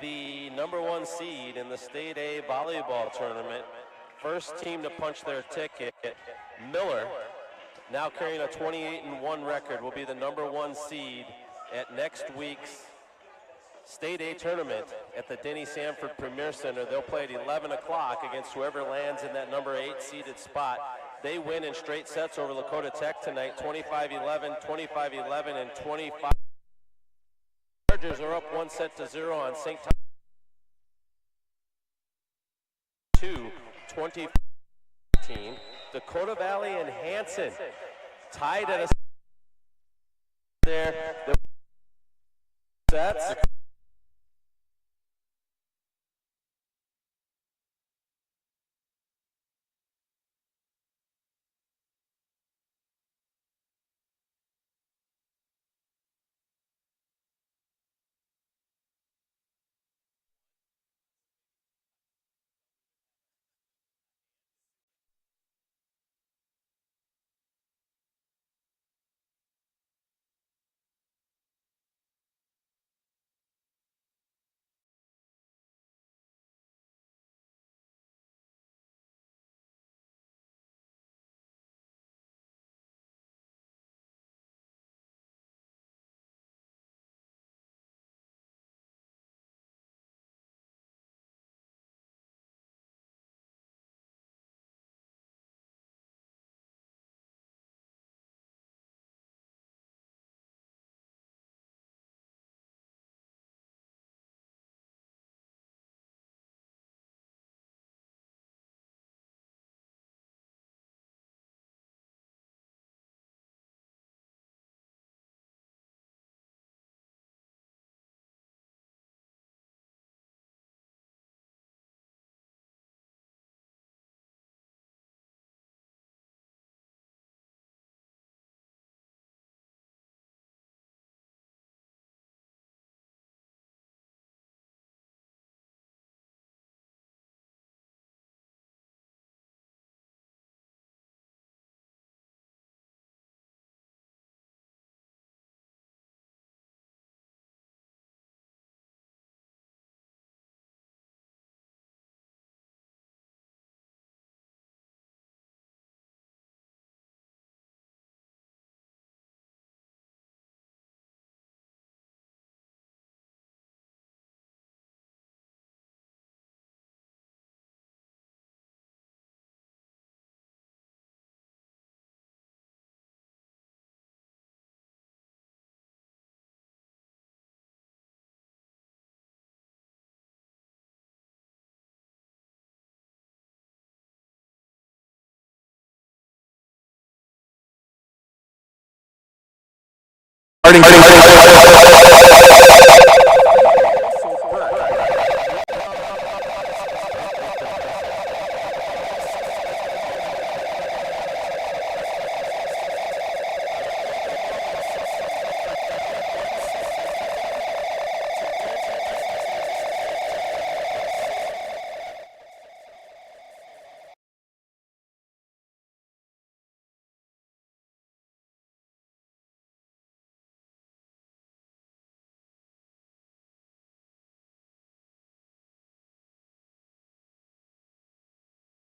the #1 seed in the State A volleyball tournament. First team to punch their ticket, Miller, now carrying a 28-1 record, will be the #1 seed at next week's State A tournament at the Denny Sanford Premier Center. They'll play at 11 o'clock against whoever lands in that #8 seeded spot. They win in straight sets over Lakota Tech tonight, 25-11, 25-11, and 25. Chargers are up 1-0 on St. Thomas. 20-14. Dakota Valley and Hanson tied at a there. The sets.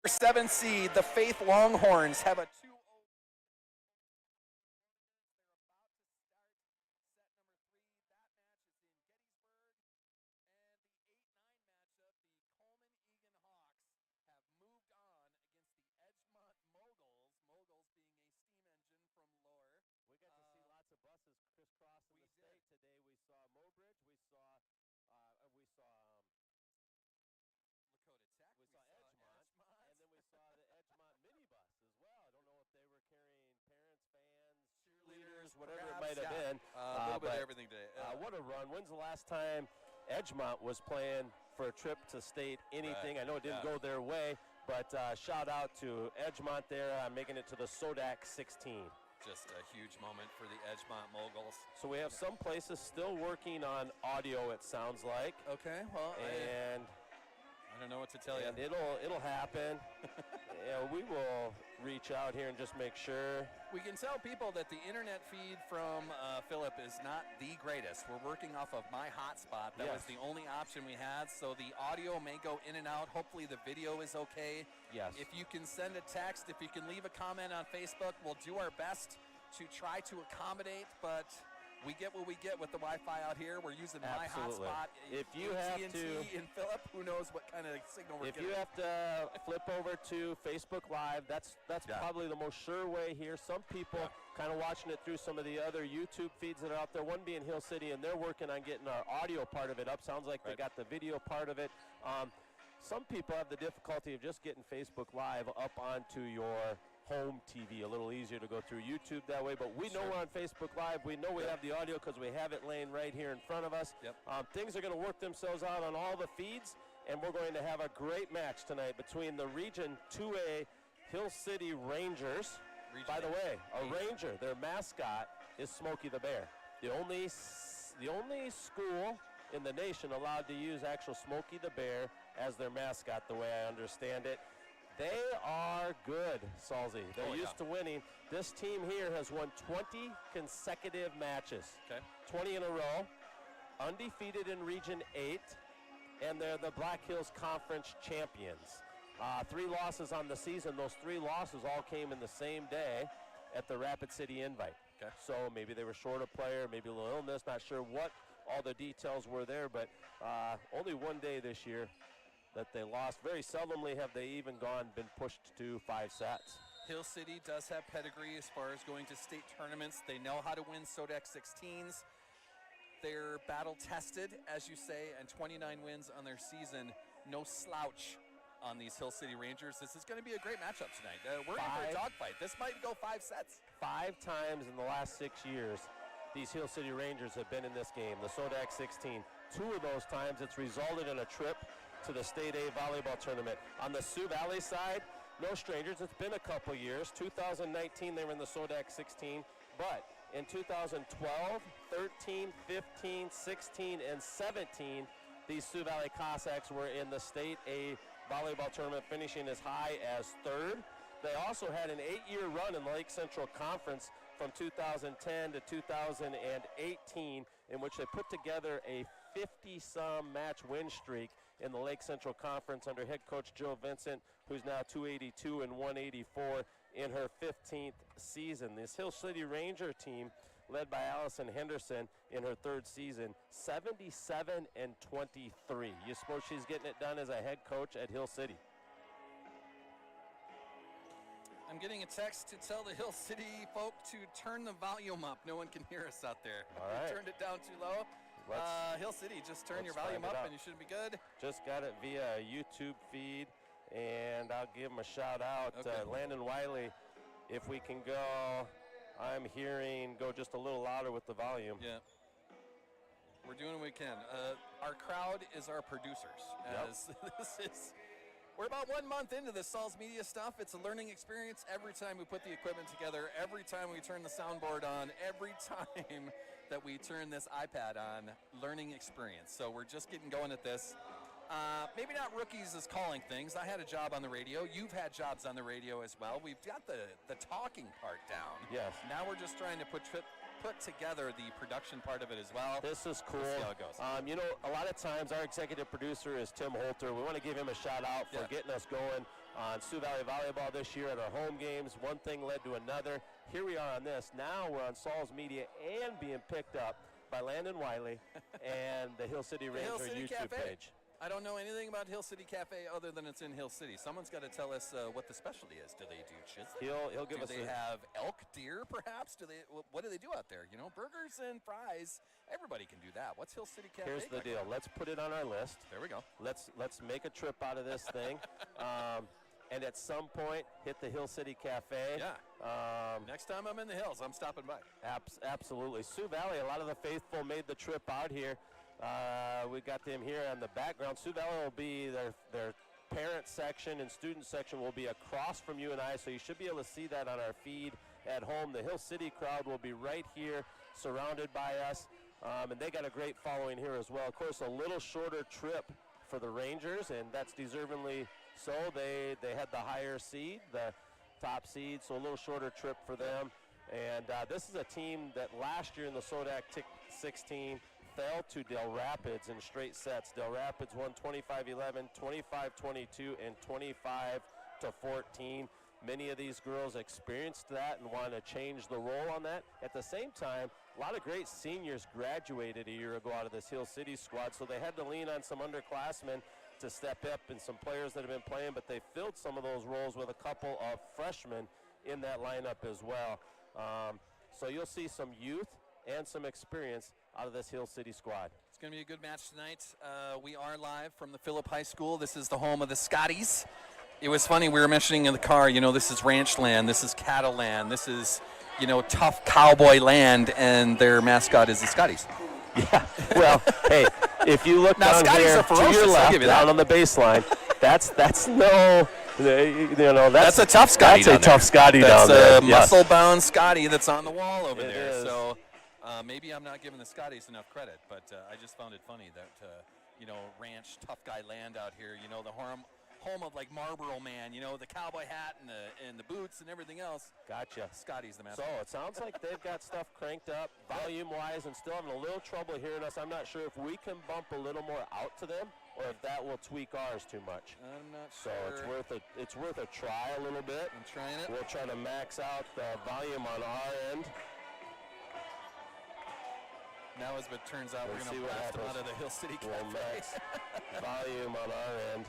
#7 seed, the Faith Longhorns, have a 2-0. Whatever it might have been. A little bit of everything today. What a run. When's the last time Edgemont was playing for a trip to state anything? Right. I know it didn't go their way, but shout out to Edgemont there making it to the SoDak 16. Just a huge moment for the Edgemont Moguls. So we have some places still working on audio, it sounds like. Okay, well, and I I don't know what to tell you. And it'll happen. We will reach out here and just make sure. We can tell people that the internet feed from Philip is not the greatest. We're working off of my hotspot. That was the only option we had, so the audio may go in and out. Hopefully the video is okay. Yes. If you can send a text, if you can leave a comment on Facebook, we'll do our best to try to accommodate, but we get what we get with the Wi-Fi out here. We're using my hotspot. If you have to, in Philip, who knows what kind of signal we're getting. If you have to flip over to Facebook Live, that's probably the most sure way here. Some people kind of watching it through some of the other YouTube feeds that are out there, one being Hill City, and they're working on getting our audio part of it up. Sounds like they got the video part of it. Some people have the difficulty of just getting Facebook Live up onto your home TV. A little easier to go through YouTube that way, but we know we're on Facebook Live. We know we have the audio because we have it laying right here in front of us. Things are going to work themselves out on all the feeds, and we're going to have a great match tonight between the Region 2A Hill City Rangers. By the way, a Ranger, their mascot is Smokey the Bear. The only school in the nation allowed to use actual Smokey the Bear as their mascot, the way I understand it. They are good, Salzy. They're used to winning. This team here has won 20 consecutive matches. 20 in a row, undefeated in Region 8, and they're the Black Hills Conference champions. 3 losses on the season. Those 3 losses all came in the same day at the Rapid City Invite. So maybe they were short a player, maybe a little illness, not sure what all the details were there, but only one day this year that they lost. Very seldomly have they even been pushed to 5 sets. Hill City does have pedigree as far as going to state tournaments. They know how to win SoDak 16s. They're battle tested, as you say, and 29 wins on their season. No slouch on these Hill City Rangers. This is going to be a great matchup tonight. We're in for a dogfight. This might go 5 sets. 5 times in the last 6 years, these Hill City Rangers have been in this game, the SoDak 16. 2 of those times it's resulted in a trip to the State A volleyball tournament. On the Sioux Valley side, no strangers. It's been a couple years. 2019, they were in the SoDak 16, but in 2012, 13, 15, 16, and 17, these Sioux Valley Cossacks were in the State A volleyball tournament, finishing as high as 3rd. They also had an 8-year run in the Lake Central Conference from 2010 to 2018, in which they put together a 50-some match win streak in the Lake Central Conference under head coach Jill Vincent, who's now 282 and 184 in her 15th season. This Hill City Ranger team, led by Allison Henderson in her 3rd season, 77 and 23. You suppose she's getting it done as a head coach at Hill City? I'm getting a text to tell the Hill City folk to turn the volume up. No one can hear us out there. All right. Turned it down too low. Hill City, just turn your volume up and you should be good. Just got it via a YouTube feed, and I'll give them a shout out. Landon Wiley, if we can go, I'm hearing, go just a little louder with the volume. Yeah. We're doing what we can. Our crowd is our producers. We're about 1 month into the SalzMedia stuff. It's a learning experience every time we put the equipment together, every time we turn the soundboard on, every time that we turn this iPad on. Learning experience. So we're just getting going at this. Maybe not rookies as calling things. I had a job on the radio. You've had jobs on the radio as well. We've got the talking part down. Yes. Now we're just trying to put together the production part of it as well. This is cool. We'll see how it goes. You know, a lot of times our executive producer is Tim Holter. We want to give him a shout out for getting us going on Sioux Valley Volleyball this year at our home games. One thing led to another. Here we are on this. Now we're on SalzMedia and being picked up by Landon Wiley and the Hill City Ranger YouTube page. I don't know anything about Hill City Cafe other than it's in Hill City. Someone's got to tell us what the specialty is. Do they do chisel? He'll give us. Do they have elk, deer, perhaps? What do they do out there? You know, burgers and fries. Everybody can do that. What's Hill City Cafe? Here's the deal. Let's put it on our list. There we go. Let's make a trip out of this thing. And at some point, hit the Hill City Cafe. Yeah. Next time I'm in the hills, I'm stopping by. Absolutely. Sioux Valley, a lot of the faithful made the trip out here. We got them here on the background. Sioux Valley will be their parent section and student section will be across from you and I, so you should be able to see that on our feed at home. The Hill City crowd will be right here, surrounded by us, and they got a great following here as well. Of course, a little shorter trip for the Rangers, and that's deservingly so. They had the higher seed, the top seed, so a little shorter trip for them. And this is a team that last year in the SoDak 16 fell to Del Rapids in straight sets. Del Rapids won 25-11, 25-22, and 25-14. Many of these girls experienced that and want to change the role on that. At the same time, a lot of great seniors graduated a year ago out of this Hill City squad, so they had to lean on some underclassmen to step up and some players that have been playing, but they filled some of those roles with a couple of freshmen in that lineup as well. So you'll see some youth and some experience out of this Hill City squad. It's going to be a good match tonight. We are live from the Phillip High School. This is the home of the Scotties. It was funny, we were mentioning in the car, you know, this is ranch land, this is cattle land, this is, you know, tough cowboy land, and their mascot is the Scotties. Yeah, well, hey, if you look now, down Scotties here are ferocious, to your I'll left, give you down that. on the baseline, that's no, you know, That's a tough Scotty That's a tough Scotty down there. That's a muscle-bound Scotty that's on the wall over It there. is. So maybe I'm not giving the Scotties enough credit, but I just found it funny that, you know, ranch, tough guy land out here, you know, the home of like Marlboro Man, you know, the cowboy hat and the boots and everything else. Gotcha. Scotty's the mascot. So it sounds like they've got stuff cranked up volume-wise and still having a little trouble hearing us. I'm not sure if we can bump a little more out to them or if that will tweak ours too much. I'm not So sure. it's worth a try a little bit. I'm trying it. We'll try to max out the volume on our end. Now, as it turns out, We'll we're see going to what blast them happens. out of the Hill City We'll Cafe. max volume on our end.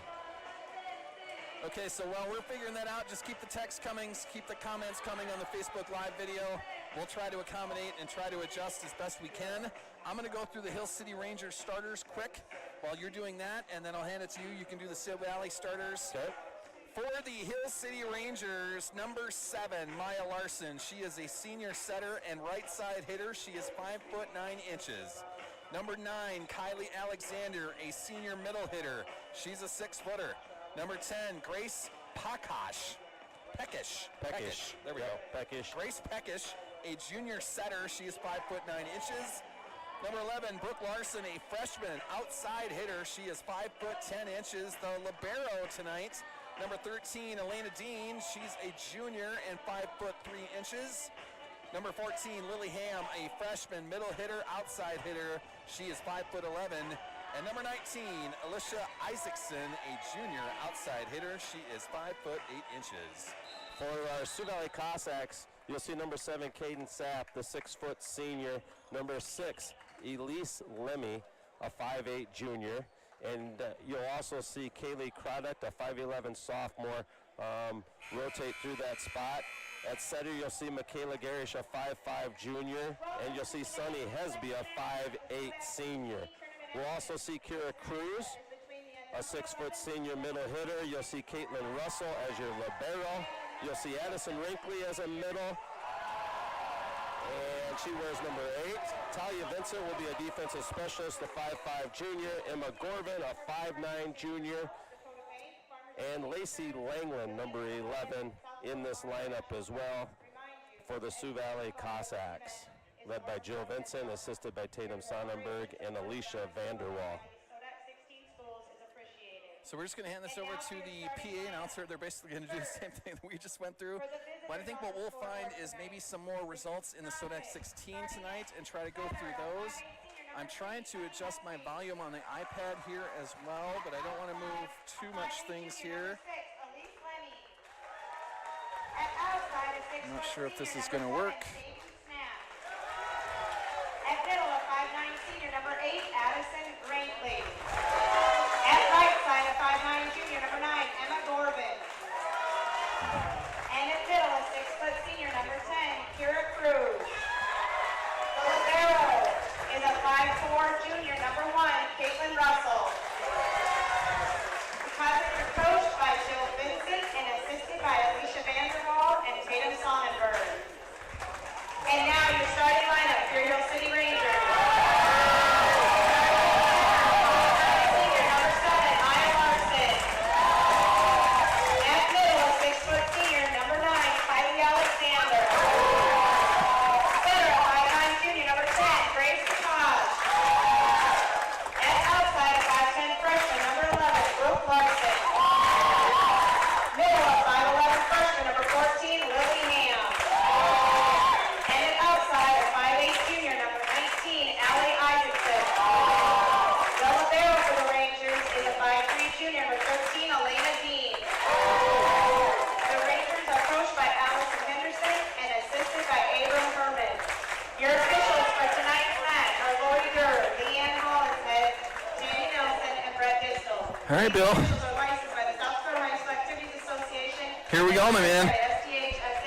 Okay, so while we're figuring that out, just keep the text coming, keep the comments coming on the Facebook Live video. We'll try to accommodate and try to adjust as best we can. I'm going to go through the Hill City Rangers starters quick while you're doing that, and then I'll hand it to you. You can do the Sioux Valley starters. Okay. For the Hill City Rangers, number 7, Maya Larson. She is a senior setter and right side hitter. She is 5'9". Number 9, Kylie Alexander, a senior middle hitter. She's a 6-footer. Number 10, Grace Peckish. There we go. Peckish. Grace Peckish, a junior setter. She is 5'9". Number 11, Brooke Larson, a freshman outside hitter. She is 5'10". The libero tonight. Number 13, Elena Dean. She's a junior and 5'3". Number 14, Lily Ham, a freshman middle hitter, outside hitter. She is 5'11". And number 19, Alicia Isaacson, a junior outside hitter. She is 5'8". For our Sioux Valley Cossacks, you'll see number 7, Caden Sapp, the 6-foot senior. Number 6, Elise Lemmy, a 5'8" junior. And you'll also see Kaylee Craddock, a 5'11" sophomore, rotate through that spot. At setter, you'll see Michaela Garish, a 5'5" junior. And you'll see Sunny Hesby, a 5'8" senior. We'll also see Kira Cruz, a 6-foot senior middle hitter. You'll see Caitlin Russell as your libero. You'll see Addison Rinkley as a middle. And she wears number 8. Talia Vincent will be a defensive specialist, a 5'5" junior. Emma Gorvin, a 5'9" junior. And Lacey Langland, number 11, in this lineup as well for the Sioux Valley Cossacks, led by Jill Vincent, assisted by Tatum Sonnenberg and Alicia Vanderwall. So we're just going to hand this over to the PA announcer. They're basically going to do the same thing that we just went through. But I think what we'll find is maybe some more results in the SoDak 16 tonight and try to go through those. I'm trying to adjust my volume on the iPad here as well, but I don't want to move too much things here. I'm not sure if this is going to work. At middle, a 5'9" senior, number 8, Addison Rinkley. At right side, a 5'9" junior, number 9, Emma Gorvin. And at middle, a 6-foot senior, number 10, Kira Cruz. The libero is a 5'4" junior, number 1, Caitlin Russell. The Cossacks are coached by Jill Vincent and assisted by Alicia Vanderwall and Tatum Sonnenberg. And now your starting lineup for your Hill City Rangers. Senior All right, Bill. Here we go, my man.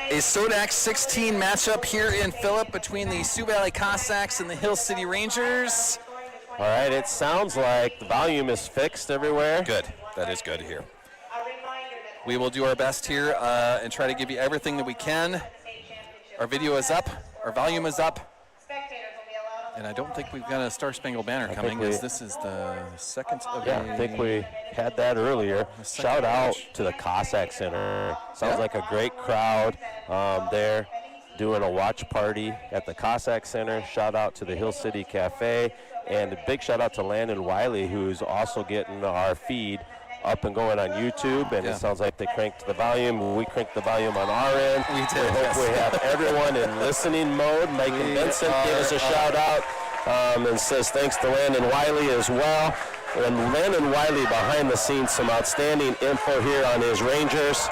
A SoDak 16 matchup here in Phillip between the Sioux Valley Cossacks and the Hill City Rangers. All right, it sounds like the volume is fixed everywhere. Good. That is good to hear. We will do our best here and try to give you everything that we can. Our video is up. Our volume is up. And I don't think we've got a Star Spangled Banner coming, as this is the second of I think we had that earlier. Shout out to the Cossack Center. Sounds like a great crowd there doing a watch party at the Cossack Center. Shout out to the Hill City Cafe. And a big shout out to Landon Wiley, who's also getting our feed up and going on YouTube, and it sounds like they cranked the volume. We cranked the volume on our end. We did. Hope we have everyone in listening mode. Mike and Vincent gave us a shout out and says thanks to Landon Wiley as well. And Landon Wiley behind the scenes, some outstanding info here on his Rangers.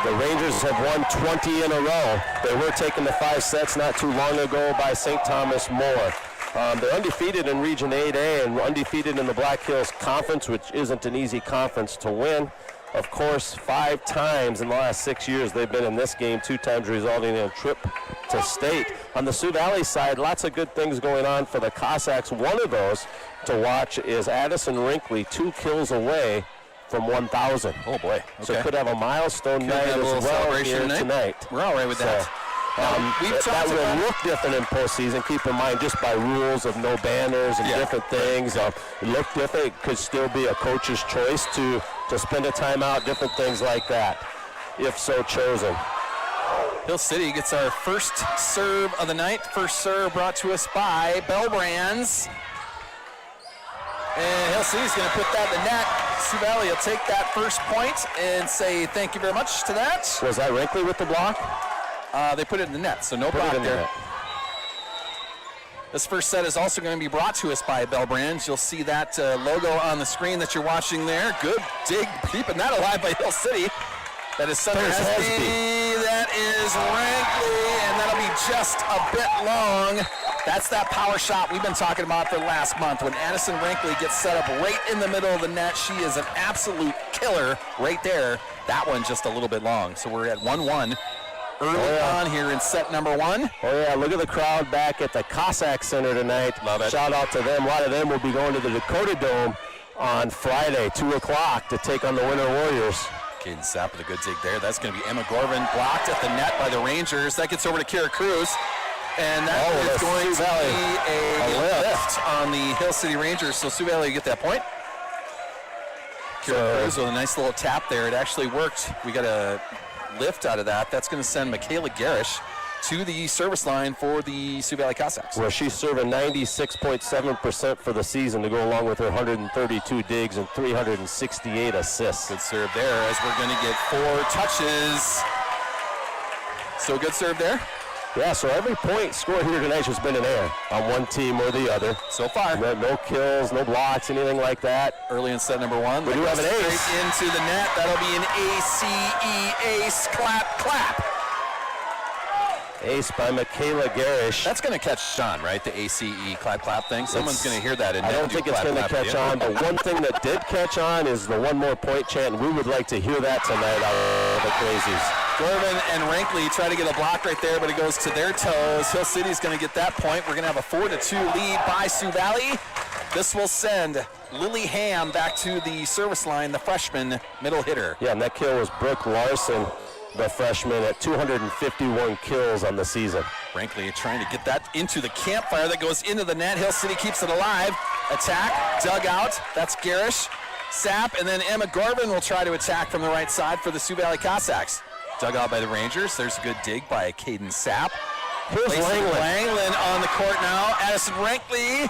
The Rangers have won 20 in a row. They were taken to 5 sets not too long ago by St. Thomas More. They're undefeated in Region 8A and undefeated in the Black Hills Conference, which isn't an easy conference to win. Of course, 5 times in the last 6 years they've been in this game, 2 times resulting in a trip to state. On the Sioux Valley side, lots of good things going on for the Cossacks. One of those to watch is Addison Rinkley, 2 kills away from 1,000. Oh boy. Okay. So could have a milestone night as well here tonight. We're all right with that. That will look different in postseason. Keep in mind, just by rules of no banners and different things, it look different. It could still be a coach's choice to spend a timeout, different things like that, if so chosen. Hill City gets our first serve of the night. First serve brought to us by Bellbrands. And Hill City's going to put that in the net. Sioux Valley will take that first point and say thank you very much to that. Was that Rinkley with the block? They put it in the net, so no block there. This first set is also going to be brought to us by Bellbrands. You'll see that logo on the screen that you're watching there. Good dig, keeping that alive by Hill City. That is Southern Hesby. That is Rankley, and that'll be just a bit long. That's that power shot we've been talking about for last month. When Addison Rankley gets set up right in the middle of the net, she is an absolute killer right there. That one just a little bit long. So we're at 1-1. Early on here in set number 1. Oh yeah, look at the crowd back at the Cossack Center tonight. Love it. Shout out to them. A lot of them will be going to the Dakota Dome on Friday, 2 o'clock, to take on the Winter Warriors. Caden Sapp with a good dig there. That's going to be Emma Gorvin, blocked at the net by the Rangers. That gets over to Kira Cruz. And that is going to be a lift on the Hill City Rangers. So Sioux Valley get that point. Kira Cruz with a nice little tap there. It actually worked. We got a lift out of that. That's going to send Michaela Garish to the service line for the Sioux Valley Cossacks. Well, she's serving 96.7% for the season to go along with her 132 digs and 368 assists. Good serve there as we're going to get 4 touches. So good serve there. Yeah, so every point scored here tonight has been an air on one team or the other. So far. No kills, no blocks, anything like that. Early in set number 1. We do have an ace. Straight into the net. That'll be an ACE ace. Clap, clap. Ace by Michaela Garish. That's going to catch on, right? The ACE clap, clap thing. Someone's going to hear that. I don't think it's going to catch on, but one thing that did catch on is the one more point chant, and we would like to hear that tonight out of the Crazies. Gorman and Rankley try to get a block right there, but it goes to their toes. Hill City's going to get that point. We're going to have a 4-2 lead by Sioux Valley. This will send Lily Ham back to the service line, the freshman middle hitter. Yeah, and that kill was Brooke Larson, the freshman, at 251 kills on the season. Rankley trying to get that into the campfire that goes into the net. Hill City keeps it alive. Attack, dug out. That's Garish, Sapp, and then Emma Gorvin will try to attack from the right side for the Sioux Valley Cossacks. Dug out by the Rangers. There's a good dig by Caden Sapp. Here's Langland on the court now. Addison Rankley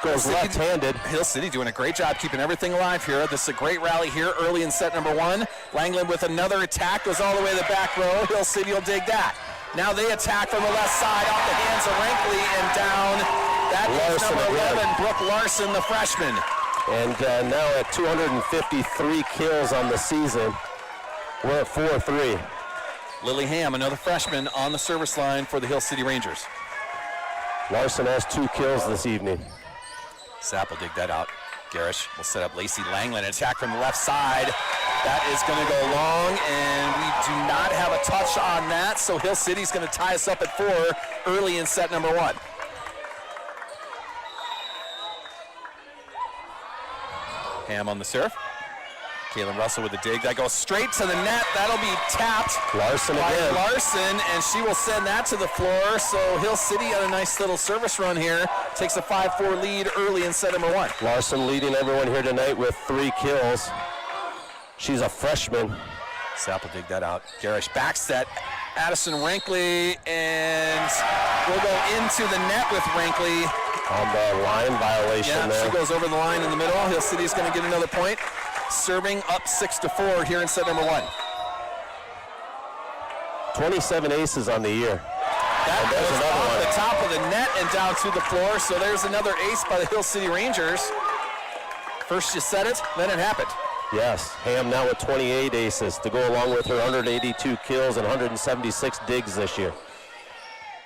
goes left-handed. Hill City doing a great job keeping everything alive here. This is a great rally here early in set number 1. Langland with another attack, goes all the way to the back row. Hill City will dig that. Now they attack from the left side off the hands of Rankley and down. That is number 11, Brooke Larson, the freshman. And now at 253 kills on the season, we're at 4-3. Lily Ham, another freshman on the service line for the Hill City Rangers. Larson has 2 kills this evening. Sapp will dig that out. Garish will set up Lacey Langland, attack from the left side. That is going to go long, and we do not have a touch on that, so Hill City's going to tie us up at 4 early in set number 1. Ham on the serve. Caitlin Russell with a dig. That goes straight to the net. That'll be tapped Larson by again. Larson, and she will send that to the floor. So Hill City on a nice little service run here. Takes a 5-4 lead early in set number 1. Larson leading everyone here tonight with 3 kills. She's a freshman. Sapp will dig that out. Garish back set. Addison Rankley, and we'll go into the net with Rankley. On the line violation there. She goes over the line in the middle. Hill City's going to get another point. Serving up 6-4 here in set number 1. 27 aces on the year. That And there's goes another off one. the top of the net and down to the floor. So there's another ace by the Hill City Rangers. First you said it, then it happened. Yes, Ham now with 28 aces to go along with her 182 kills and 176 digs this year.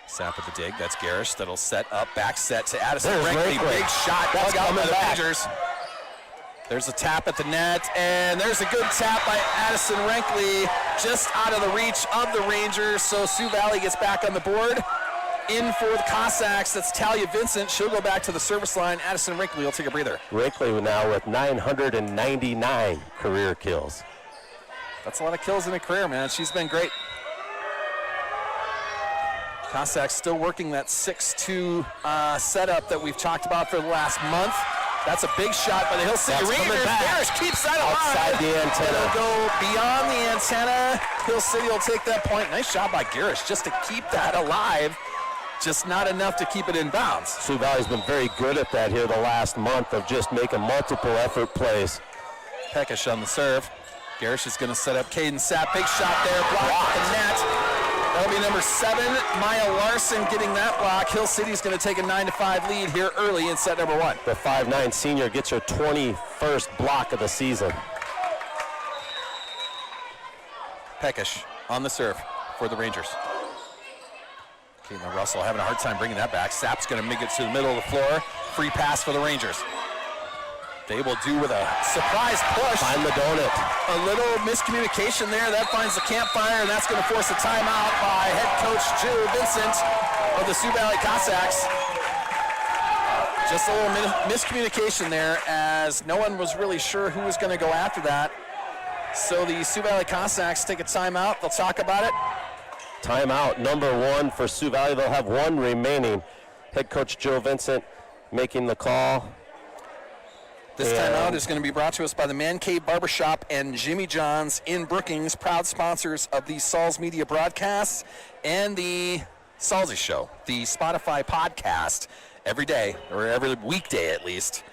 Sapp with the dig. That's Garish. That'll set up. Back set to Addison There's Rankley. Rankley. Big shot. That's Dug out by coming the back. Rangers. There's a tap at the net, and there's a good tap by Addison Rankley just out of the reach of the Rangers. So Sioux Valley gets back on the board. In for the Cossacks, that's Talia Vincent. She'll go back to the service line. Addison Rankley will take a breather. Rankley now with 999 career kills. That's a lot of kills in a career, man. She's been great. Cossacks still working that 6-2 setup that we've talked about for the last month. That's a big shot by the Hill City That's coming Rangers. back. Garish keeps that alive. Outside the antenna. It'll go beyond the antenna. Hill City will take that point. Nice job by Garish just to keep that alive. Just not enough to keep it in bounds. Sioux Valley's been very good at that here the last month of just making multiple effort plays. Peckish on the serve. Garish is going to set up Caden Sapp. Big shot there, blocked the net. That'll be number 7, Maya Larson getting that block. Hill City's going to take a 9-5 lead here early in set number 1. The 5'9" senior gets her 21st block of the season. Peckish on the serve for the Rangers. Caitlin Russell having a hard time bringing that back. Sapp's going to make it to the middle of the floor. Free pass for the Rangers. They will do with a surprise push. Find the donut. A little miscommunication there. That finds the campfire, and that's going to force a timeout by head coach Jill Vincent of the Sioux Valley Cossacks. Just a little miscommunication there, as no one was really sure who was going to go after that. So the Sioux Valley Cossacks take a timeout. They'll talk about it. Timeout number 1 for Sioux Valley. They'll have 1 remaining. Head coach Joe Vincent making the call. This timeout is going to be brought to us by the Man Cave Barbershop and Jimmy John's in Brookings, proud sponsors of the SalzMedia broadcasts and the Salzy Show, the Spotify podcast, every day, or every weekday at least.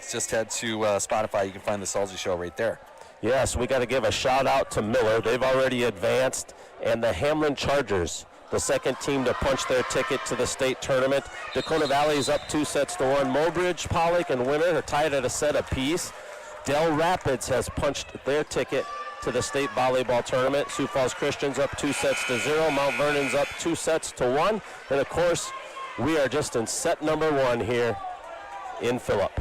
Just head to Spotify. You can find the Salzy Show right there. Yes, we got to give a shout out to Miller. They've already advanced. And the Hamlin Chargers, the second team to punch their ticket to the state tournament. Dakota Valley's up 2-1. Mobridge, Pollock, and Winter are tied at a set apiece. Del Rapids has punched their ticket to the state volleyball tournament. Sioux Falls Christian's up 2-0. Mount Vernon's up 2-1. And of course, we are just in set number 1 here in Phillip.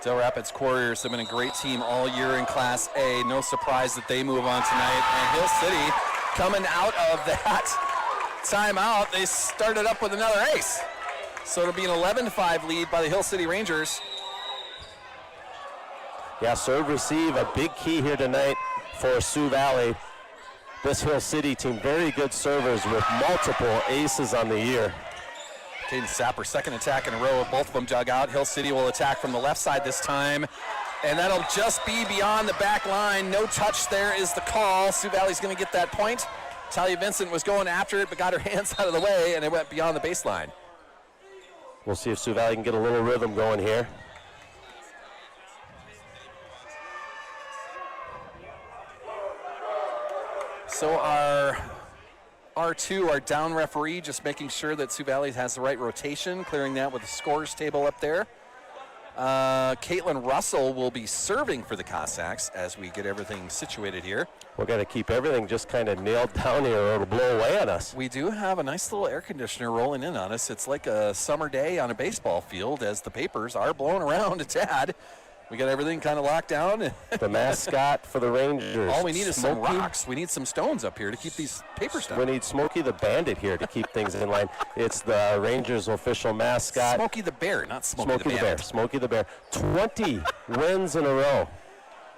Del Rapids Couriers have been a great team all year in Class A. No surprise that they move on tonight. And Hill City coming out of that timeout, they started up with another ace. So it'll be an 11-5 lead by the Hill City Rangers. Yeah, serve receive, a big key here tonight for Sioux Valley. This Hill City team, very good servers with multiple aces on the year. Caden Sapper, second attack in a row. Both of them dug out. Hill City will attack from the left side this time. And that'll just be beyond the back line. No touch there is the call. Sioux Valley's going to get that point. Talia Vincent was going after it, but got her hands out of the way, and it went beyond the baseline. We'll see if Sioux Valley can get a little rhythm going here. So our R2, our down referee, just making sure that Sioux Valley has the right rotation, clearing that with the scores table up there. Caitlin Russell will be serving for the Cossacks as we get everything situated here. We're going to keep everything just kind of nailed down here or it'll blow away on us. We do have a nice little air conditioner rolling in on us. It's like a summer day on a baseball field as the papers are blowing around a tad. We got everything kind of locked down. The mascot for the Rangers. All we need is some Smokey. rocks. We need some stones up here to keep these papers down. We need Smokey the Bandit here to keep things in line. It's the Rangers' official mascot. Smokey the Bear, not Smokey the Bear. Bandit. Smokey the Bear. 20 wins in a row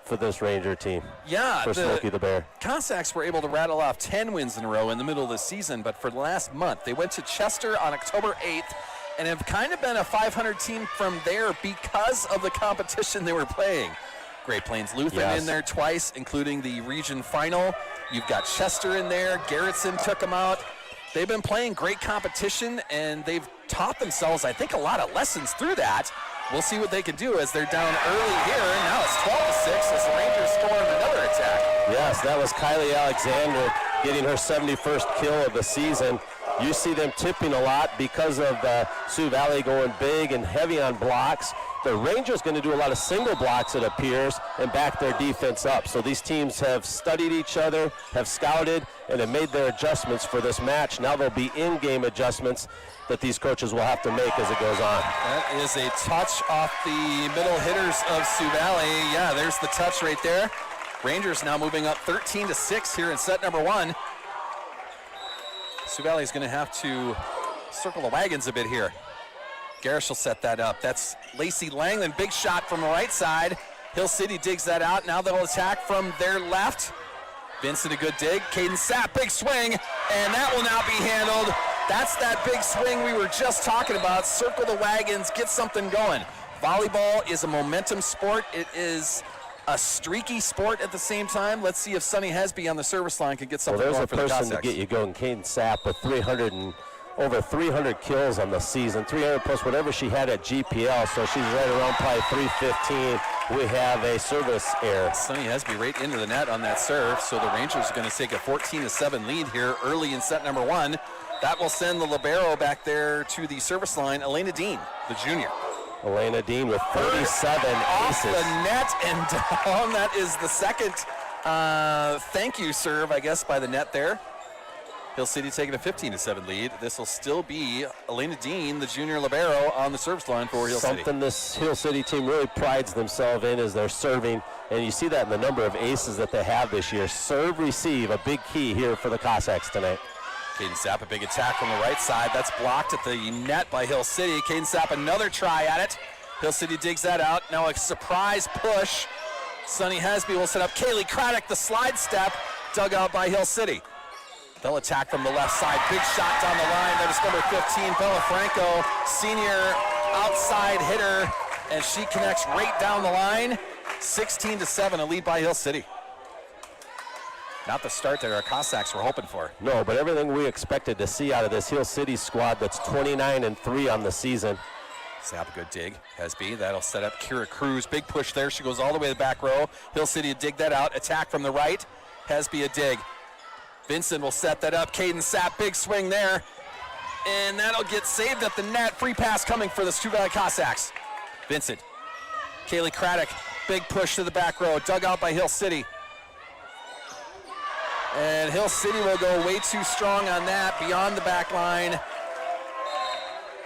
for this Ranger team. Yeah, for Smokey the Bear. Cossacks were able to rattle off 10 wins in a row in the middle of the season, but for the last month, they went to Chester on October 8th and have kind of been a 500 team from there because of the competition they were playing. Great Plains Lutheran in there twice, including the region final. You've got Chester in there. Garrettson took them out. They've been playing great competition, and they've taught themselves, I think, a lot of lessons through that. We'll see what they can do as they're down early here. Now it's 12-6 as the Rangers score another attack. Yes, that was Kylie Alexander getting her 71st kill of the season. You see them tipping a lot because of Sioux Valley going big and heavy on blocks. The Rangers going to do a lot of single blocks, it appears, and back their defense up. So these teams have studied each other, have scouted, and have made their adjustments for this match. Now there'll be in-game adjustments that these coaches will have to make as it goes on. That is a touch off the middle hitters of Sioux Valley. Yeah, there's the touch right there. Rangers now moving up 13-6 here in set number 1. Sioux Valley is going to have to circle the wagons a bit here. Garish will set that up. That's Lacey Langland. Big shot from the right side. Hill City digs that out. Now they'll attack from their left. Vincent, a good dig. Caden Sapp, big swing, and that will not be handled. That's that big swing we were just talking about. Circle the wagons, get something going. Volleyball is a momentum sport. It is a streaky sport at the same time. Let's see if Sonny Hesby on the service line can get something going for the Cossacks. There's a person to get you going. Caden Sapp with over 300 kills on the season, 300 plus whatever she had at GPL, so she's right around probably 315. We have a service error. Sonny Hesby right into the net on that serve, so the Rangers are going to take a 14-7 lead here early in set number 1. That will send the libero back there to the service line, Elena Dean, the junior. Elena Dean with 37 off aces. The net and down. That is the second thank you serve, I guess, by the net there. Hill City taking a 15-7 lead. This will still be Elena Dean, the junior libero, on the service line for Hill City. Something this Hill City team really prides themselves in is their serving, and you see that in the number of aces that they have this year. Serve, receive, a big key here for the Cossacks tonight. Caden Sapp, a big attack from the right side. That's blocked at the net by Hill City. Caden Sapp, another try at it. Hill City digs that out. Now a surprise push. Sonny Hesby will set up Kaylee Craddock, the slide step, dug out by Hill City. They'll attack from the left side. Big shot down the line. That is number 15, Bella Franco, senior outside hitter, and she connects right down the line. 16-7, a lead by Hill City. Not the start that our Cossacks were hoping for. No, but everything we expected to see out of this Hill City squad that's 29-3 on the season. Sapp, a good dig. Hesby, that'll set up Kira Cruz. Big push there. She goes all the way to the back row. Hill City dig that out. Attack from the right. Hesby, a dig. Vincent will set that up. Caden Sapp, big swing there. And that'll get saved at the net. Free pass coming for the Sioux Valley Cossacks. Vincent. Kaylee Craddock, big push to the back row. Dug out by Hill City. And Hill City will go way too strong on that, beyond the back line.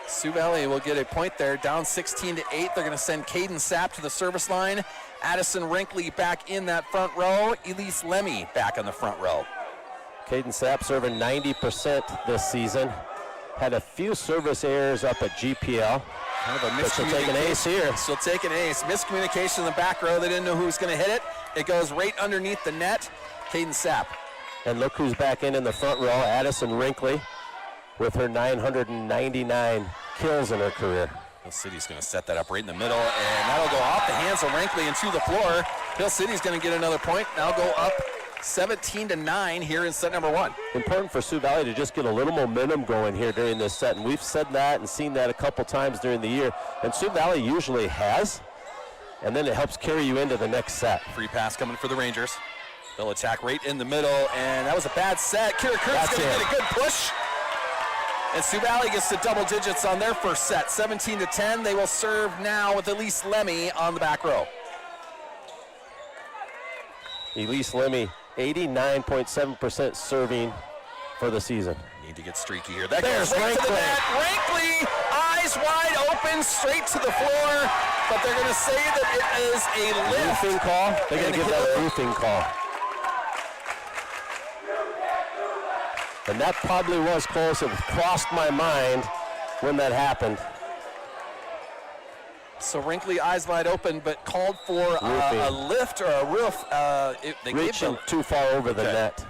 Sioux Valley will get a point there, down 16-8. They're going to send Caden Sapp to the service line. Addison Rinkley back in that front row. Elise Lemmy back on the front row. Caden Sapp serving 90% this season. Had a few service errors up at GPL. Kind of a but she'll take an ace here. She'll take an ace. Miscommunication in the back row. They didn't know who was going to hit it. It goes right underneath the net. Caden Sapp. And look who's back in the front row, Addison Rinkley, with her 999 kills in her career. Hill City's going to set that up right in the middle, and that'll go off the hands of Rinkley and to the floor. Hill City's going to get another point. Now go up 17-9 here in set number 1. Important for Sioux Valley to just get a little momentum going here during this set, and we've said that and seen that a couple times during the year, and Sioux Valley usually has, and then it helps carry you into the next set. Free pass coming for the Rangers. They'll attack right in the middle, and that was a bad set. Kira Cruz is going to get a good push. And Sioux Valley gets to double digits on their first set, 17-10. They will serve now with Elise Lemmy on the back row. Elise Lemmy 89.7% serving for the season. Need to get streaky here. That There's goes right to the Rankly. net. Rankly, eyes wide open, straight to the floor. But they're going to say that it is a lift. Roofing call? They're going to give that a roofing call. And that probably was close. It crossed my mind when that happened. So Rankly, eyes wide open, but called for a lift or a roof. They gave Reaching them too far over the net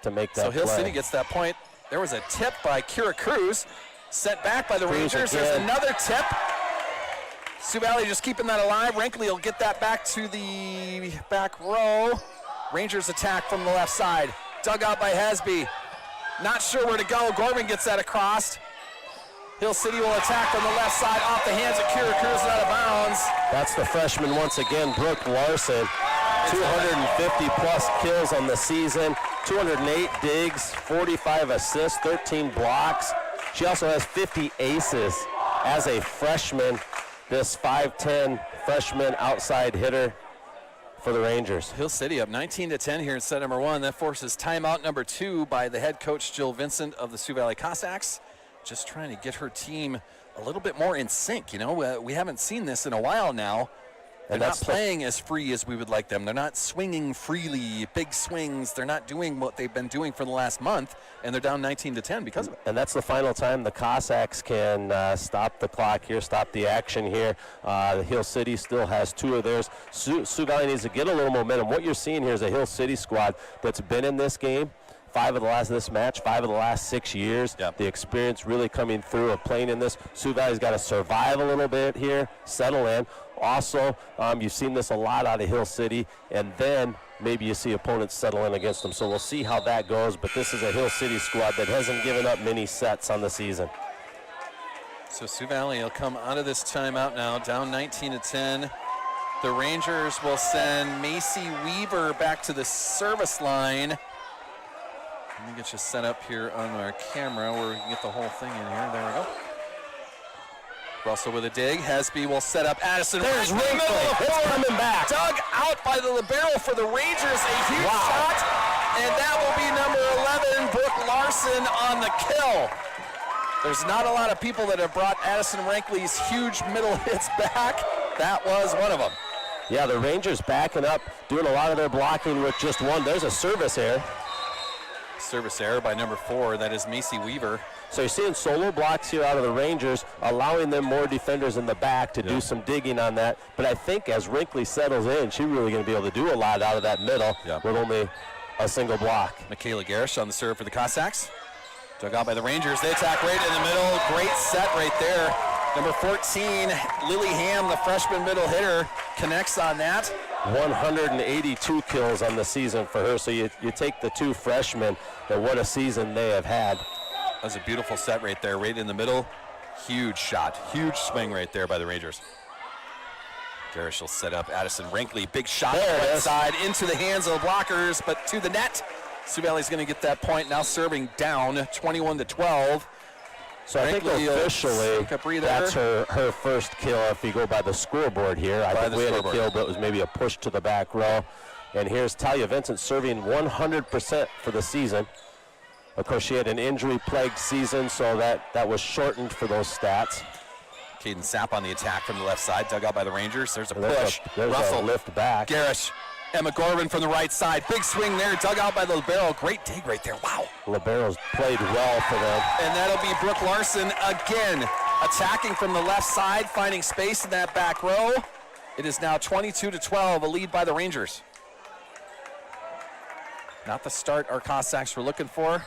to make that So Hill play. City gets that point. There was a tip by Kira Cruz, sent back by the Cruz Rangers. again. There's another tip. Sioux Valley just keeping that alive. Rankly will get that back to the back row. Rangers attack from the left side. Dug out by Hesby. Not sure where to go. Gorman gets that across. Hill City will attack from the left side off the hands of Kira Cruz and out of bounds. That's the freshman once again, Brooke Larson. 250 plus kills on the season, 208 digs, 45 assists, 13 blocks. She also has 50 aces as a freshman, this 5'10 freshman outside hitter for the Rangers. Hill City up 19-10 here in set number 1. That forces timeout number 2 by the head coach Jill Vincent of the Sioux Valley Cossacks. Just trying to get her team a little bit more in sync. You know, we haven't seen this in a while now. They're not playing as free as we would like them. They're not swinging freely, big swings. They're not doing what they've been doing for the last month, and they're down 19-10 because of it. And that's the final time the Cossacks can stop the clock here, stop the action here. Hill City still has 2 of theirs. Sioux Valley needs to get a little momentum. What you're seeing here is a Hill City squad that's been in this game 5 of the last 6 years. Yep. The experience really coming through of playing in this. Sioux Valley's got to survive a little bit here, settle in. Also, you've seen this a lot out of Hill City, and then maybe you see opponents settle in against them. So we'll see how that goes, but this is a Hill City squad that hasn't given up many sets on the season. So Sioux Valley will come out of this timeout now, down 19-10. The Rangers will send Macy Weaver back to the service line. Let me get you set up here on our camera where we can get the whole thing in here. There we go. Russell with a dig. Hesby will set up Addison. There's right in the middle of the It's floor. coming back. Dug out by the libero for the Rangers. A huge shot. And that will be number 11, Brooke Larson on the kill. There's not a lot of people that have brought Addison Rankly's huge middle hits back. That was one of them. Yeah, the Rangers backing up, doing a lot of their blocking with just one. There's a service error. Service error by number 4. That is Macy Weaver. So you're seeing solo blocks here out of the Rangers, allowing them more defenders in the back to do some digging on that. But I think as Rankly settles in, she's really going to be able to do a lot out of that middle with only a single block. Michaela Garish on the serve for the Cossacks. Dug out by the Rangers. They attack right in the middle. Great set right there. Number 14, Lily Ham, the freshman middle hitter, connects on that. 182 kills on the season for her. So you take the 2 freshmen, and what a season they have had. That was a beautiful set right there, right in the middle. Huge shot, huge swing right there by the Rangers. Garish will set up Addison Rankly. Big shot There it right is. side into the hands of the blockers, but to the net. Sioux Valley's going to get that point, now serving down 21-12. So I think Rankly, officially take a breather. that's her first kill if you go by the scoreboard here. I think we had a kill, but it was maybe a push to the back row. And here's Talia Vincent serving 100% for the season. Of course, she had an injury-plagued season, so that was shortened for those stats. Caden Sapp on the attack from the left side, dug out by the Rangers. There's a And there's push. there's Russell, a lift back. Garish, Emma Gorman from the right side. Big swing there, dug out by the libero. Great dig right there, wow. Liberos played well for them. And that'll be Brooke Larson again, attacking from the left side, finding space in that back row. It is now 22-12, a lead by the Rangers. Not the start our Cossacks were looking for.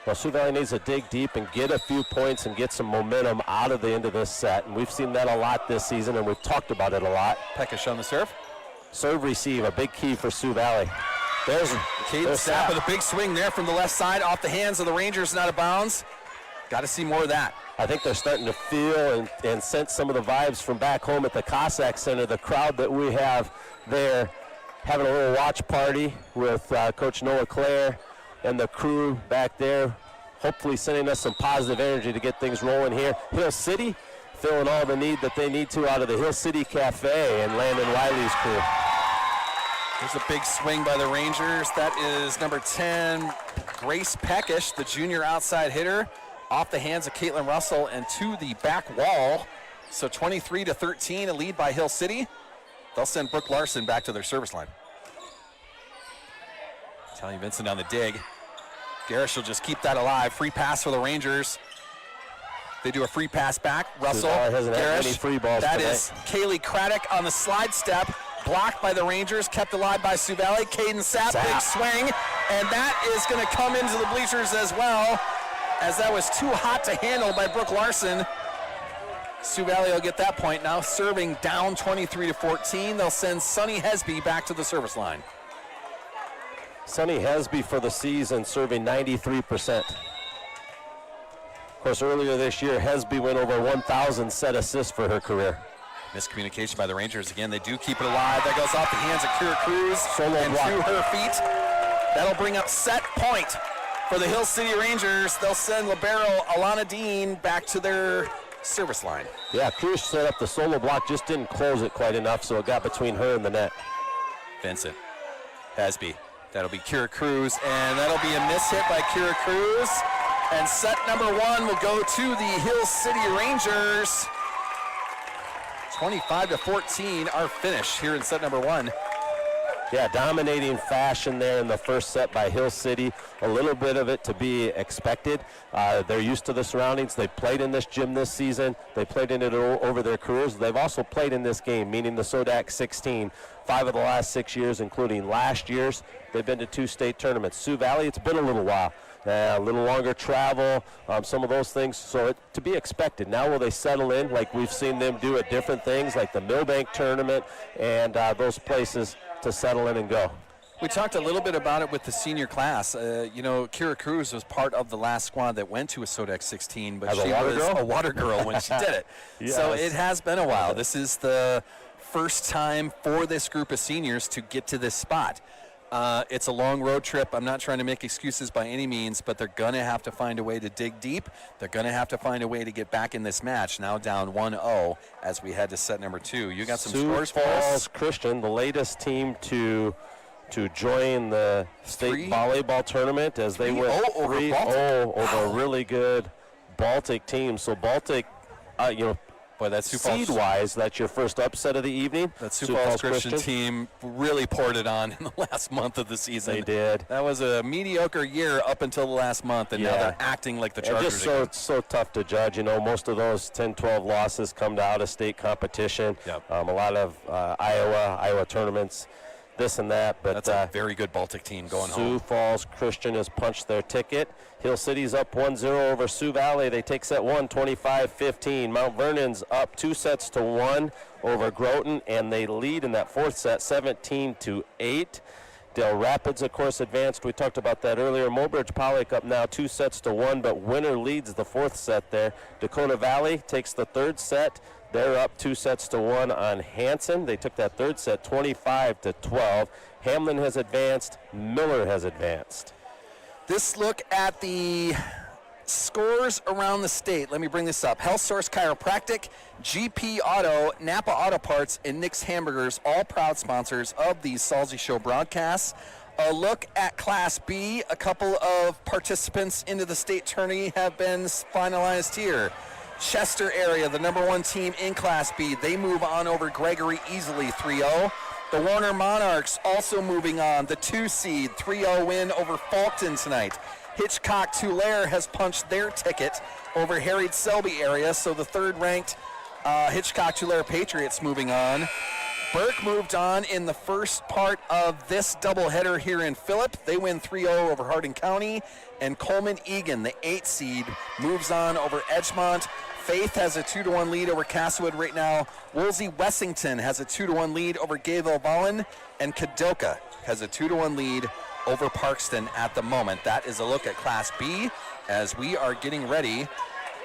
Well, Sioux Valley needs to dig deep and get a few points and get some momentum out of the end of this set. And we've seen that a lot this season, and we've talked about it a lot. Peckish on the serve. Serve receive, a big key for Sioux Valley. There's Caden Sapp with a big swing there from the left side, off the hands of the Rangers and out of bounds. Got to see more of that. I think they're starting to feel and sense some of the vibes from back home at the Cossack Center. The crowd that we have there having a little watch party with Coach Noah Clare and the crew back there, hopefully sending us some positive energy to get things rolling here. Hill City filling all the need that they need to out of the Hill City Cafe and Landon Wiley's crew. There's a big swing by the Rangers. That is number 10, Grace Peckish, the junior outside hitter, off the hands of Caitlin Russell and to the back wall. So 23-13, a lead by Hill City. They'll send Brooke Larson back to their service line. Tally Vincent on the dig. Garish will just keep that alive. Free pass for the Rangers. They do a free pass back. Russell, hasn't had Garish. any free balls That today. is Kaylee Craddock on the slide step. Blocked by the Rangers, kept alive by Sioux Valley. Caden Sapp, big swing. And that is going to come into the bleachers as well, as that was too hot to handle by Brooke Larson. Sioux Valley will get that point now, serving down 23-14. They'll send Sunny Hesby back to the service line. Sunny Hesby for the season serving 93%. Of course, earlier this year, Hesby went over 1,000 set assists for her career. Miscommunication by the Rangers. Again, they do keep it alive. That goes off the hands of Kira Cruz and block. through her feet. That'll bring up set point for the Hill City Rangers. They'll send libero Alana Dean back to their service line. Yeah, Cruz set up the solo block, just didn't close it quite enough, so it got between her and the net. Vincent, Hesby. That'll be Kira Cruz, and that'll be a miss hit by Kira Cruz. And set number 1 will go to the Hill City Rangers. 25-14, our finish here in set number 1. Yeah, dominating fashion there in the first set by Hill City. A little bit of it to be expected. They're used to the surroundings. They played in this gym this season. They played in it over their careers. They've also played in this game, meaning the SoDak 16, 5 of the last 6 years, including last year's. They've been to 2 state tournaments. Sioux Valley, it's been a little while. A little longer travel, some of those things, so to be expected. Now will they settle in like we've seen them do at different things like the Millbank tournament and those places to settle in and go. We talked a little bit about it with the senior class. Kira Cruz was part of the last squad that went to a SoDak 16, but As she a water was girl? a water girl when she did it. Yes. So it has been a while. This is the first time for this group of seniors to get to this spot. It's a long road trip. I'm not trying to make excuses by any means, but they're going to have to find a way to dig deep. They're going to have to find a way to get back in this match, now down 1-0 as we head to set number 2. You got some scores for us? Sioux Falls Christian, the latest team to join the state volleyball tournament as they went 3-0 over 3-0 over a really good Baltic team. So Baltic, Boy, that Sioux Falls seed-wise, that's your first upset of the evening. That Sioux Falls Christian team really poured it on in the last month of the season. They did. That was a mediocre year up until the last month, and now they're acting like the Chargers. And just so tough to judge. Most of those 10-12 losses come to out-of-state competition. Yep. A lot of Iowa tournaments, this and that. But that's a very good Baltic team going home. Sioux Falls Christian has punched their ticket. Hill City's up 1-0 over Sioux Valley. They take set 1, 25-15. Mount Vernon's up 2-1 over Groton, and they lead in that 4th set, 17-8. Dale Rapids, of course, advanced. We talked about that earlier. Mobridge Pollock up now 2-1, but Winter leads the 4th set there. Dakota Valley takes the 3rd set. They're up 2-1 on Hanson. They took that 3rd set 25-12. Hamlin has advanced. Miller has advanced. This look at the scores around the state. Let me bring this up. Health Source Chiropractic, GP Auto, Napa Auto Parts, and Nick's Hamburgers, all proud sponsors of the Salzy Show broadcasts. A look at Class B. A couple of participants into the state tourney have been finalized here. Chester area, the number 1 team in Class B. They move on over Gregory easily, 3-0. The Warner Monarchs also moving on. The 2 seed, 3-0 win over Faulkton tonight. Hitchcock Tulare has punched their ticket over Harriet Selby area, so the 3rd ranked Hitchcock Tulare Patriots moving on. Burke moved on in the first part of this doubleheader here in Phillip. They win 3-0 over Hardin County. And Coleman Egan, the 8th seed, moves on over Edgemont. Faith has a 2-1 lead over Castlewood right now. Woolsey Wessington has a 2-1 lead over Gayville Vollen. And Kadoka has a 2-1 lead over Parkston at the moment. That is a look at Class B as we are getting ready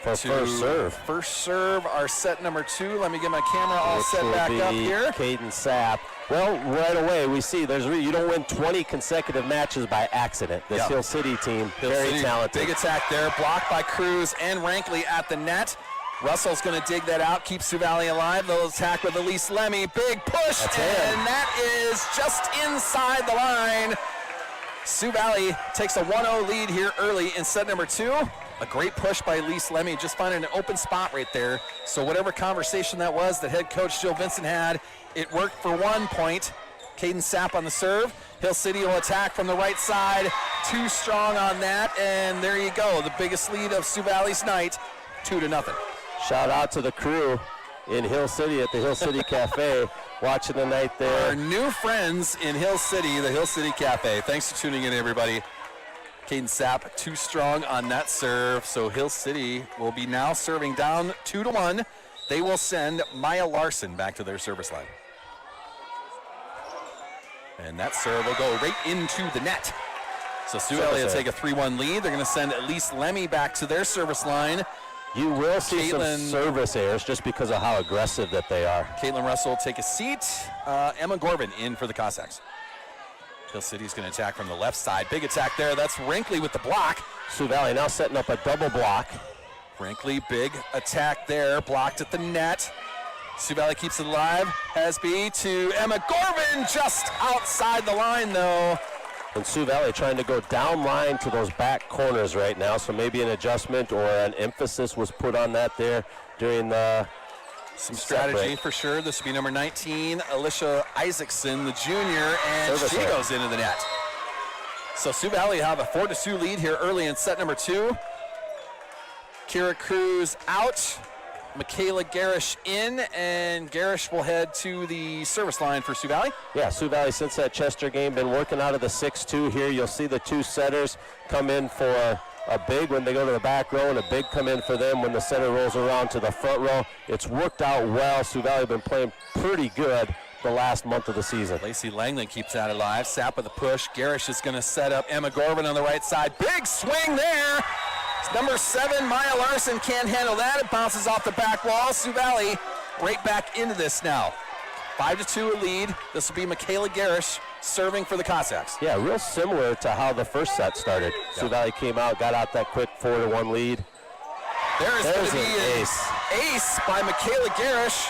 for first serve. First serve, our set number 2. Let me get my camera all set back up here. Caden Sapp. Well, right away we see you don't win 20 consecutive matches by accident. This Hill City team, very talented. Big attack there, blocked by Cruz and Rankley at the net. Russell's going to dig that out, keep Sioux Valley alive. They'll attack with Elise Lemmy. Big push, and that is just inside the line. Sioux Valley takes a 1-0 lead here early in set number 2. A great push by Elise Lemmy, just finding an open spot right there. So whatever conversation that was that head coach Jill Vincent had, it worked for 1 point. Caden Sapp on the serve. Hill City will attack from the right side. Too strong on that, and there you go. The biggest lead of Sioux Valley's night, 2-0. Shout out to the crew in Hill City at the Hill City Cafe watching the night there. Our new friends in Hill City, the Hill City Cafe. Thanks for tuning in, everybody. Caden Sapp, too strong on that serve, so Hill City will be now serving down 2-1. They will send Maya Larson back to their service line. And that serve will go right into the net. So Sioux Valley will take a 3-1 lead. They're going to send Elise Lemmy back to their service line. You will see some service errors just because of how aggressive that they are. Caitlin Russell will take a seat. Emma Gorvin in for the Cossacks. Hill City's going to attack from the left side. Big attack there. That's Rankley with the block. Sioux Valley now setting up a double block. Rankley, big attack there. Blocked at the net. Sioux Valley keeps it alive. Hasby to Emma Gorvin, just outside the line, though. And Sioux Valley trying to go down line to those back corners right now, so maybe an adjustment or an emphasis was put on that there during the some strategy for sure. This will be number 19, Alicia Isaacson, the junior, and she goes into the net. So Sioux Valley have a 4-2 lead here early in set number 2. Kira Cruz out. Michaela Garish in, and Garish will head to the service line for Sioux Valley. Yeah, Sioux Valley, since that Chester game, been working out of the 6-2 here. You'll see the 2 setters come in for a big when they go to the back row, and a big come in for them when the setter rolls around to the front row. It's worked out well. Sioux Valley been playing pretty good the last month of the season. Lacey Langley keeps that alive. Sapp with the push. Garish is going to set up Emma Gorvin on the right side. Big swing there. Number 7, Maya Larson can't handle that. It bounces off the back wall. Sioux Valley right back into this now. 5-2 lead. This will be Michaela Garish serving for the Cossacks. Yeah, real similar to how the first set started. Sioux Valley came out, got out that quick 4-1 lead. There's going to be an ace by Michaela Garish.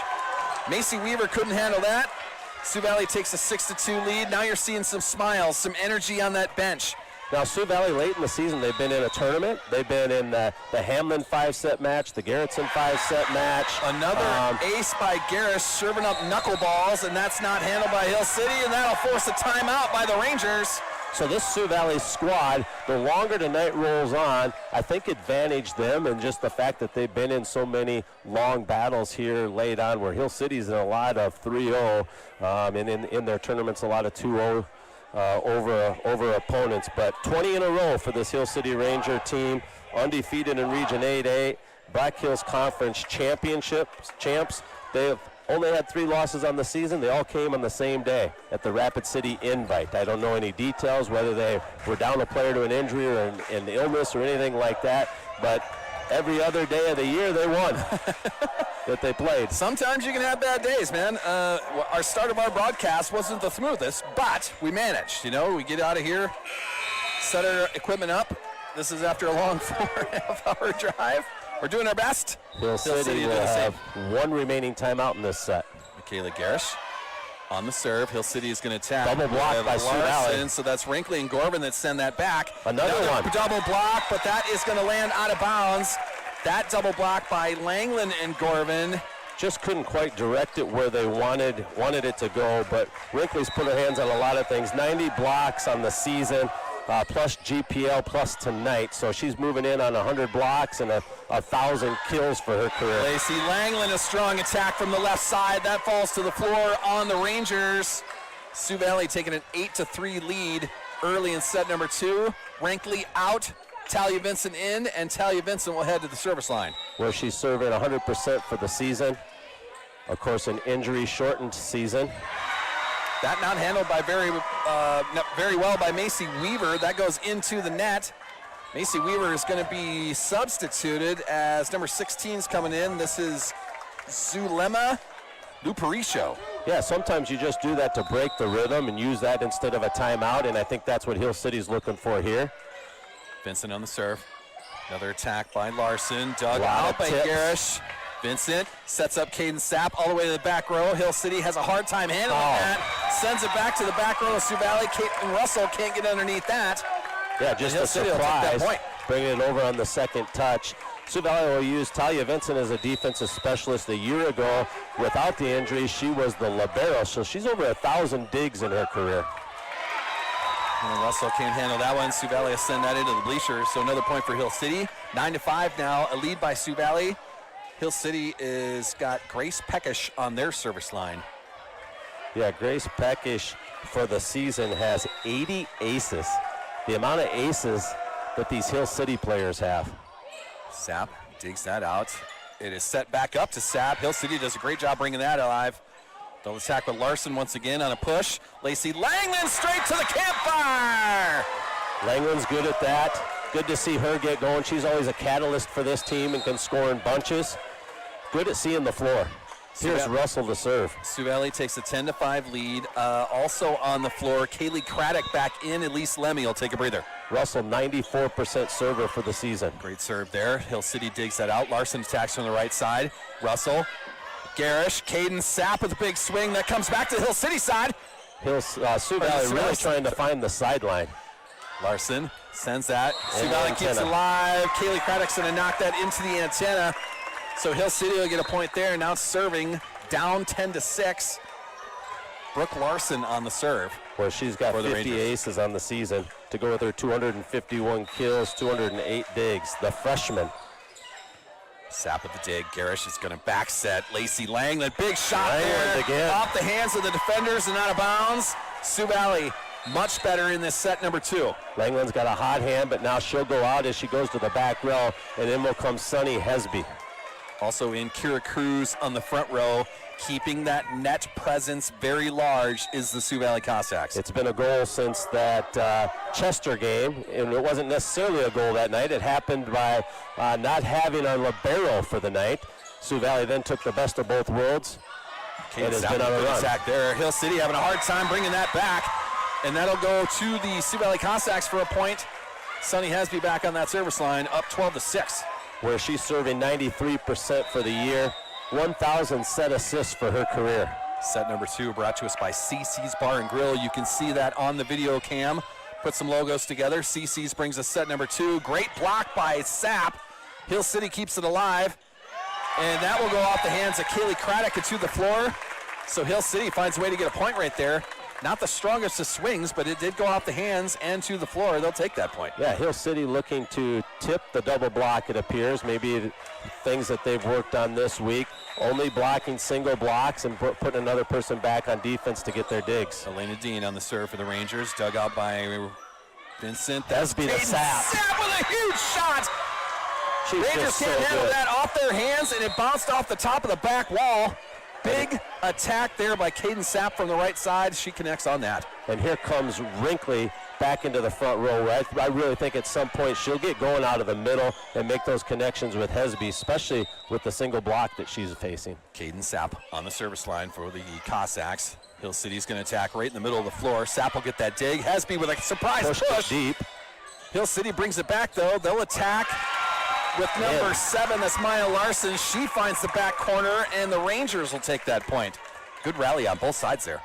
Macy Weaver couldn't handle that. Sioux Valley takes a 6-2 lead. Now you're seeing some smiles, some energy on that bench. Now, Sioux Valley, late in the season, they've been in a tournament. They've been in the Hamlin 5-set match, the Garrettson 5-set match. Another ace by Garish serving up knuckleballs, and that's not handled by Hill City, and that'll force a timeout by the Rangers. So this Sioux Valley squad, the longer the night rolls on, I think advantaged them, and just the fact that they've been in so many long battles here late on, where Hill City's in a lot of 3-0, and in their tournaments a lot of 2-0. Over opponents, but 20 in a row for this Hill City Ranger team, undefeated in Region 8A, Black Hills Conference champs. They've only had 3 losses on the season. They all came on the same day at the Rapid City Invite. I don't know any details, whether they were down a player to an injury or an illness or anything like that, but every other day of the year they won that they played. Sometimes you can have bad days, man. Our start of our broadcast wasn't the smoothest, but we managed. You know, we get out of here, set our equipment up. This is after a long 4.5-hour drive. We're doing our best. Hill City will have 1 remaining timeout in this set. Michaela Garish on the serve. Hill City is going to tap. Double block by Sioux Valley. So that's Rankley and Gorvin that send that back. Another one. Double block, but that is going to land out of bounds. That double block by Langland and Gorvin. Just couldn't quite direct it where they wanted it to go, but Rankley's put her hands on a lot of things. 90 blocks on the season, plus GPL, plus tonight. So she's moving in on 100 blocks and 1,000 kills for her career. Lacey Langland, a strong attack from the left side. That falls to the floor on the Rangers. Sioux Valley taking an 8-3 lead early in set number 2. Rankley out, Talia Vincent in, and Talia Vincent will head to the service line. Where she's serving 100% for the season. Of course, an injury-shortened season. That not handled by very well by Macy Weaver. That goes into the net. Macy Weaver is going to be substituted as number 16 is coming in. This is Zulema Luperisho. Yeah, sometimes you just do that to break the rhythm and use that instead of a timeout, and I think that's what Hill City's looking for here. Vincent on the serve. Another attack by Larson. Dug out by Garish. Vincent sets up Caden Sapp all the way to the back row. Hill City has a hard time handling that. Sends it back to the back row of Sioux Valley. Caitlin Russell can't get underneath that. Yeah, just Hill a City will take that surprise. point. Bringing it over on the second touch. Sioux Valley will use Talia Vincent as a defensive specialist. A year ago, without the injury, she was the libero, so she's over 1,000 digs in her career. And Russell can't handle that one. Sioux Valley will send that into the bleachers, so another point for Hill City. 9-5 now, a lead by Sioux Valley. Hill City is got Grace Peckish on their service line. Yeah, Grace Peckish for the season has 80 aces. The amount of aces that these Hill City players have. Sapp digs that out. It is set back up to Sapp. Hill City does a great job bringing that alive. They'll attack with Larson once again on a push. Lacey Langland straight to the campfire. Langland's good at that. Good to see her get going. She's always a catalyst for this team and can score in bunches. Good at seeing the floor. Here's Russell to serve. Sioux Valley takes a 10-5 lead. Also on the floor, Kaylee Craddock back in. Elise Lemmy will take a breather. Russell, 94% server for the season. Great serve there. Hill City digs that out. Larson attacks from the right side. Russell, Garish, Caden Sapp with a big swing that comes back to the Hill City side. Sioux Valley really trying to find the sideline. Larson sends that. Sioux And Valley keeps it antenna. alive. Kaylee Craddock's going to knock that into the antenna. So Hill City will get a point there. Now serving down 10-6. Brooke Larson on the serve. Where she's got For the 50 Rangers. aces on the season to go with her 251 kills, 208 digs. The freshman. Sapp with the dig. Garish is going to back set. Lacey Langland, big shot Langland there. again. Off the hands of the defenders and out of bounds. Sioux Valley much better in this set number 2. Langland's got a hot hand, but now she'll go out as she goes to the back row, and then will come Sunny Hesby. Also in Kira Cruz on the front row, keeping that net presence very large is the Sioux Valley Cossacks. It's been a goal since that Chester game, and it wasn't necessarily a goal that night. It happened by not having a libero for the night. Sioux Valley then took the best of both worlds and has been on a run. Attack there. Hill City having a hard time bringing that back, and that'll go to the Sioux Valley Cossacks for a point. Sunny Hesby back on that service line, up 12-6. Where she's serving 93% for the year, 1,000 set assists for her career. Set number 2 brought to us by CC's Bar and Grill. You can see that on the video cam. Put some logos together. CC's brings us set number 2. Great block by Sapp. Hill City keeps it alive. And that will go off the hands of Kaylee Craddock and to the floor. So Hill City finds a way to get a point right there. Not the strongest of swings, but it did go off the hands and to the floor. They'll take that point. Yeah, Hill City looking to tip the double block, it appears. Maybe things that they've worked on this week. Only blocking single blocks and putting another person back on defense to get their digs. Elena Dean on the serve for the Rangers. Dug out by Vincent. Hesby to Sapp. Sapp with a huge shot. She's Rangers just so can't handle good. that off their hands, and it bounced off the top of the back wall. Big attack there by Caden Sapp from the right side. She connects on that. And here comes Wrinkley back into the front row. I really think at some point she'll get going out of the middle and make those connections with Hesby, especially with the single block that she's facing. Caden Sapp on the service line for the Cossacks. Hill City's going to attack right in the middle of the floor. Sapp will get that dig. Hesby with a surprise push. Deep. Hill City brings it back, though. They'll attack with number 7. That's Maya Larson. She finds the back corner, and the Rangers will take that point. Good rally on both sides there.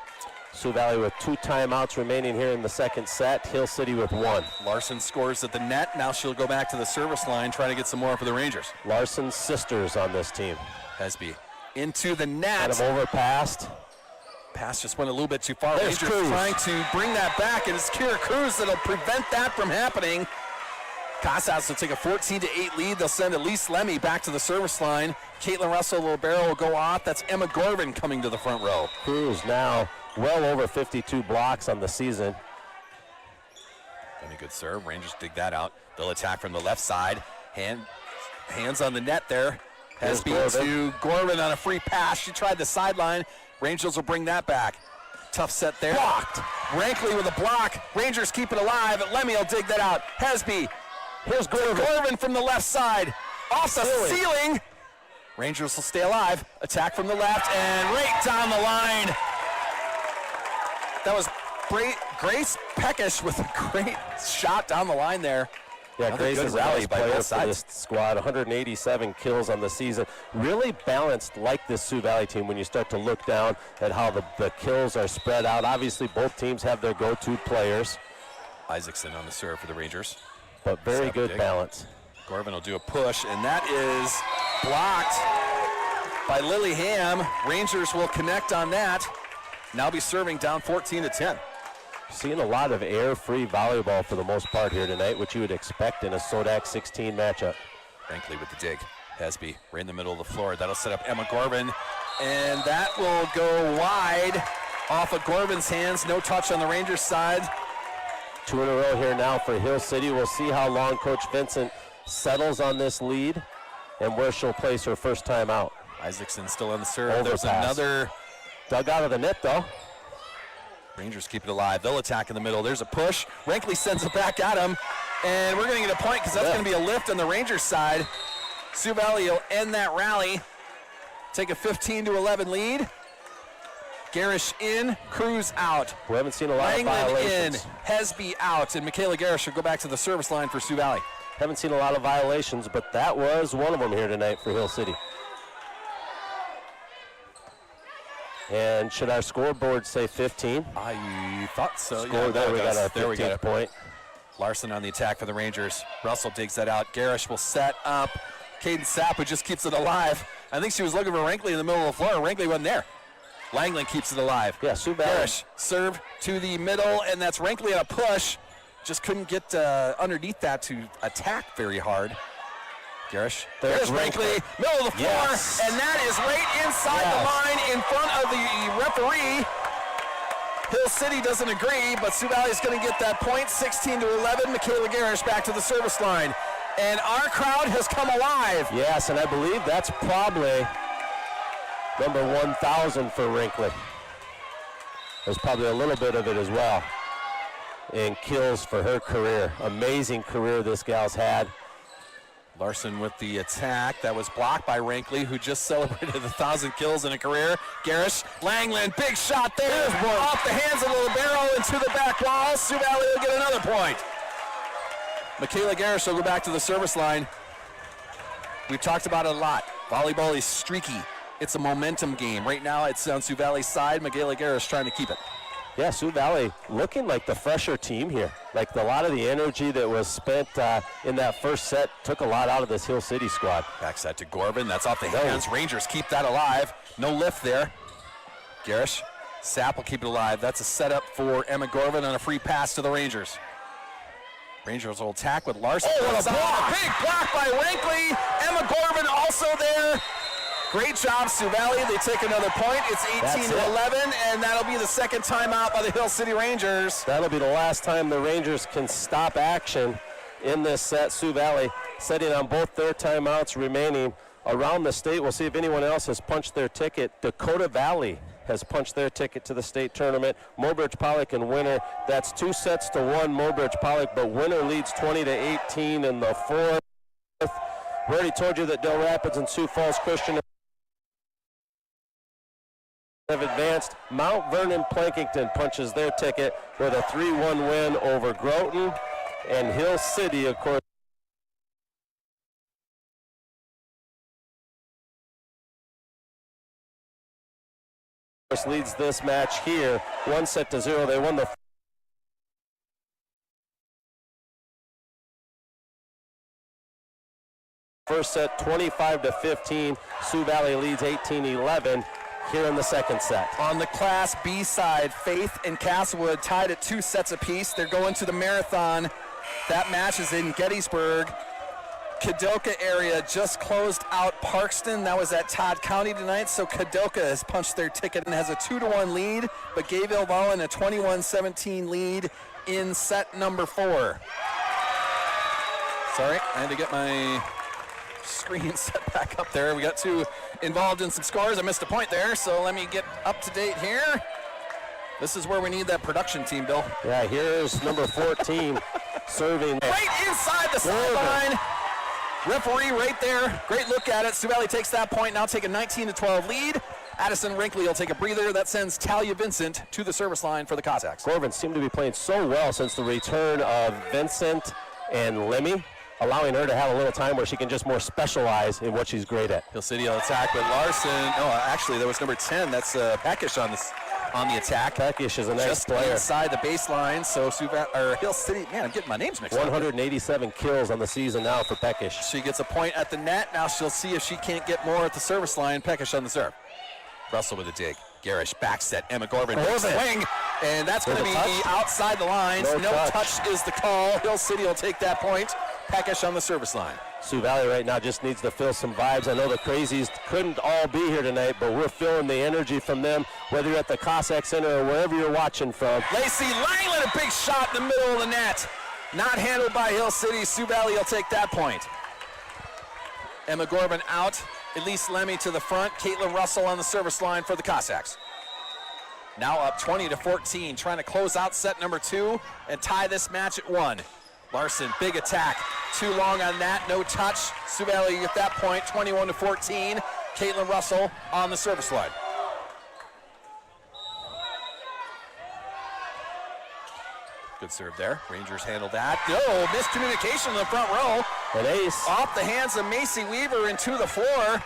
Sioux Valley with 2 timeouts remaining here in the second set. Hill City with 1. Larson scores at the net. Now she'll go back to the service line, trying to get some more for the Rangers. Larson's sisters on this team. Hesby into the net. Kind of overpassed. Pass just went a little bit too far. There's Rangers Cruz. trying to bring that back, and it's Kira Cruz that'll prevent that from happening. Cossacks will take a 14-8 lead. They'll send Elise Lemmy back to the service line. Caitlin Russell libero will go off. That's Emma Gorvin coming to the front row. Cruz now well over 52 blocks on the season. And a good serve. Rangers dig that out. They'll attack from the left side. Hands on the net there. Hesby to Gorvin on a free pass. She tried the sideline. Rangers will bring that back. Tough set there. Blocked. Rankley with a block. Rangers keep it alive. Lemmy will dig that out. Hesby. Here's Gorvin from the left side. Off the ceiling. Rangers will stay alive. Attack from the left and right down the line. That was Grace Peckish with a great shot down the line there. Yeah, Another Grace good is a rally nice by player both for sides. this squad. 187 kills on the season. Really balanced like this Sioux Valley team when you start to look down at how the kills are spread out. Obviously, both teams have their go-to players, Isaacson on the serve for the Rangers. but very Seven good dig. balance. Gorvin will do a push, and that is blocked by Lillingham. Rangers will connect on that. Now be serving down 14-10. Seeing a lot of air-free volleyball for the most part here tonight, which you would expect in a SoDak 16 matchup. Rankley with the dig. Hesby right in the middle of the floor. That'll set up Emma Gorvin, and that will go wide off of Gorvin's hands. No touch on the Rangers side. 2 in a row here now for Hill City. We'll see how long Coach Vincent settles on this lead and where she'll place her first time out. Isaacson still on the serve. Overpass. There's another. Dug out of the net, though. Rangers keep it alive. They'll attack in the middle. There's a push. Rankley sends it back at him, and we're going to get a point because that's going to be a lift on the Rangers side. Sioux Valley will end that rally, take a 15-11 lead. Garish in, Cruz out. We haven't seen a lot of Langland in, violations. Hesby out, and Michaela Garish will go back to the service line for Sioux Valley. Haven't seen a lot of violations, but that was one of them here tonight for Hill City. And should our scoreboard say 15? I thought so. Score there, we got our There we 15th go. point. Larson on the attack for the Rangers. Russell digs that out. Garish will set up. Caden Sapp, who just keeps it alive. I think she was looking for Rankley in the middle of the floor. Rankley wasn't there. Langland keeps it alive. Yeah, Sioux Valley. Garish serve to the middle, and that's Rankley on a push. Just couldn't get underneath that to attack very hard. Garish. There's Rankley, middle of the floor, Yes. and that is right inside Yes. the line in front of the referee. Hill City doesn't agree, but Sioux Valley is going to get that point, 16-11. Michaela Garish back to the service line. And our crowd has come alive. Yes, and I believe that's probably number 1,000 for Rankley. There's probably a little bit of it as well in kills for her career. Amazing career this gal's had. Larson with the attack. That was blocked by Rankley, who just celebrated 1,000 kills in a career. Garish, Langland, big shot there. Off the hands of the libero into the back wall. Sioux Valley will get another point. Michaela Garish will go back to the service line. We've talked about it a lot. Volleyball is streaky. It's a momentum game. Right now it's on Sioux Valley's side. Michaela Garish trying to keep it. Yeah, Sioux Valley looking like the fresher team here. Like a lot of the energy that was spent in that first set took a lot out of this Hill City squad. Backside to Gorvin. That's off the hands. Rangers keep that alive. No lift there. Garish. Sapp will keep it alive. That's a setup for Emma Gorvin on a free pass to the Rangers. Rangers will attack with Larson. Oh, what a block! Big block by Rankley. Emma Gorvin also there. Great job, Sioux Valley. They take another point. It's 18-11, and that'll be the second timeout by the Hill City Rangers. That'll be the last time the Rangers can stop action in this set. Sioux Valley setting on both their timeouts remaining around the state. We'll see if anyone else has punched their ticket. Dakota Valley has punched their ticket to the state tournament. Mobridge Pollock and winner. That's 2-1 Mobridge Pollock, but winner leads 20-18 in the fourth. We already told you that Del Rapids and Sioux Falls Christian have advanced. Mount Vernon Plankington punches their ticket with a 3-1 win over Groton. And Hill City, of course, leads this match here, 1-0. They won the first set 25-15. Sioux Valley leads 18-11 here in the second set. On the Class B side, Faith and Castlewood tied at 2 sets apiece. They're going to the marathon. That match is in Gettysburg. Kadoka area just closed out Parkston. That was at Todd County tonight, so Kadoka has punched their ticket and has a 2-1 lead, but Gayville Volleyball a 21-17 lead in set number 4. Sorry, I had to get my screen set back up there. We got 2 involved in some scores. I missed a point there, so let me get up to date here. This is where we need that production team, Bill. Yeah, here's number 14 serving. Right inside the sideline. Referee right there. Great look at it. Sioux Valley takes that point, now take a 19-12 lead. Addison Rankley will take a breather. That sends Talia Vincent to the service line for the Cossacks. Gorvin seemed to be playing so well since the return of Vincent and Lemmy, allowing her to have a little time where she can just more specialize in what she's great at. Hill City will attack, but Larson, actually there was number 10, that's Peckish on the attack. Peckish is a nice Just player. inside the baseline, so Hill City, man, I'm getting my names mixed up. 187 kills on the season now for Peckish. She gets a point at the net. Now she'll see if she can't get more at the service line. Peckish on the serve. Russell with a dig. Garish back set. Emma Gorman swing, and that's going to be outside the lines. No touch is the call. Hill City will take that point. Peckish on the service line. Sioux Valley right now just needs to feel some vibes. I know the Crazies couldn't all be here tonight, but we're feeling the energy from them, whether you're at the Cossacks Center or wherever you're watching from. Lacey Langland, a big shot in the middle of the net. Not handled by Hill City. Sioux Valley will take that point. Emma Gorman out. Elise Lemmy to the front. Caitlin Russell on the service line for the Cossacks. Now up 20-14, trying to close out set number 2 and tie this match at 1. Larson, big attack. Too long on that, no touch. Sioux Valley at that point, 21-14. Caitlin Russell on the service line. Good serve there. Rangers handle that. Oh, miscommunication in the front row. An ace. Off the hands of Macy Weaver and to the floor.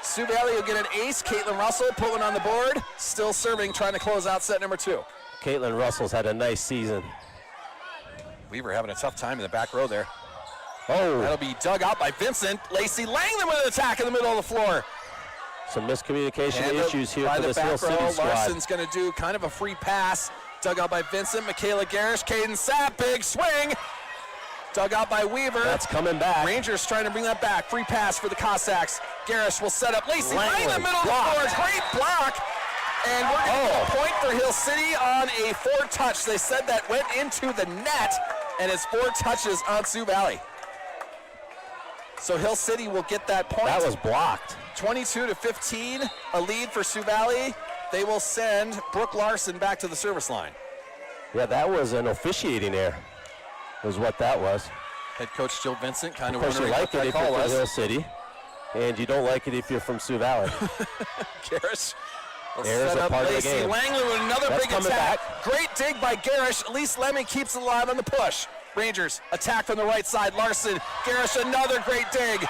Sioux Valley will get an ace. Caitlin Russell pulling on the board. Still serving, trying to close out set number 2. Caitlin Russell's had a nice season. Weaver having a tough time in the back row there. Oh, That'll be dug out by Vincent. Lacey Langland with an attack in the middle of the floor. some miscommunication Handled issues here by for the this Hill back City row. squad. Larson's going to do kind of a free pass. Dug out by Vincent. Michaela Garish. Caden Sapp. Big swing. Dug out by Weaver. That's coming back. Rangers trying to bring that back. Free pass for the Cossacks. Garish will set up Lacey Langland in the middle of the floor. Great block. And we're going to get a point for Hill City on a 4-touch. They said that went into the net, and it's 4 touches on Sioux Valley. So Hill City will get that point. That was blocked. 22-15, a lead for Sioux Valley. They will send Brooke Larson back to the service line. Yeah, that was an officiating error, is what that was. Head coach Jill Vincent kind of Of course, you wondering like what it that if you're call from was. Hill City, and you don't like it if you're from Sioux Valley. Garish will Errors set are up part of the Lacey game. Langley with another That's big coming attack. back. Great dig by Garish. Elise Lemmy keeps it alive on the push. Rangers attack from the right side. Larson, Garish, another great dig.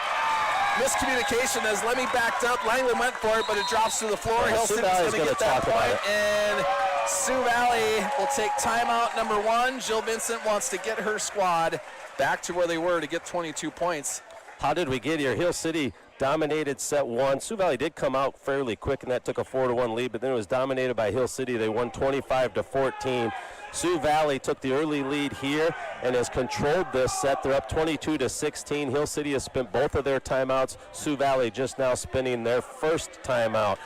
Miscommunication as Lemmy backed up. Langley went for it, but it drops to the floor. Yeah, Hill Sioux City's Valley's going to gonna get that talk about point, and Sioux Valley will take timeout number 1. Jill Vincent wants to get her squad back to where they were to get 22 points. How did we get here? Hill City dominated set 1. Sioux Valley did come out fairly quick, and that took a 4-1 lead, but then it was dominated by Hill City. They won 25-14. Sioux Valley took the early lead here and has controlled this set. They're up 22-16. Hill City has spent both of their timeouts. Sioux Valley just now spending their first timeout.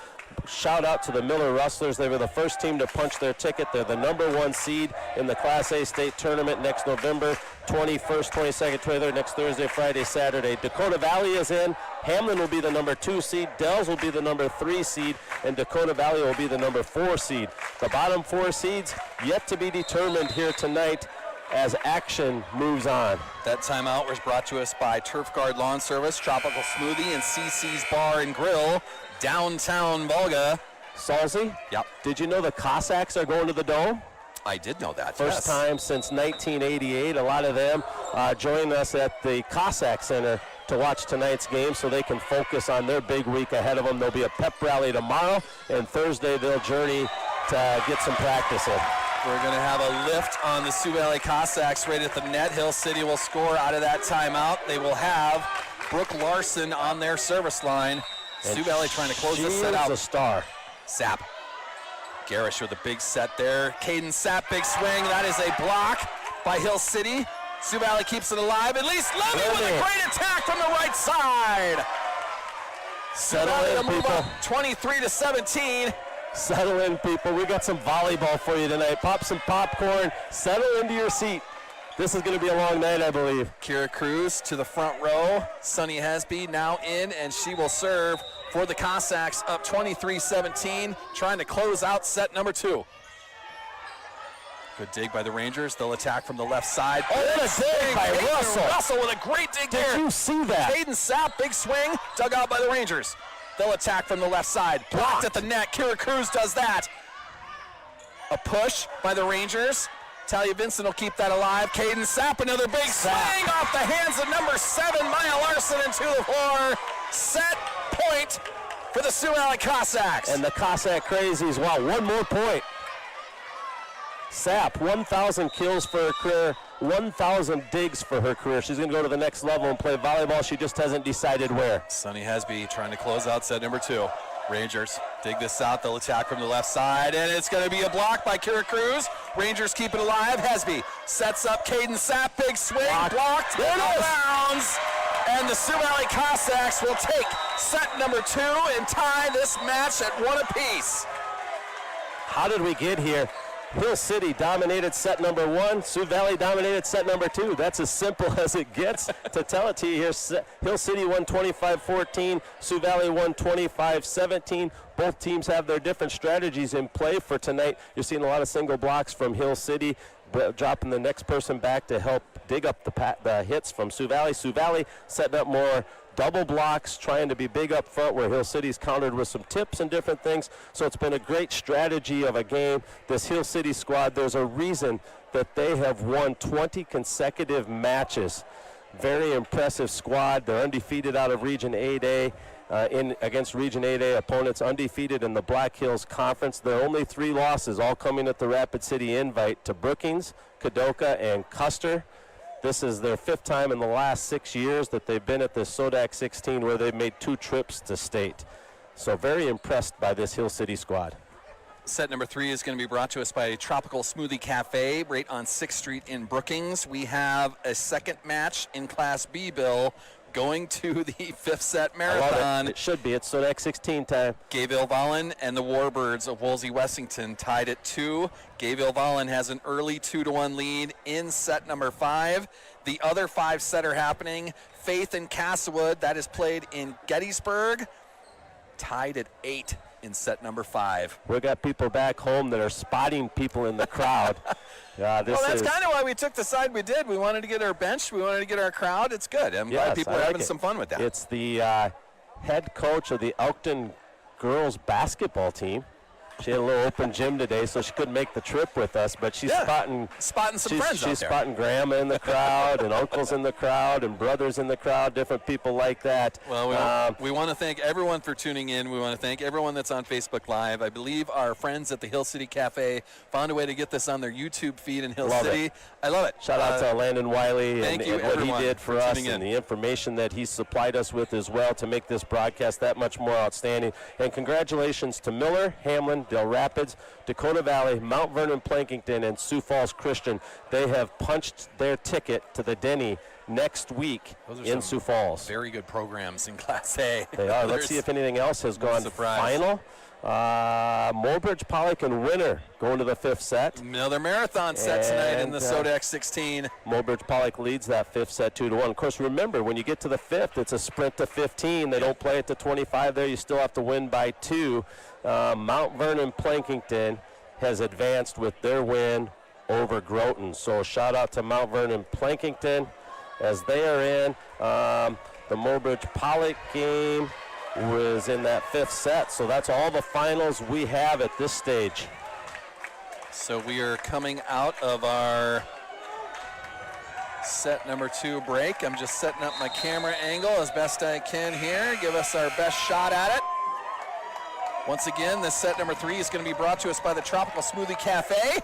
Shout out to the Miller Rustlers. They were the first team to punch their ticket. They're the #1 seed in the Class A state tournament next November 21st, 22nd, 23rd, next Thursday, Friday, Saturday. Dakota Valley is in. Hamlin will be the #2 seed. Dells will be the #3 seed, and Dakota Valley will be the #4 seed. The bottom 4 seeds yet to be determined here tonight as action moves on. That timeout was brought to us by Turf Guard Lawn Service, Tropical Smoothie, and CC's Bar and Grill, downtown Volga. Salzy? Yep. Did you know the Cossacks are going to the Dome? I did know that. First yes. time since 1988. A lot of them join us at the Cossack Center to watch tonight's game so they can focus on their big week ahead of them. There'll be a pep rally tomorrow, and Thursday they'll journey to get some practice in. We're going to have a lift on the Sioux Valley Cossacks right at the net. Hill City will score out of that timeout. They will have Brooke Larson on their service line. And Sioux Valley trying to close this set She out. is a star. Sapp. Garish with a big set there. Caden Sapp, big swing. That is a block by Hill City. Sioux Valley keeps it alive. At least Lemmy with a great attack from the right side. Settle Valley in, to move people. up 23-17. Settle in, people. We got some volleyball for you tonight. Pop some popcorn. Settle into your seat. This is going to be a long night, I believe. Kira Cruz to the front row. Sunny Hesby now in, and she will serve for the Cossacks, up 23-17, trying to close out set number 2. Good dig by the Rangers. They'll attack from the left side. Oh, what a dig by Caden Russell. Russell with a great dig there. Did you see that? Caden Sapp, big swing, dug out by the Rangers. They'll attack from the left side. Blocked at the net. Kira Cruz does that. A push by the Rangers. Talia Vincent will keep that alive. Caden Sapp, another big swing off the hands of number 7, Maya Larson, into the floor. Set point for the Sioux Valley Cossacks. And the Cossack Crazies, wow, one more point. Sapp, 1,000 kills for her career, 1,000 digs for her career. She's going to go to the next level and play volleyball. She just hasn't decided where. Sunny Hesby trying to close out set number 2. Rangers dig this out. They'll attack from the left side, and it's going to be a block by Kira Cruz. Rangers keep it alive. Hesby sets up Caden Sapp. Big swing. Blocked. There it is. Bounds. And the Sioux Valley Cossacks will take set number 2 and tie this match at 1 apiece. How did we get here? Hill City dominated set number 1. Sioux Valley dominated set number 2. That's as simple as it gets. To tell it to you here, Hill City won 25-14. Sioux Valley won 25-17. Both teams have their different strategies in play for tonight. You're seeing a lot of single blocks from Hill City, dropping the next person back to help dig up the hits from Sioux Valley. Sioux Valley setting up more double blocks, trying to be big up front, where Hill City's countered with some tips and different things. So it's been a great strategy of a game. This Hill City squad, there's a reason that they have won 20 consecutive matches. Very impressive squad. They're undefeated out of Region 8A. Against Region 8A opponents, undefeated in the Black Hills Conference. Their only 3 losses, all coming at the Rapid City Invite, to Brookings, Kadoka, and Custer. This is their 5th time in the last 6 years that they've been at the SoDak 16, where they've made 2 trips to state. So very impressed by this Hill City squad. Set number 3 is going to be brought to us by Tropical Smoothie Cafe right on 6th Street in Brookings. We have a second match in Class B, Bill, going to the 5th set marathon. It should be. It's SoDak 16 time. Gayville Vollen and the Warbirds of Woolsey Wessington tied at 2. Gayville Vollen has an early 2-1 lead in set number 5. The other 5 set are happening. Faith and Castlewood, that is played in Gettysburg, tied at 8 in set number 5. We got people back home that are spotting people in the crowd. Well, that's kind of why we took the side we did. We wanted to get our bench. We wanted to get our crowd. It's good. I'm glad people are having some fun with that. It's the head coach of the Elkton girls basketball team. She had a little open gym today, so she couldn't make the trip with us, but she's spotting some friends out there. She's spotting grandma in the crowd and uncles in the crowd and brothers in the crowd, different people like that. Well, we want to thank everyone for tuning in. We want to thank everyone that's on Facebook Live. I believe our friends at the Hill City Cafe found a way to get this on their YouTube feed in Hill City. I love it. Shout out to Landon Wiley and what he did for us and the information that he supplied us with as well to make this broadcast that much more outstanding. And congratulations to Miller, Hamlin, Del Rapids, Dakota Valley, Mount Vernon Plankington, and Sioux Falls Christian. They have punched their ticket to the Denny next week in Sioux Falls. Very good programs in Class A. They are. Let's see if anything else has gone final. Morbridge, Pollock, and Winter going to the 5th set. Another marathon set tonight in the SoDak 16. Morbridge Pollock leads that 5th set 2-1. Of course, remember, when you get to the 5th, it's a sprint to 15. They don't play it to 25 there. You still have to win by 2. Mount Vernon Plankington has advanced with their win over Groton. So shout out to Mount Vernon Plankington as they are in. The Morbridge Pollock game was in that 5th set. So that's all the finals we have at this stage. So we are coming out of our set number 2 break. I'm just setting up my camera angle as best I can here. Give us our best shot at it. Once again, this set number 3 is going to be brought to us by the Tropical Smoothie Cafe.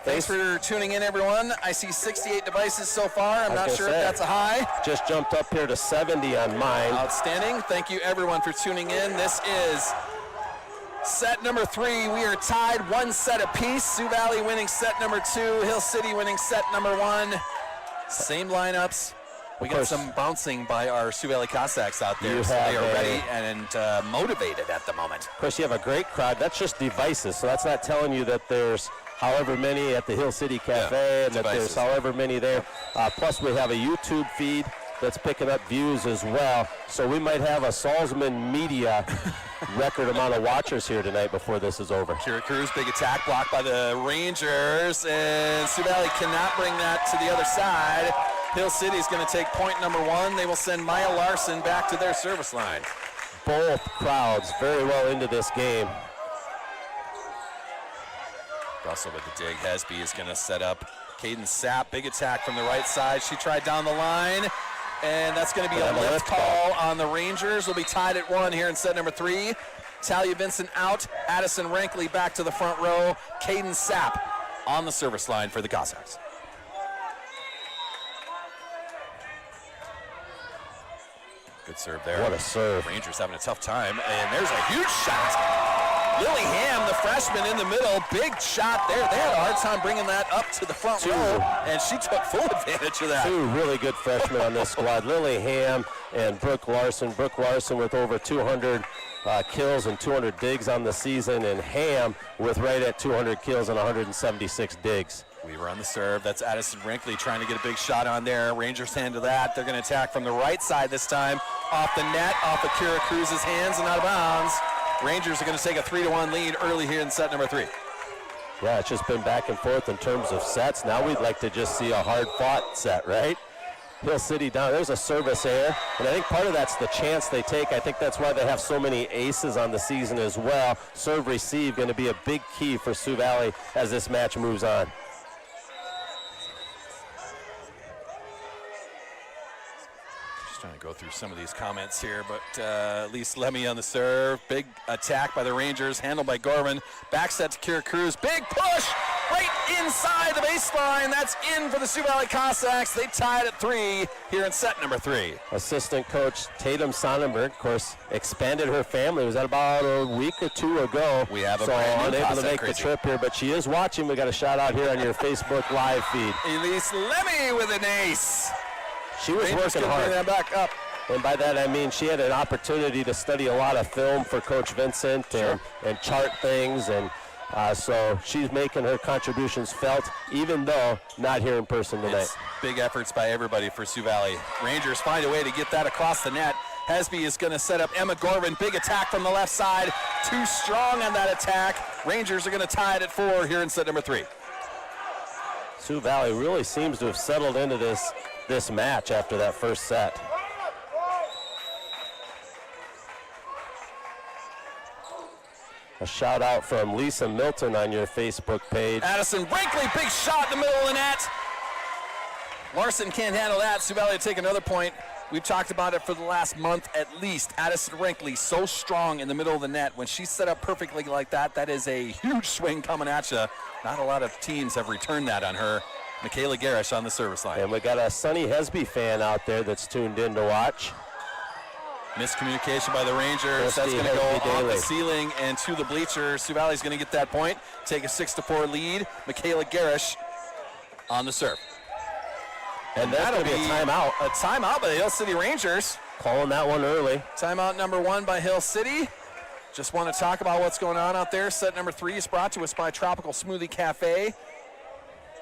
Thanks for tuning in, everyone. I see 68 devices so far. I'm not sure if that's a high. Just jumped up here to 70 on mine. Outstanding. Thank you, everyone, for tuning in. This is set number 3. We are tied 1 set apiece. Sioux Valley winning set number 2. Hill City winning set number 1. Same lineups. We got some bouncing by our Sioux Valley Cossacks out there, so they are ready and motivated at the moment. Of course, you have a great crowd. That's just devices, so that's not telling you that there's however many at the Hill City Cafe and that there's however many there. Plus, we have a YouTube feed that's picking up views as well. So we might have a SalzMedia record amount of watchers here tonight before this is over. Kira Cruz, big attack blocked by the Rangers, and Sioux Valley cannot bring that to the other side. Hill City is going to take point number 1. They will send Maya Larson back to their service line. Both crowds very well into this game. Russell with the dig. Hesby is going to set up Caden Sapp. Big attack from the right side. She tried down the line, and that's going to be a lift call on the Rangers. We'll be tied at 1 here in set number 3. Talia Vincent out. Addison Rankley back to the front row. Caden Sapp on the service line for the Cossacks. Good serve there. What a serve. Rangers having a tough time, and there's a huge shot. Lily Ham, the freshman in the middle, big shot there. They had a hard time bringing that up to the front row, and she took full advantage of that. 2 really good freshmen on this squad, Lily Ham and Brooke Larson. Brooke Larson with over 200 kills and 200 digs on the season, and Ham with right at 200 kills and 176 digs. Weaver on the serve. That's Addison Rankley trying to get a big shot on there. Rangers handle that. They're going to attack from the right side this time. Off the net, off of Kira Cruz's hands and out of bounds. Rangers are going to take a 3-1 lead early here in set number 3. Yeah, it's just been back and forth in terms of sets. Now we'd like to just see a hard-fought set, right? Hill City down. There's a service error, and I think part of that's the chance they take. I think that's why they have so many aces on the season as well. Serve receive going to be a big key for Sioux Valley as this match moves on. Trying to go through some of these comments here, but Lise Lemmy on the serve. Big attack by the Rangers, handled by Gorman. Back set to Kira Cruz. Big push right inside the baseline. That's in for the Sioux Valley Cossacks. They tied at 3 here in set number 3. Assistant coach Tatum Sonnenberg, of course, expanded her family. Was that about a week or 2 ago? We have a so brand new unable to Cossack make crazy. the trip here, but she is watching. We got a shout out here on your Facebook live feed. Elise Lemmy with an ace. She was Rangers working can hard. bring that back up. And by that I mean she had an opportunity to study a lot of film for Coach Vincent and chart things, and so she's making her contributions felt, even though not here in person tonight. It's big efforts by everybody for Sioux Valley. Rangers find a way to get that across the net. Hesby is going to set up Emma Gorman. Big attack from the left side. Too strong on that attack. Rangers are going to tie it at 4 here in set number 3. Sioux Valley really seems to have settled into this match after that first set. A shout out from Lisa Milton on your Facebook page. Addison Rankley, big shot in the middle of the net. Larson can't handle that. Sioux Valley will take another point. We've talked about it for the last month at least. Addison Rankley, so strong in the middle of the net. When she's set up perfectly like that, that is a huge swing coming at you. Not a lot of teams have returned that on her. Michaela Garish on the service line. And we got a Sunny Hesby fan out there that's tuned in to watch. Miscommunication by the Rangers. That's going to go off the ceiling and to the bleachers. Sioux Valley's going to get that point. Take a 6-4 lead. Michaela Garish on the serve. And that'll be a timeout. A timeout by the Hill City Rangers. Calling that one early. Timeout number 1 by Hill City. Just want to talk about what's going on out there. Set number 3 is brought to us by Tropical Smoothie Cafe.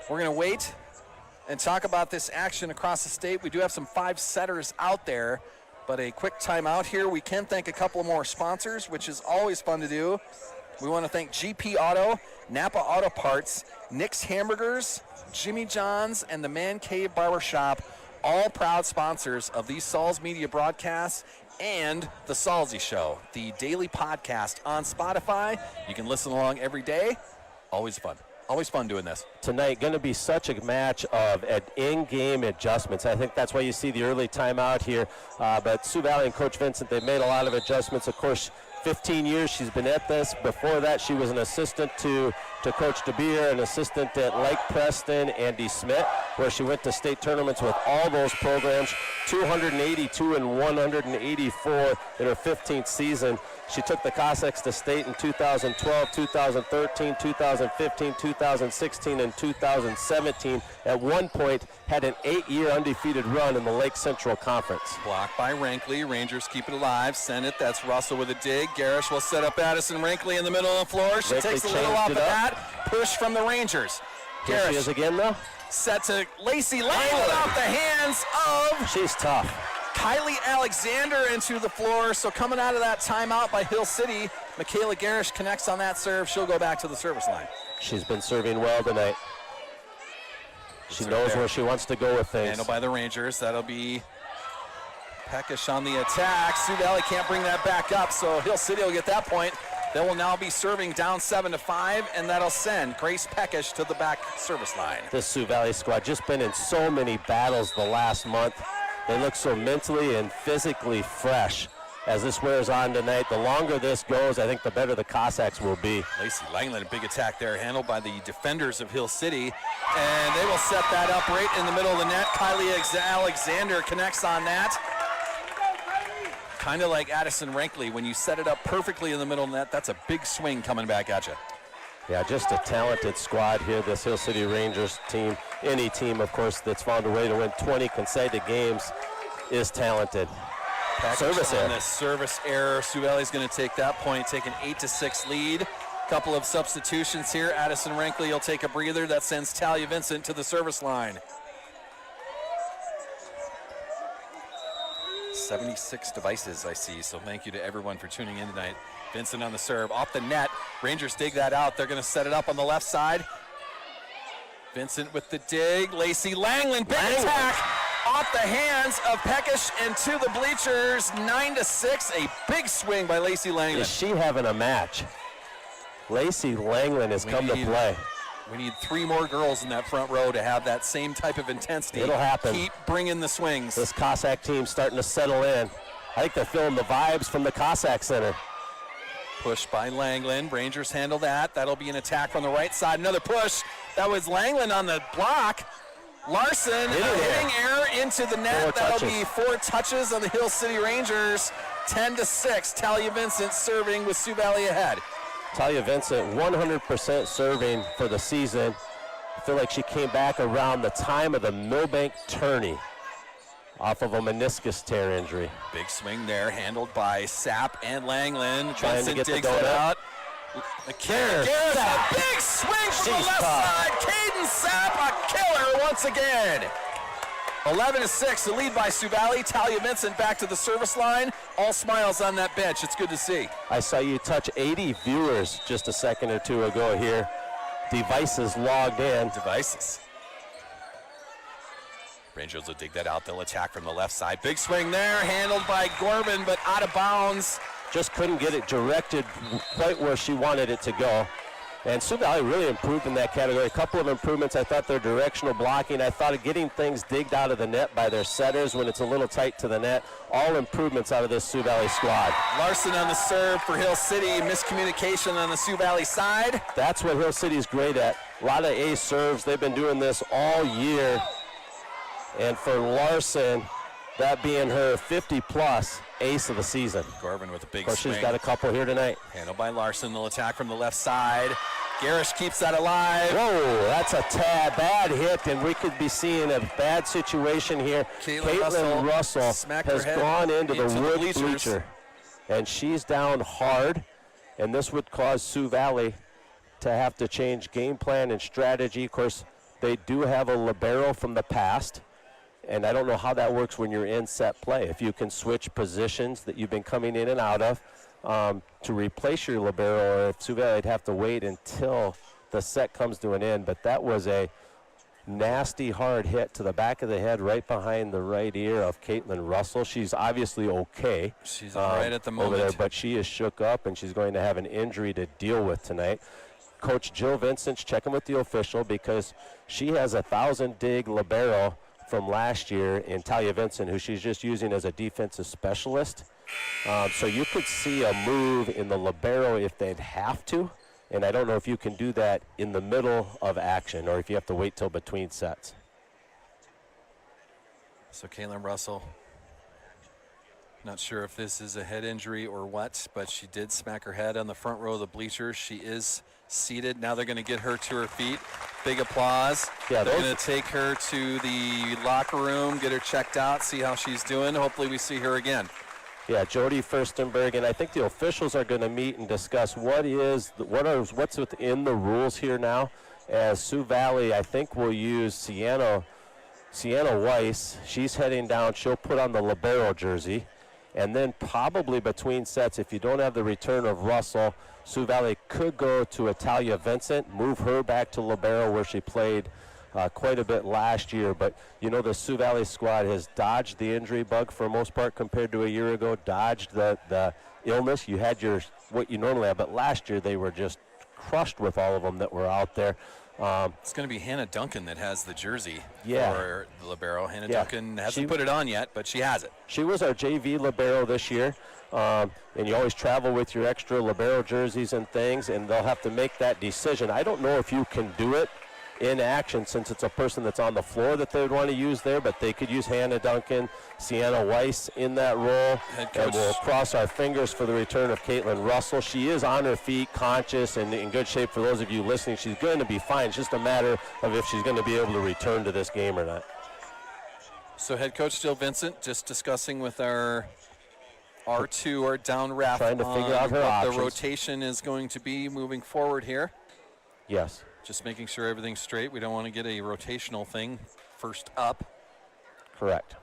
We're going to wait and talk about this action across the state. We do have some 5-setters out there, but a quick timeout here. We can thank a couple more sponsors, which is always fun to do. We want to thank GP Auto, Napa Auto Parts, Nick's Hamburgers, Jimmy John's, and the Man Cave Barbershop, all proud sponsors of these SalzMedia broadcasts and the Salzy Show, the daily podcast on Spotify. You can listen along every day. Always fun. Always fun doing this. Tonight going to be such a match of in-game adjustments. I think that's why you see the early timeout here. But Sioux Valley and Coach Vincent, they've made a lot of adjustments. Of course, 15 years she's been at this. Before that, she was an assistant to Coach DeBeer, an assistant at Lake Preston, Andy Smith, where she went to state tournaments with all those programs, 282 and 184 in her 15th season. She took the Cossacks to state in 2012, 2013, 2015, 2016, and 2017. At one point, had an 8-year undefeated run in the Lake Central Conference. Blocked by Rankley. Rangers keep it alive. Send it. That's Russell with a dig. Garish will set up Addison Rankley in the middle of the floor. She takes a little off the bat. Push from the Rangers. Here she is again, though. Set to Lacey Langland off the hands of... She's tough. Kylie Alexander into the floor. So coming out of that timeout by Hill City, Michaela Garish connects on that serve. She'll go back to the service line. She's been serving well tonight. She knows where she wants to go with things. Handled by the Rangers. That'll be Peckish on the attack. Sioux Valley can't bring that back up, so Hill City will get that point. They will now be serving down 7-5, and that'll send Grace Peckish to the back service line. This Sioux Valley squad just been in so many battles the last month. They look so mentally and physically fresh as this wears on tonight. The longer this goes, I think the better the Cossacks will be. Lacey Langland, a big attack there, handled by the defenders of Hill City. And they will set that up right in the middle of the net. Kylie Alexander connects on that. Kind of like Addison Rankley, when you set it up perfectly in the middle of the net, that's a big swing coming back at you. Yeah, just a talented squad here, this Hill City Rangers team. Any team, of course, that's found a way to win 20 consecutive games is talented. Service error. The service error. Sioux Valley's going to take that point, take an 8-6 lead. Couple of substitutions here. Addison Rankley will take a breather. That sends Talia Vincent to the service line. 76 devices I see, so thank you to everyone for tuning in tonight. Vincent on the serve, off the net. Rangers dig that out. They're going to set it up on the left side. Vincent with the dig. Lacey Langland, big attack off the hands of Peckish and to the bleachers. 9-6, a big swing by Lacey Langland. Is she having a match? Lacey Langland has come to play. We need 3 more girls in that front row to have that same type of intensity. It'll happen. Keep bringing the swings. This Cossack team's starting to settle in. I think they're feeling the vibes from the Cossack Center. Push by Langland. Rangers handle that. That'll be an attack from the right side. Another push. That was Langland on the block. Larson, hitting error into the net. That'll be 4 touches on the Hill City Rangers. 10-6. Talia Vincent serving with Sioux Valley ahead. Talia Vincent, 100% serving for the season. I feel like she came back around the time of the Millbank tourney off of a meniscus tear injury. Big swing there, handled by Sapp and Langland. Trying to get digs the donut it out. Garrett, a big swing from the left side. Caden Sapp, a killer once again. 11-6, the lead by Sioux Valley. Talia Vincent back to the service line. All smiles on that bench. It's good to see. I saw you touch 80 viewers just a second or two ago here. Devices logged in. Devices. Rangers will dig that out. They'll attack from the left side. Big swing there, handled by Gorman, but out of bounds. Just couldn't get it directed quite where she wanted it to go. And Sioux Valley really improved in that category. A couple of improvements. I thought their directional blocking. I thought of getting things digged out of the net by their setters when it's a little tight to the net. All improvements out of this Sioux Valley squad. Larson on the serve for Hill City. Miscommunication on the Sioux Valley side. That's what Hill City's great at. A lot of ace serves. They've been doing this all year. And for Larson, that being her 50-plus ace of the season. Gorman with a big swing. swing. She's got a couple here tonight. Handled by Larson. They'll attack from the left side. Garish keeps that alive. Whoa, that's a bad hit, and we could be seeing a bad situation here. Caitlin Russell has gone into the wood bleacher, and she's down hard, and this would cause Sioux Valley to have to change game plan and strategy. Of course, they do have a libero from the past, and I don't know how that works when you're in set play. If you can switch positions that you've been coming in and out of to replace your libero, or if Sioux Valley would have to wait until the set comes to an end. But that was a nasty hard hit to the back of the head right behind the right ear of Caitlin Russell. She's obviously okay. She's all right at the moment. Over there, but she is shook up, and she's going to have an injury to deal with tonight. Coach Jill Vincent's checking with the official because she has a 1,000-dig libero from last year in Talia Vincent, who she's just using as a defensive specialist. So you could see a move in the libero if they'd have to, and I don't know if you can do that in the middle of action or if you have to wait till between sets. So Caitlin Russell, not sure if this is a head injury or what, but she did smack her head on the front row of the bleachers. She is seated. Now they're going to get her to her feet. Big applause. Yeah, they're going to take her to the locker room, get her checked out, see how she's doing. Hopefully we see her again. Yeah, Jody Furstenberg, and I think the officials are going to meet and discuss what's within the rules here now. As Sioux Valley, I think, will use Sienna Weiss. She's heading down. She'll put on the libero jersey. And then probably between sets, if you don't have the return of Russell, Sioux Valley could go to Talia Vincent, move her back to libero where she played quite a bit last year. But, you know, the Sioux Valley squad has dodged the injury bug for the most part compared to a year ago, dodged the illness. You had your what you normally have, but last year they were just crushed with all of them that were out there. It's going to be Hannah Duncan that has the jersey Yeah. for the libero. Hannah Yeah. Duncan hasn't put it on yet, but she has it. She was our JV libero this year, and you always travel with your extra libero jerseys and things, and they'll have to make that decision. I don't know if you can do it in action since it's a person that's on the floor that they would want to use there, but they could use Hannah Duncan, Sienna Weiss in that role, Head coach. and we'll cross our fingers for the return of Caitlin Russell. She is on her feet, conscious, and in good shape. For those of you listening, she's going to be fine. It's just a matter of if she's going to be able to return to this game or not. So head coach still Vincent, just discussing with our R2, our down ref, Trying to figure out her what options. the rotation is going to be moving forward here. Yes. Just making sure everything's straight. We don't want to get a rotational thing first up. Correct.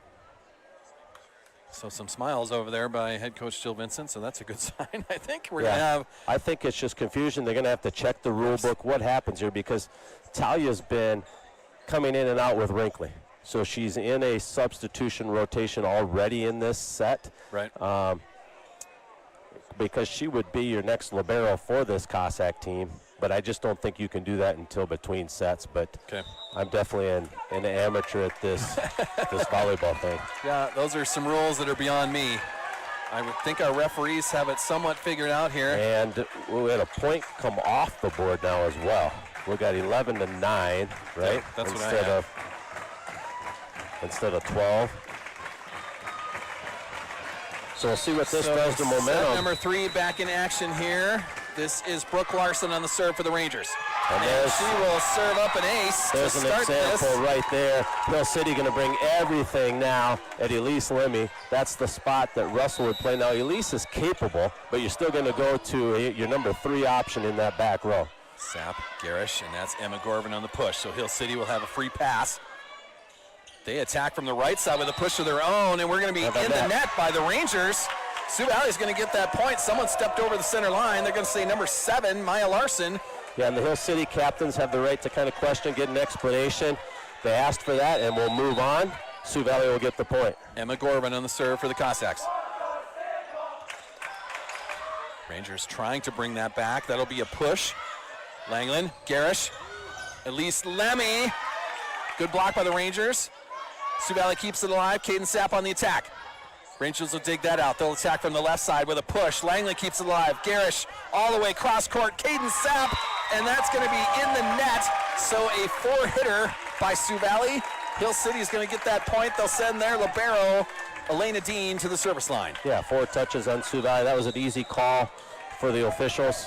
So some smiles over there by head coach Jill Vincent, so that's a good sign. I think we're Yeah. going to have I think it's just confusion. They're going to have to check the rule book, what happens here, because Talia's been coming in and out with Wrinkly. So she's in a substitution rotation already in this set. right. Because she would be your next libero for this Cossack team, but I just don't think you can do that until between sets. But Okay. I'm definitely an amateur at this this volleyball thing. Yeah, those are some rules that are beyond me. I would think our referees have it somewhat figured out here. And we had a point come off the board now as well. We got 11-9, right? Yeah, that's what I have. Instead of 12. So we'll see what this So does to set momentum. number 3 back in action here. This is Brooke Larson on the serve for the Rangers. And And there's- she will serve up an ace to There's an start example this. right there. Hill City going to bring everything now at Elise Lemmy. That's the spot that Russell would play. Now, Elise is capable, but you're still going to go to your number 3 option in that back row. Sapp, Garish, and that's Emma Gorvin on the push. So Hill City will have a free pass. They attack from the right side with a push of their own, and we're going to be How about in the that? net by the Rangers. Sioux Valley's going to get that point. Someone stepped over the center line. They're going to say number 7, Maya Larson. Yeah, and the Hill City captains have the right to kind of question, get an explanation. They asked for that, and we'll move on. Sioux Valley will get the point. Emma Gorvin on the serve for the Cossacks. Rangers trying to bring that back. That'll be a push. Langland, Garish, Elise Lemmy. Good block by the Rangers. Sioux Valley keeps it alive. Caden Sapp on the attack. Rangers will dig that out. They'll attack from the left side with a push. Langley keeps it alive. Garish all the way cross court. Caden Sapp, and that's going to be in the net. So a 4-hitter by Sioux Valley. Hill City is going to get that point. They'll send their libero, Elena Dean, to the service line. Yeah, 4 touches on Sioux Valley. That was an easy call for the officials.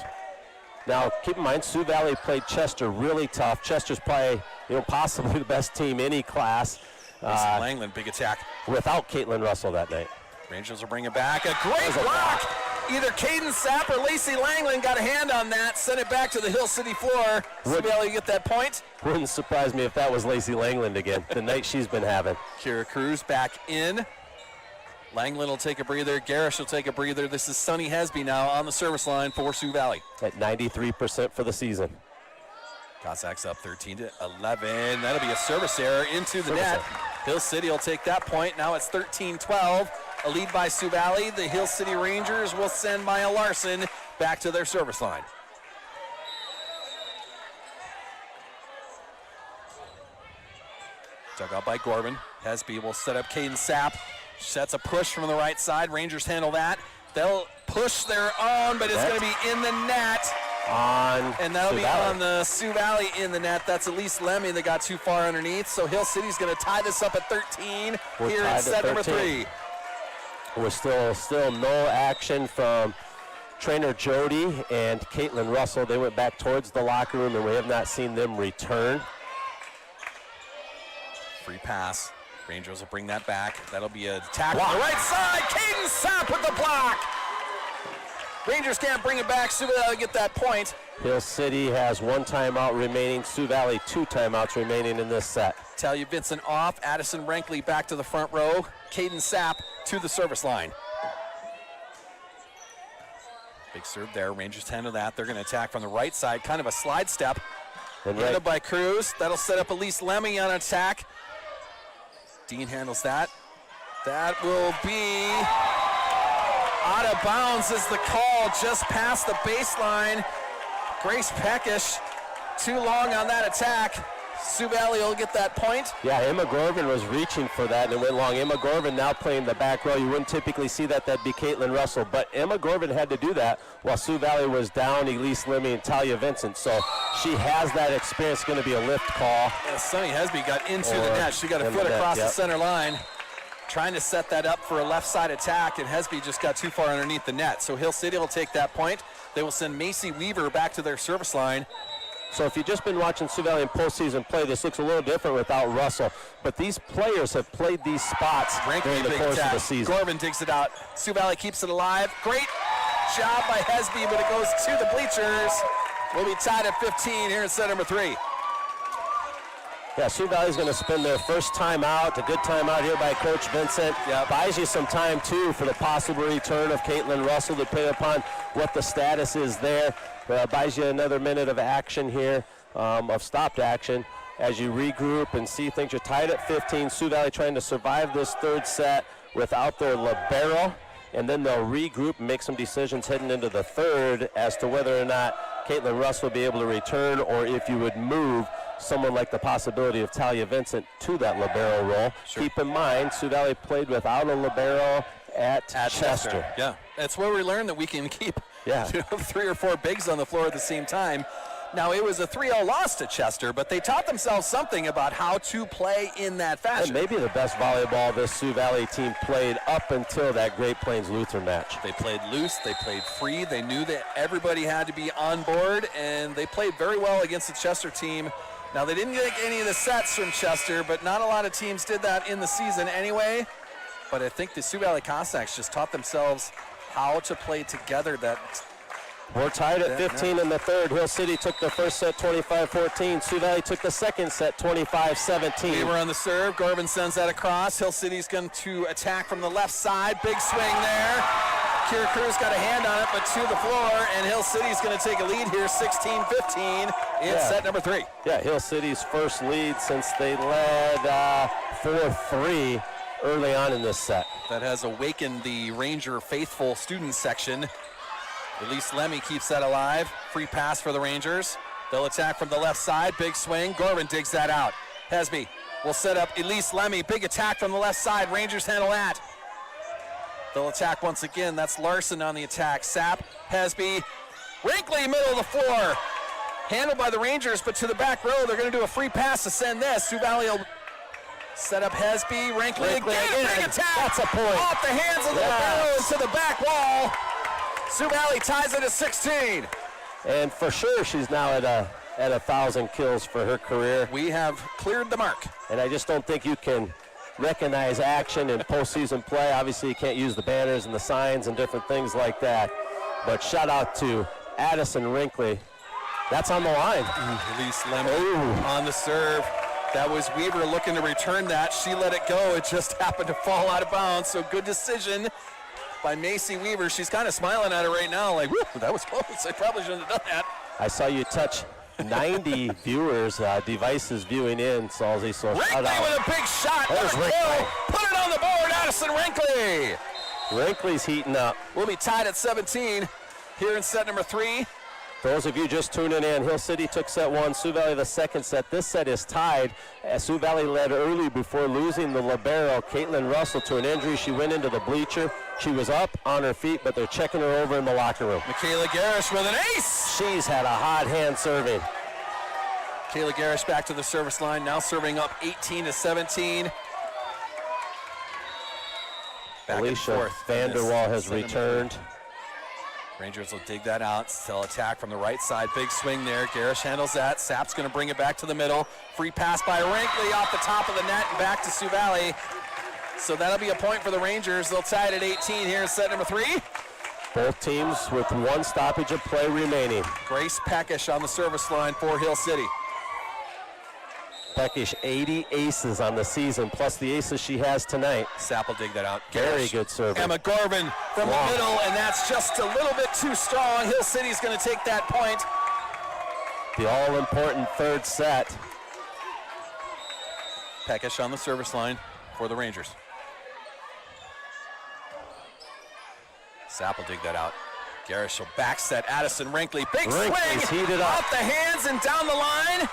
Now, keep in mind, Sioux Valley played Chester really tough. Chester's probably, possibly the best team any class Langland, big attack. without Caitlin Russell that night. Rangers will bring it back. A great There's a block. Either Caden Sapp or Lacey Langland got a hand on that. Sent it back to the Hill City floor. Sioux Valley get that point. Wouldn't surprise me if that was Lacey Langland again, the night she's been having. Kira Cruz back in. Langland will take a breather. Garish will take a breather. This is Sonny Hesby now on the service line for Sioux Valley. At 93% for the season. Cossacks up 13-11. That'll be a service error into the Service net. error. Hill City will take that point. Now it's 13-12. A lead by Sioux Valley. The Hill City Rangers will send Maya Larson back to their service line. Dug out by Gorvin. Hesby will set up Caden Sapp. Sets a push from the right side. Rangers handle that. They'll push their own, but it's going to be in the net. And that'll Sioux be Valley. on the Sioux Valley in the net. That's Elise Lemmy that got too far underneath. So Hill City's going to tie this up at 13 We're here tied in at set number 13. 3. We're still no action from trainer Jody and Caitlin Russell. They went back towards the locker room, and we have not seen them return. Free pass. Rangers will bring that back. That'll be an attack on the right side. Caden Sapp with the block. Rangers can't bring it back. Sioux Valley get that point. Hill City has 1 timeout remaining. Sioux Valley 2 timeouts remaining in this set. Talia Vincent off. Addison Rankley back to the front row. Caden Sapp to the service line. Big serve there. Rangers handle that. They're going to attack from the right side. Kind of a slide step. And Handled by Cruz. That'll set up Elise Lemmy on attack. Dean handles that. That will be Out of bounds is the call, just past the baseline. Grace Peckish, too long on that attack. Sioux Valley will get that point. Yeah, Emma Gorvin was reaching for that and it went long. Emma Gorvin now playing the back row. You wouldn't typically see that. That'd be Caitlin Russell. But Emma Gorvin had to do that while Sioux Valley was down Elise Lemmy and Talia Vincent. So she has that experience. Going to be a lift call. Sunny Hesby got into the net. She got a foot across the center line, trying to set that up for a left side attack, and Hesby just got too far underneath the net. So Hill City will take that point. They will send Macy Weaver back to their service line. So if you've just been watching Sioux Valley in postseason play, this looks a little different without Russell. But these players have played these spots during the course of the season. Gorvin digs it out. Sioux Valley keeps it alive. Great job by Hesby, but it goes to the bleachers. We'll be tied at 15 here in set number 3. Yeah, Sioux Valley's going to spend their first time out, a good time out here by Coach Vincent. Yeah, buys you some time, too, for the possible return of Caitlin Russell, depending upon what the status is there. Buys you another minute of action here, of stopped action, as you regroup and see things. You're tied at 15. Sioux Valley trying to survive this third set without their libero, and then they'll regroup and make some decisions heading into the third as to whether or not Caitlin Russell will be able to return, or if you would move someone like the possibility of Talia Vincent to that libero role. Sure. Keep in mind, Sioux Valley played without a libero at Chester. Yeah, that's where we learned that we can keep 3 or 4 bigs on the floor at the same time. Now, it was a 3-0 loss to Chester, but they taught themselves something about how to play in that fashion. And maybe the best volleyball this Sioux Valley team played up until that Great Plains Lutheran match. They played loose, they played free, they knew that everybody had to be on board, and they played very well against the Chester team. Now, they didn't get any of the sets from Chester, but not a lot of teams did that in the season anyway. But I think the Sioux Valley Cossacks just taught themselves how to play together. We're tied at 15 in the third. Hill City took the first set 25-14. Sioux Valley took the second set 25-17. We were on the serve. Gorvin sends that across. Hill City's going to attack from the left side. Big swing there. Kira Cruz got a hand on it, but to the floor, and Hill City's going to take a lead here, 16-15 in set number 3. Yeah, Hill City's first lead since they led 4-3 early on in this set. That has awakened the Ranger faithful student section. Elise Lemmy keeps that alive. Free pass for the Rangers. They'll attack from the left side. Big swing. Gorvin digs that out. Hesby will set up Elise Lemmy. Big attack from the left side. Rangers handle that. They'll attack once again. That's Larson on the attack. Sapp, Hesby, Wrinkly, middle of the floor. Handled by the Rangers, but to the back row. They're going to do a free pass to send this. Sioux Valley will set up Hesby. Wrinkly again. Big attack. That's a point. Off the hands of the barrel into the back wall. Sioux Valley ties it at 16. And for sure, she's now at 1,000 kills for her career. We have cleared the mark. And I just don't think you can recognize action in postseason play. Obviously, you can't use the banners and the signs and different things like that. But shout out to Addison Wrinkly. That's on the line. Elise Lemon on the serve. That was Weaver looking to return that. She let it go. It just happened to fall out of bounds. So good decision by Macy Weaver. She's kind of smiling at it right now like, whoo, that was close. I probably shouldn't have done that. I saw you touch 90 viewers, devices viewing in, Salzy. So Wrinkly with a big shot. There's Wrinkly. Put it on the board, Addison Wrinkly. Wrinkly's heating up. We'll be tied at 17 here in set number 3. Those of you just tuning in, Hill City took set 1, Sioux Valley the second set. This set is tied as Sioux Valley led early before losing the libero, Caitlin Russell, to an injury. She went into the bleacher. She was up on her feet, but they're checking her over in the locker room. Michaela Garish with an ace. She's had a hot hand serving. Kayla Garish back to the service line, now serving up 18-17. Alicia Vanderwall has returned. Rangers will dig that out. They'll attack from the right side. Big swing there. Garish handles that. Sapp's going to bring it back to the middle. Free pass by Wrinkly off the top of the net and back to Sioux Valley. So that'll be a point for the Rangers. They'll tie it at 18 here in set number 3. Both teams with one stoppage of play remaining. Grace Peckish on the service line for Hill City. Peckish 80 aces on the season, plus the aces she has tonight. Sapp will dig that out. Very good service. Emma Gorvin from the middle, and that's just a little bit too strong. Hill City's going to take that point. The all-important third set. Peckish on the service line for the Rangers. Sapp will dig that out. Garish will back set Addison Rinkley. Big Rinkley's swing heated up. off the hands and down the line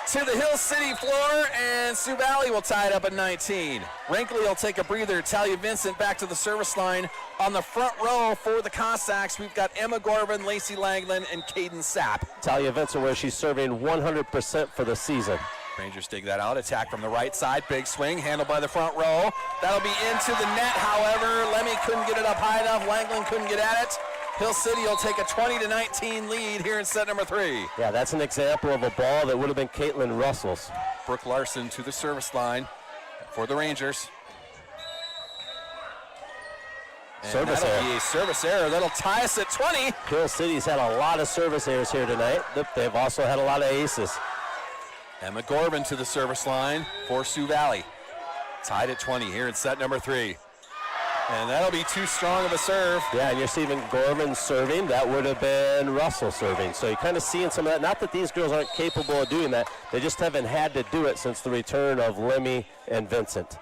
to the Hill City floor, and Sioux Valley will tie it up at 19. Rinkley will take a breather. Talia Vincent back to the service line. On the front row for the Cossacks, we've got Emma Gorvin, Lacey Langland, and Caden Sapp. Talia Vincent, where she's serving 100% for the season. Rangers dig that out. Attack from the right side. Big swing handled by the front row. That'll be into the net, however. Lemmy couldn't get it up high enough. Langland couldn't get at it. Hill City will take a 20-19 lead here in set number 3. Yeah, that's an example of a ball that would have been Caitlin Russell's. Brooke Larson to the service line for the Rangers. And Service that'll error. be a service error. That'll tie us at 20. Hill City's had a lot of service errors here tonight. They've also had a lot of aces. Emma Gorvin to the service line for Sioux Valley. Tied at 20 here in set number 3. And that'll be too strong of a serve. Yeah, and you're seeing Gorman serving. That would have been Russell serving. So you're kind of seeing some of that. Not that these girls aren't capable of doing that. They just haven't had to do it since the return of Lemmy and Vincent.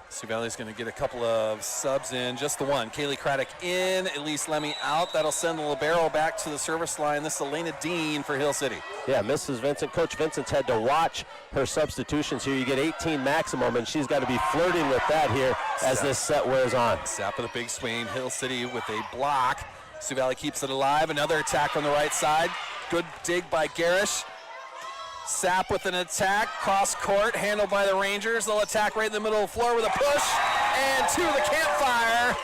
Sioux Valley's going to get a couple of subs in, just the one. Kaylee Craddock in, Elise Lemmy out. That'll send the libero back to the service line. This is Elena Dean for Hill City. Yeah, Mrs. Vincent, Coach Vincent's had to watch her substitutions here. You get 18 maximum, and she's got to be flirting with that here as this set wears on. Sapp with a big swing. Hill City with a block. Sioux Valley keeps it alive. Another attack from the right side. Good dig by Garish. Sapp with an attack, cross court, handled by the Rangers. They'll attack right in the middle of the floor with a push, and to the campfire.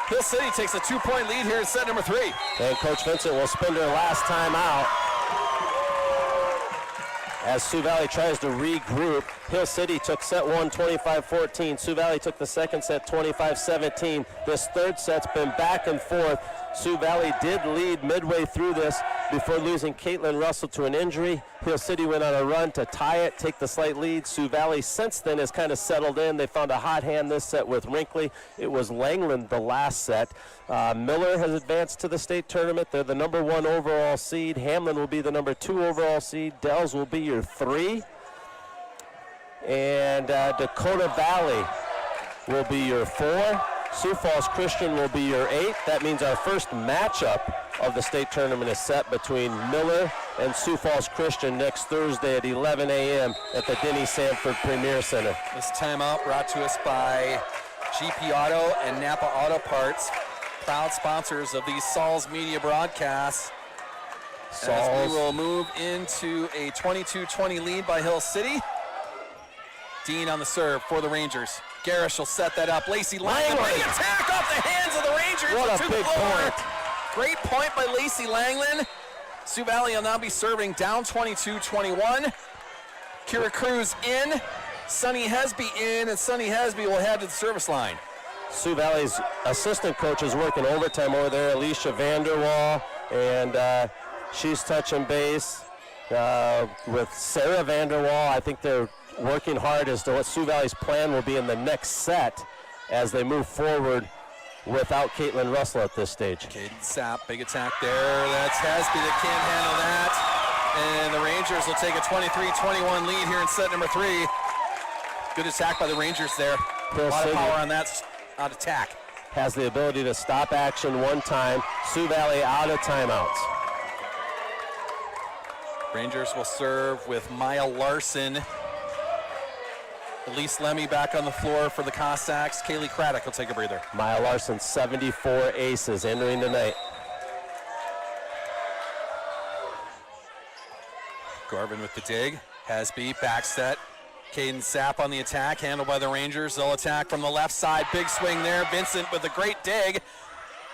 Hill City takes a 2-point lead here in set number 3. And Coach Vincent will spend her last time out as Sioux Valley tries to regroup. Hill City took set 1 25-14. Sioux Valley took the second set 25-17. This third set's been back and forth. Sioux Valley did lead midway through this before losing Caitlin Russell to an injury. Hill City went on a run to tie it, take the slight lead. Sioux Valley since then has kind of settled in. They found a hot hand this set with Rinkley. It was Langland the last set. Miller has advanced to the state tournament. They're the number 1 overall seed. Hamlin will be the number 2 overall seed. Dells will be your 3. And Dakota Valley will be your 4. Sioux Falls Christian will be your 8. That means our first matchup of the state tournament is set between Miller and Sioux Falls Christian next Thursday at 11 a.m. at the Denny Sanford Premier Center. This timeout brought to us by GP Auto and Napa Auto Parts, proud sponsors of these SalzMedia broadcasts. As we will move into a 22-20 lead by Hill City. Dean on the serve for the Rangers. Garish will set that up. Lacey Langland, big attack off the hands of the Rangers. What a big point. Great point by Lacey Langland. Sioux Valley will now be serving down 22-21. Kira Cruz in, Sunny Hesby in, and Sunny Hesby will head to the service line. Sioux Valley's assistant coach is working overtime over there, Alicia Vanderwall, and she's touching base with Sarah Vanderwall. I think they're working hard as to what Sioux Valley's plan will be in the next set as they move forward without Caitlin Russell at this stage. Caden Sapp, big attack there. That's Hesby that can't handle that. And the Rangers will take a 23-21 lead here in set number 3. Good attack by the Rangers there. A lot of power on that attack. Has the ability to stop action one time. Sioux Valley out of timeouts. Rangers will serve with Maya Larson. Elise Lemmy back on the floor for the Cossacks. Kaylee Craddock will take a breather. Maya Larson, 74 aces entering tonight. Garvin with the dig. Hesby, back set. Caden Sapp on the attack, handled by the Rangers. They'll attack from the left side. Big swing there. Vincent with a great dig.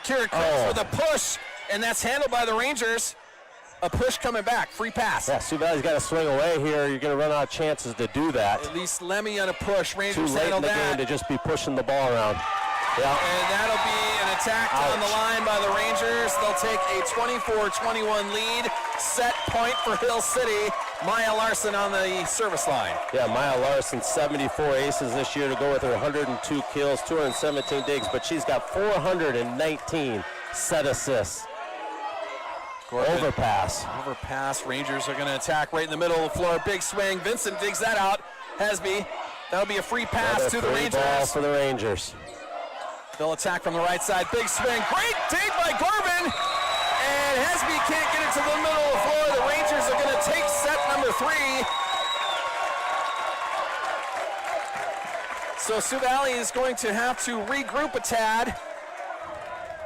Kira Cruz with a push, and that's handled by the Rangers. A push coming back, free pass. Yeah, Sioux Valley's got to swing away here. You're going to run out of chances to do that. At least Lemmy on a push. Rangers Too late handle in the that. game to just be pushing the ball around. Yeah. And that'll be an attack on the line by the Rangers. They'll take a 24-21 lead. Set point for Hill City. Maya Larson on the service line. Yeah, Maya Larson, 74 aces this year to go with her 102 kills, 217 digs, but she's got 419 set assists. Gorvin. Overpass. Rangers are going to attack right in the middle of the floor. Big swing. Vincent digs that out. Hesby. That'll be a free pass to the Free ball Rangers. for the Rangers. They'll attack from the right side. Big swing. Great dig by Gorman. And Hesby can't get it to the middle of the floor. The Rangers are going to take set number 3. So Sioux Valley is going to have to regroup a tad.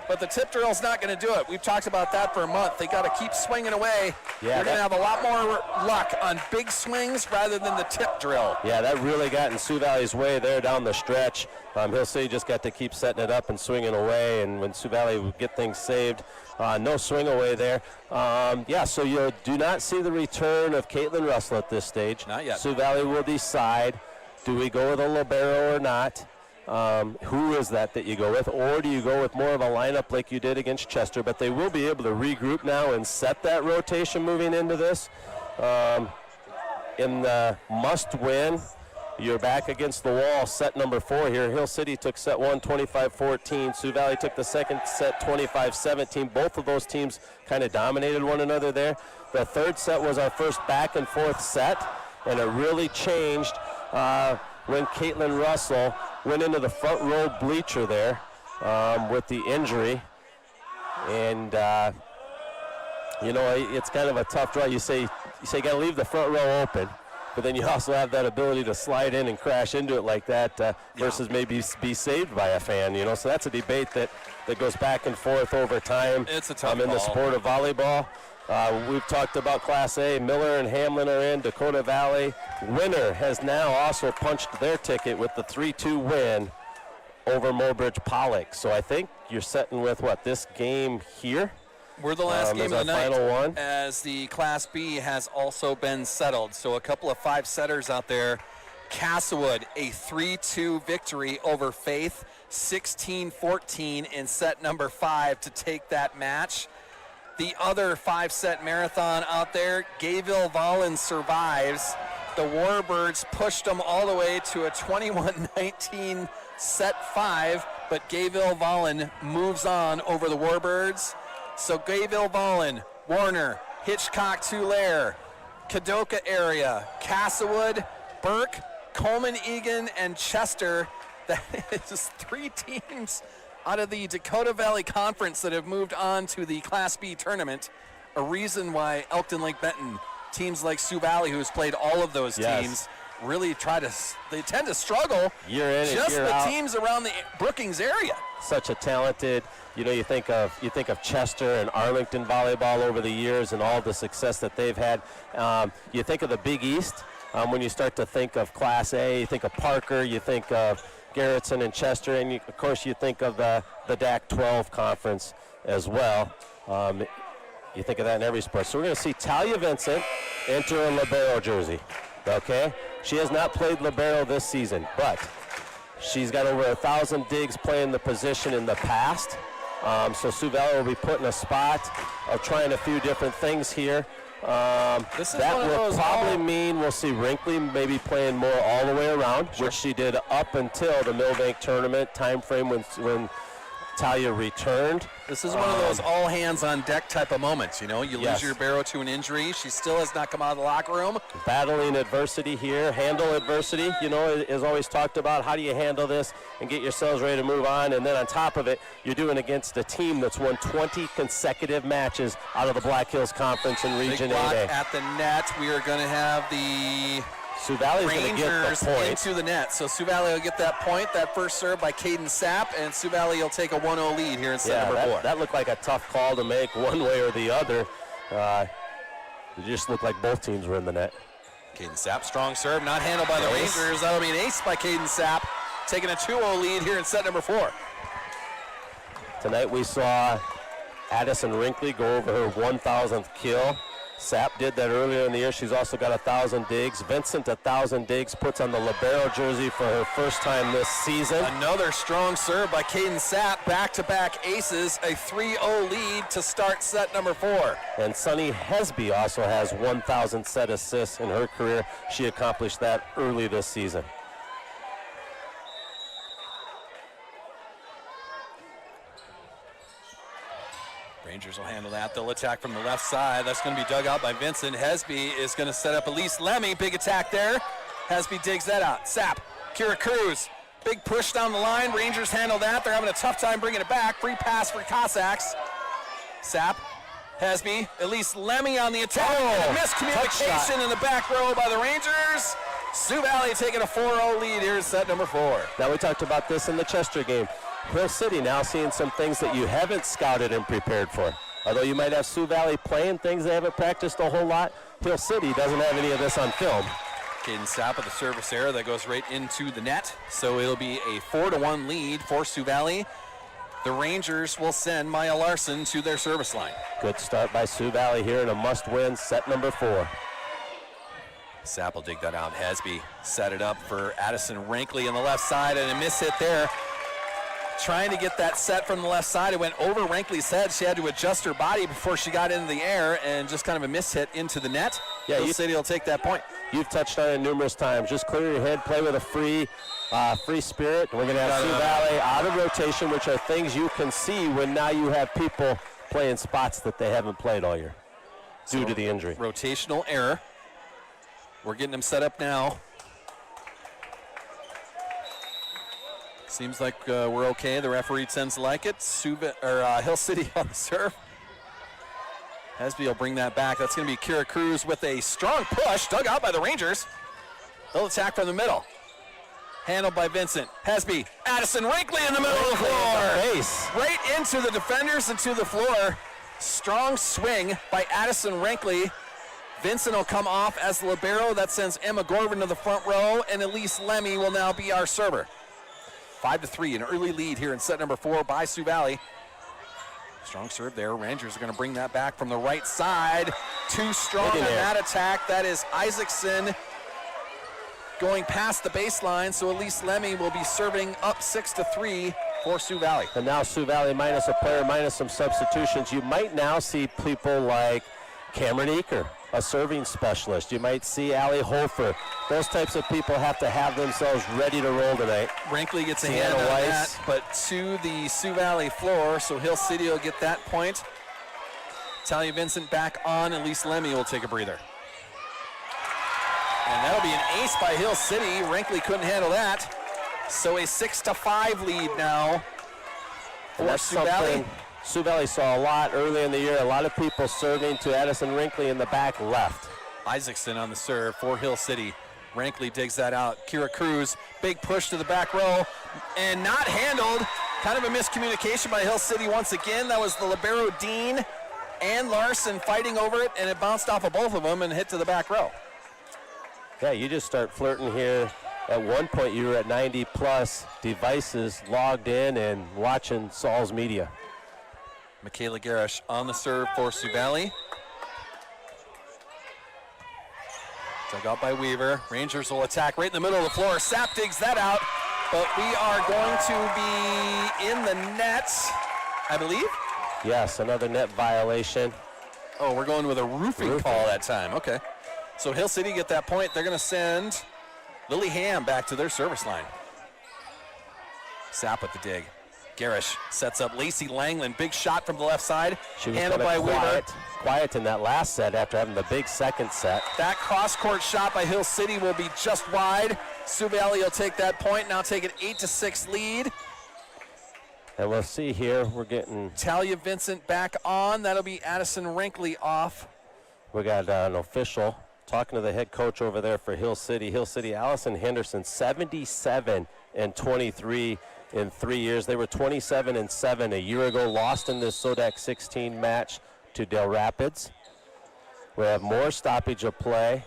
But the tip drill's not going to do it. We've talked about that for a month. They got to keep swinging away. Yeah, they're going to have a lot more luck on big swings rather than the tip drill. Yeah, that really got in Sioux Valley's way there down the stretch. Hill City just got to keep setting it up and swinging away, and when Sioux Valley would get things saved, no swing away there. Yeah, so you do not see the return of Caitlin Russell at this stage. Not yet. Sioux Valley will decide, do we go with a libero or not? Who is that you go with, or do you go with more of a lineup like you did against Chester? But they will be able to regroup now and set that rotation moving into this. In the must-win, you're back against the wall, set number 4 here. Hill City took set 1, 25-14. Sioux Valley took the second set, 25-17. Both of those teams kind of dominated one another there. The third set was our first back and forth set, and it really changed when Caitlin Russell went into the front row bleacher there with the injury. And, you know, it's kind of a tough draw. You say you got to leave the front row open, but then you also have that ability to slide in and crash into it like that versus maybe be saved by a fan, you know. So that's a debate that goes back and forth over time. It's a tough in ball. the sport of volleyball. We've talked about Class A. Miller and Hamlin are in. Dakota Valley. Winner has now also punched their ticket with the 3-2 win over Mobridge Pollock. So I think you're setting with, what, this game here? We're the last game of the night, final one, as the Class B has also been settled. So a couple of 5-setters out there. Castlewood, a 3-2 victory over Faith, 16-14 in set number 5 to take that match. The other 5-set marathon out there, Gayville Vollen survives. The Warbirds pushed them all the way to a 21-19 set 5, but Gayville Vollen moves on over the Warbirds. So Gayville Vollen, Warner, Hitchcock Tulare, Kadoka area, Castlewood, Burke, Coleman Egan, and Chester. That is 3 teams out of the Dakota Valley Conference that have moved on to the Class B tournament. A reason why Elkton Lake Benton, teams like Sioux Valley, who's played all of those teams, really they tend to struggle year in just and year the out. teams around the Brookings area. Such a talented, you know, you think of Chester and Arlington volleyball over the years and all the success that they've had. You think of the Big East when you start to think of Class A. You think of Parker. You think of Garrettson and Chester, and of course you think of the DAC 12 conference as well. You think of that in every sport. So we're going to see Talia Vincent enter a libero jersey. Okay, she has not played libero this season, but she's got over 1,000 digs playing the position in the past. So Sioux Valley will be put in a spot of trying a few different things here. That will probably mean we'll see Wrinkly maybe playing more all the way around, which she did up until the Millbank tournament time frame when Talia returned. This is one of those all hands on deck type of moments, you know. You lose your libero to an injury. She still has not come out of the locker room. Battling adversity here, handle adversity, you know, is always talked about. How do you handle this and get yourselves ready to move on? And then on top of it, you're doing against a team that's won 20 consecutive matches out of the Black Hills Conference in Region Big block 8A. at the net. We are going to have the Sioux Valley's going to get Rangers the point. into the net. So Sioux Valley will get that point. That first serve by Caden Sapp, and Sioux Valley will take a 1-0 lead here in set number 4. That looked like a tough call to make one way or the other. It just looked like both teams were in the net. Caden Sapp, strong serve, not handled by the Rangers. That'll be an ace by Caden Sapp, taking a 2-0 lead here in set number 4. Tonight we saw Addison Wrinkly go over her 1,000th kill. Sapp did that earlier in the year. She's also got 1,000 digs. Vincent, 1,000 digs, puts on the libero jersey for her first time this season. Another strong serve by Caden Sapp. Back-to-back aces, a 3-0 lead to start set number 4. And Sunny Hesby also has 1,000 set assists in her career. She accomplished that early this season. Rangers will handle that. They'll attack from the left side. That's going to be dug out by Vincent. Hesby is going to set up Elise Lemmy. Big attack there. Hesby digs that out. Sapp, Kira Cruz, Big push down the line. Rangers handle that. They're having a tough time bringing it back. Free pass for Cossacks. Sap, Hesby, Elise Lemmy on the attack. And a miscommunication in the back row by the Rangers. Sioux Valley taking a 4-0 lead here in set number 4. Now we talked about this in the Chester game. Hill City now seeing some things that you haven't scouted and prepared for. Although you might have Sioux Valley playing things they haven't practiced a whole lot, Hill City doesn't have any of this on film. Caden Sap with a service error that goes right into the net. So it'll be a 4-1 lead for Sioux Valley. The Rangers will send Maya Larson to their service line. Good start by Sioux Valley here in a must-win set number 4. Sap will dig that out. Hesby set it up for Addison Rankley on the left side, and a miss hit there. Trying to get that set from the left side. It went over Rankley's head. She had to adjust her body before she got into the air, and just kind of a miss hit into the net. Yeah, Hill City will take that point. You've touched on it numerous times. Just clear your head, play with a free spirit. We're going to have Sioux Valley out of rotation, which are things you can see when now you have people playing spots that they haven't played all year due to the injury. Rotational error. We're getting them set up now. Seems like we're okay. The referee tends to like it. Hill City on the serve. Hesby will bring that back. That's going to be Kira Cruz with a strong push, dug out by the Rangers. They'll attack from the middle. Handled by Vincent. Hesby, Addison Rankley in the middle of the floor. Right into the defenders and to the floor. Strong swing by Addison Rankley. Vincent will come off as the libero. That sends Emma Gorvin to the front row, and Elise Lemmy will now be our server. 5-3, an early lead here in set number 4 by Sioux Valley. Strong serve there. Rangers are going to bring that back from the right side. Too strong on that attack. That is Isaacson going past the baseline, so Elise Lemmy will be serving up 6-3 for Sioux Valley. And now Sioux Valley minus a player, minus some substitutions. You might now see people like Cameron Eaker, a serving specialist. You might see Allie Hofer. Those types of people have to have themselves ready to roll tonight. Rankley gets a hand on that, but to the Sioux Valley floor, so Hill City will get that point. Talia Vincent back on, Elise Lemmy will take a breather. And that'll be an ace by Hill City. Rankley couldn't handle that. So a 6-5 lead now for Sioux Valley. Sioux Valley saw a lot early in the year. A lot of people serving to Addison Rankley in the back left. Isaacson on the serve for Hill City. Rankley digs that out. Kira Cruz, big push to the back row, and not handled. Kind of a miscommunication by Hill City once again. That was the libero Dean and Larson fighting over it, and it bounced off of both of them and hit to the back row. Yeah, you just start flirting here. At one point, you were at 90-plus devices logged in and watching SalzMedia. Michaela Garish on the serve for Sioux Valley. Dug out by Weaver. Rangers will attack right in the middle of the floor. Sapp digs that out, but we are going to be in the net, I believe. Yes, another net violation. Oh, we're going with a roofing call that time. Okay. So Hill City get that point. They're going to send Lily Ham back to their service line. Sapp with the dig. Garish sets up Lacey Langland. Big shot from the left side. She was handled by Weaver. Quiet in that last set after having the big second set. That cross-court shot by Hill City will be just wide. Sioux Valley will take that point. Now take an 8-6 lead. And we'll see here, we're getting Talia Vincent back on. That'll be Addison Rankley off. We got an official talking to the head coach over there for Hill City. Hill City, Allison Henderson, 77-23 in 3 years. They were 27-7 a year ago, lost in this SoDak 16 match to Del Rapids. We have more stoppage of play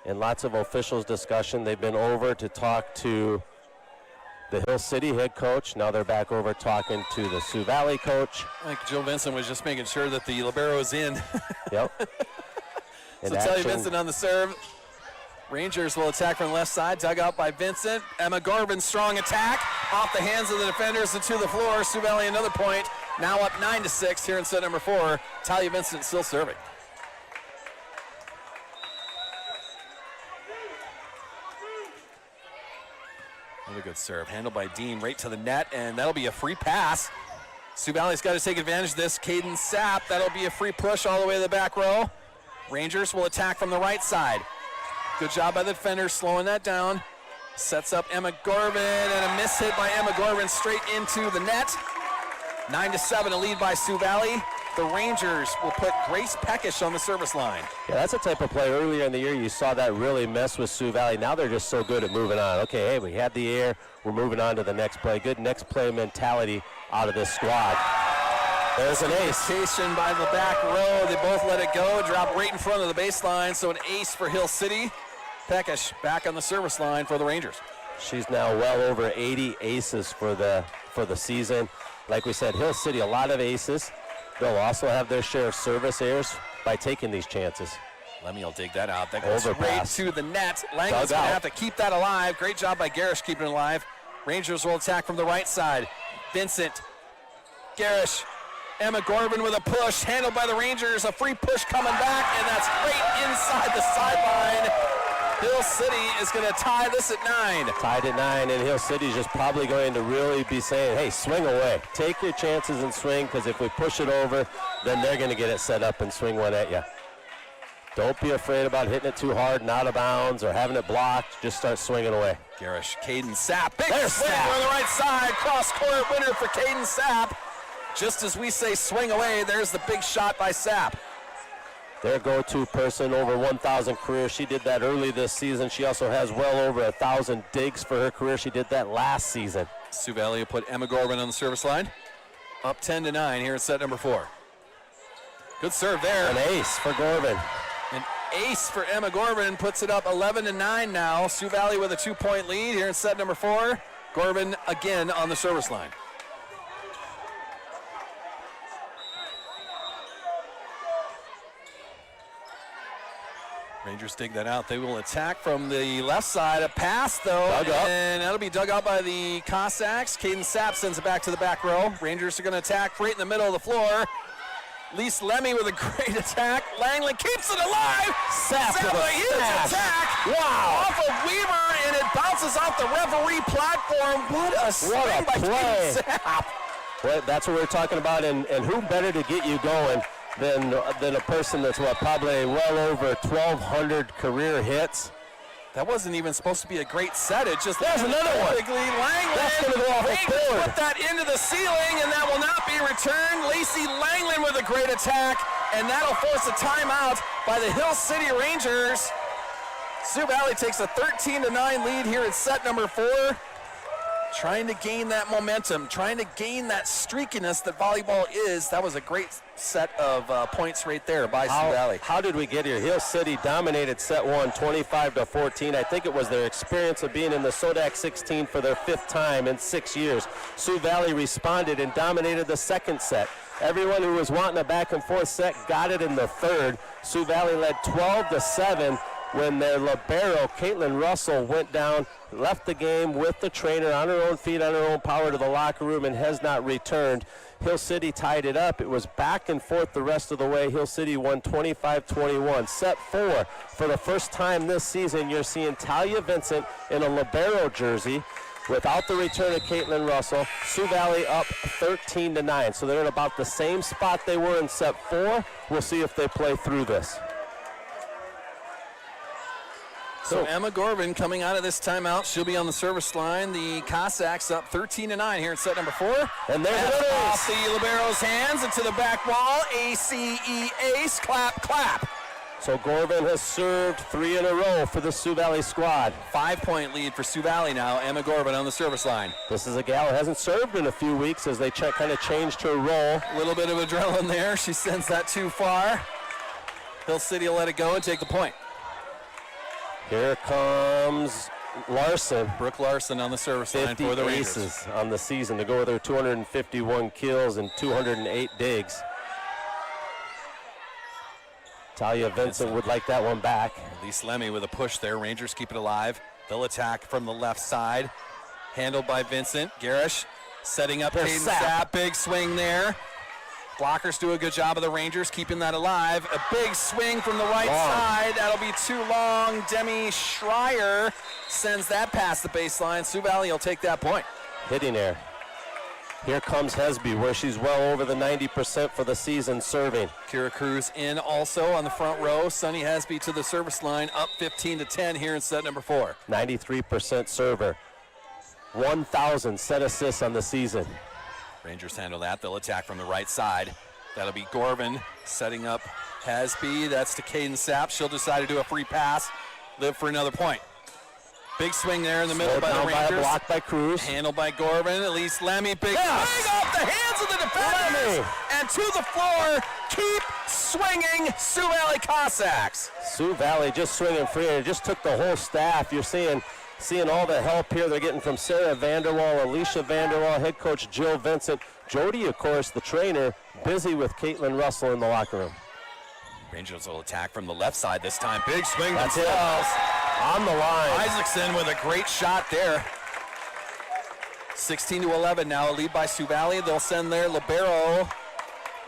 and lots of officials discussion. They've been over to talk to the Hill City head coach. Now they're back over talking to the Sioux Valley coach. I think Joe Vincent was just making sure that the libero is in. Yep. So Talia Vincent on the serve. Rangers will attack from the left side, dug out by Vincent. Emma Garvin, strong attack, off the hands of the defenders and to the floor. Sioux Valley another point, now up 9-6 here in set number 4. Talia Vincent still serving. Another good serve, handled by Dean right to the net, and that'll be a free pass. Sioux Valley's got to take advantage of this. Caden Sapp, that'll be a free push all the way to the back row. Rangers will attack from the right side. Good job by the defenders slowing that down. Sets up Emma Gorvin, and a miss hit by Emma Gorvin straight into the net. 9-7, a lead by Sioux Valley. The Rangers will put Grace Peckish on the service line. Yeah, that's a type of play earlier in the year you saw that really mess with Sioux Valley. Now they're just so good at moving on. Okay, hey, we had the air. We're moving on to the next play. Good next play mentality out of this squad. There's an ace. Communication by the back row. They both let it go. Drop right in front of the baseline. So an ace for Hill City. Peckish back on the service line for the Rangers. She's now well over 80 aces for the season. Like we said, Hill City, a lot of aces. They'll also have their share of service errors by taking these chances. Lemmy will dig that out. That goes Overpass. straight to the net. Langland's going to have to keep that alive. Great job by Garish keeping it alive. Rangers will attack from the right side. Vincent, Garish, Emma Gorvin with a push. Handled by the Rangers. A free push coming back, and that's right inside the sideline. Hill City is going to tie this at 9. Tied at 9, and Hill City's just probably going to really be saying, hey, swing away. Take your chances and swing, because if we push it over, then they're going to get it set up and swing one at you. Don't be afraid about hitting it too hard and out of bounds or having it blocked. Just start swinging away. Garish, Caden Sapp. Big There's swing Sapp. on the right side. Cross-court winner for Caden Sapp. Just as we say swing away, there's the big shot by Sapp. Their go-to person, over 1,000 career. She did that early this season. She also has well over 1,000 digs for her career. She did that last season. Sioux Valley will put Emma Gorvin on the service line. Up 10-9 here at set number 4. Good serve there. An ace for Gorvin. An ace for Emma Gorvin puts it up 11-9 now. Sioux Valley with a 2-point lead here in set number 4. Gorvin again on the service line. Rangers dig that out. They will attack from the left side. A pass, though, and that'll be dug out by the Cossacks. Caden Sapp sends it back to the back row. Rangers are going to attack right in the middle of the floor. Lise Lemmy with a great attack. Langley keeps it alive. Sapp with a a huge smash. attack. Wow. Off of Weaver, and it bounces off the referee platform. What a swing by play. Caden Sapp. Well, that's what we're talking about, and who better to get you going than a person that's probably well over 1,200 career hits. That wasn't even supposed to be a great set. It just There's another one. Langland. That's going to go off the Rangers board. put that into the ceiling, and that will not be returned. Lacey Langland with a great attack, and that'll force a timeout by the Hill City Rangers. Sioux Valley takes a 13-9 lead here at set number 4. Trying to gain that momentum, trying to gain that streakiness that volleyball is. That was a great set of points right there by Sioux Valley. How did we get here? Hill City dominated set 1, 25-14. I think it was their experience of being in the SoDak 16 for their 5th time in 6 years. Sioux Valley responded and dominated the second set. Everyone who was wanting a back and forth set got it in the third. Sioux Valley led 12-7. When their libero, Caitlin Russell, went down, left the game with the trainer on her own feet, on her own power to the locker room, and has not returned. Hill City tied it up. It was back and forth the rest of the way. Hill City won 25-21. Set 4, for the first time this season, you're seeing Talia Vincent in a libero jersey without the return of Caitlin Russell. Sioux Valley up 13-9. So they're in about the same spot they were in set 4. We'll see if they play through this. So Emma Gorvin coming out of this timeout. She'll be on the service line. The Cossacks up 13-9 here in set number 4. And there's another off the libero's hands into the back wall. ACE ace, clap, clap. So Gorvin has served 3 in a row for the Sioux Valley squad. 5-point lead for Sioux Valley now. Emma Gorvin on the service line. This is a gal who hasn't served in a few weeks as they kind of changed her role. A little bit of adrenaline there. She sends that too far. Hill City will let it go and take the point. Here comes Larson. Brooke Larson on the service line 50 for the aces Rangers. on the season to go with her 251 kills and 208 digs. Talia Vincent would like that one back. Lise Lemmy with a push there. Rangers keep it alive. They'll attack from the left side. Handled by Vincent. Garish setting up There's Caden Sapp. Sapp. Big swing there. Blockers do a good job of the Rangers keeping that alive. A big swing from the right side. That'll be too long. Demi Schreier sends that past the baseline. Sioux Valley will take that point. Hitting there. Here comes Hesby, where she's well over the 90% for the season serving. Kira Cruz in also on the front row. Sunny Hesby to the service line, up 15-10 here in set number 4. 93% server. 1,000 set assists on the season. Rangers handle that. They'll attack from the right side. That'll be Gorvin setting up Hesby. That's to Caden Sapp. She'll decide to do a free pass. Live for another point. Big swing there in the middle by the Rangers. By a block by Cruz. Handled by Gorvin. Elise Lemmy. Big swing off the hands of the defenders. And to the floor. Keep swinging, Sioux Valley Cossacks. Sioux Valley just swinging free. It just took the whole staff. You're seeing all the help here they're getting from Sarah Vanderwall, Alicia Vanderwall, head coach Jill Vincent. Jody, of course, the trainer, busy with Caitlin Russell in the locker room. Rangers will attack from the left side this time. Big swing That's themselves. On the line. Isaacson with a great shot there. 16-11 now, a lead by Sioux Valley. They'll send their libero.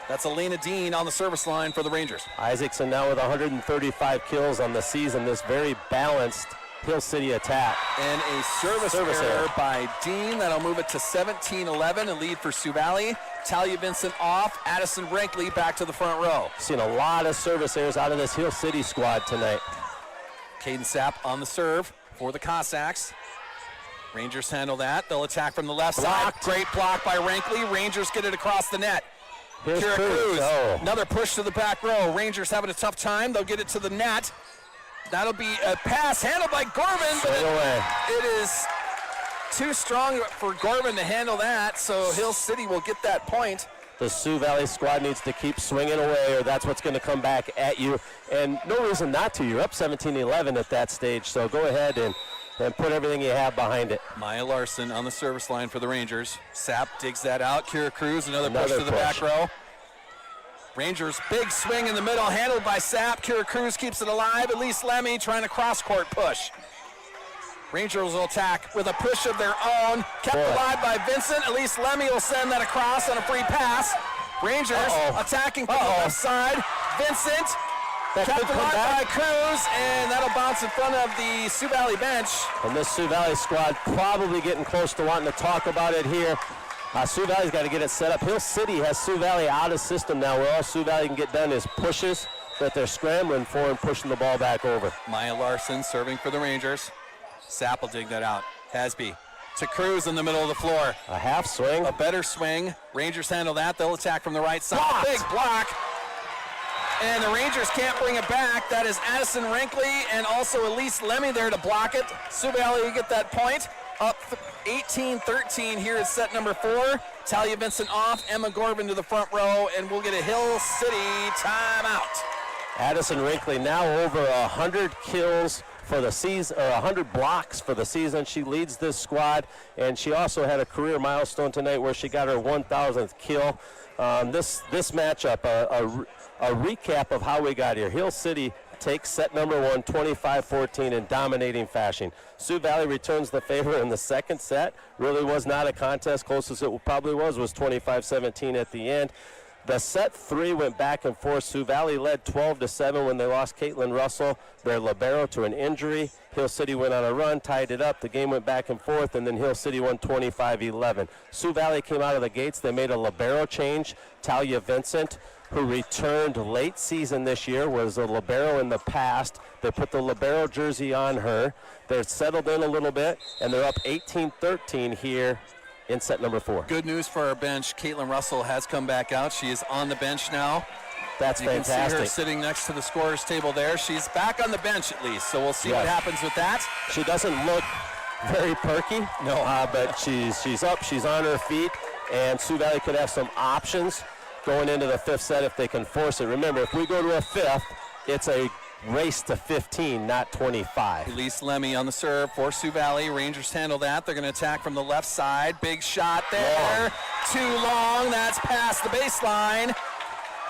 That's Elena Dean on the service line for the Rangers. Isaacson now with 135 kills on the season. This very balanced Hill City attack. And a service error by Dean. That'll move it to 17-11, a lead for Sioux Valley. Talia Vincent off. Addison Rankley back to the front row. Seen a lot of service errors out of this Hill City squad tonight. Caden Sapp on the serve for the Cossacks. Rangers handle that. They'll attack from the left side. Great block by Rankley. Rangers get it across the net. Here's Kira Cruz. Oh. Another push to the back row. Rangers having a tough time. They'll get it to the net. That'll be a pass handled by Gorvin, but it is too strong for Gorvin to handle that, so Hill City will get that point. The Sioux Valley squad needs to keep swinging away, or that's what's going to come back at you. And no reason not to. You're up 17-11 at that stage, so go ahead and put everything you have behind it. Maya Larson on the service line for the Rangers. Sapp digs that out. Kira Cruz, another push to the back row. Rangers, big swing in the middle, handled by Sapp. Kira Cruz keeps it alive. Elise Lemmy trying to cross-court push. Rangers will attack with a push of their own. Kept alive by Vincent. Elise Lemmy will send that across on a free pass. Rangers attacking from the left side. Vincent kept alive by Cruz, and that'll bounce in front of the Sioux Valley bench. And this Sioux Valley squad probably getting close to wanting to talk about it here. Sioux Valley's got to get it set up. Hill City has Sioux Valley out of system now, where all Sioux Valley can get done is pushes that they're scrambling for and pushing the ball back over. Maya Larson serving for the Rangers. Sapp will dig that out. Hasby to Cruz in the middle of the floor. A half swing. A better swing. Rangers handle that. They'll attack from the right side. Blocked. Big block. And the Rangers can't bring it back. That is Addison Rankley and also Elise Lemmy there to block it. Sioux Valley will get that point. Up 18-13 here is set number 4. Talia Vincent off, Emma Gorvin to the front row, and we'll get a Hill City timeout. Addison Rankley now over 100 kills for the season, or 100 blocks for the season. She leads this squad, and she also had a career milestone tonight where she got her 1,000th kill. This matchup, a recap of how we got here. Hill City takes set number 1, 25-14 in dominating fashion. Sioux Valley returns the favor in the second set. Really was not a contest. Closest it probably was 25-17 at the end. The set 3 went back and forth. Sioux Valley led 12-7 when they lost Caitlin Russell, their libero, to an injury. Hill City went on a run, tied it up. The game went back and forth, and then Hill City won 25-11. Sioux Valley came out of the gates. They made a libero change. Talia Vincent, who returned late season this year, was a libero in the past. They put the libero jersey on her. They're settled in a little bit, and they're up 18-13 here in set number 4. Good news for our bench. Caitlin Russell has come back out. She is on the bench now. That's fantastic. You can see her sitting next to the scorer's table there. She's back on the bench at least, so we'll see what happens with that. She doesn't look very perky, but she's up, she's on her feet, and Sioux Valley could have some options going into the 5th set if they can force it. Remember, if we go to a 5th, it's a race to 15, not 25. Elise Lemmy on the serve for Sioux Valley. Rangers handle that. They're going to attack from the left side. Big shot there. Too long. That's past the baseline.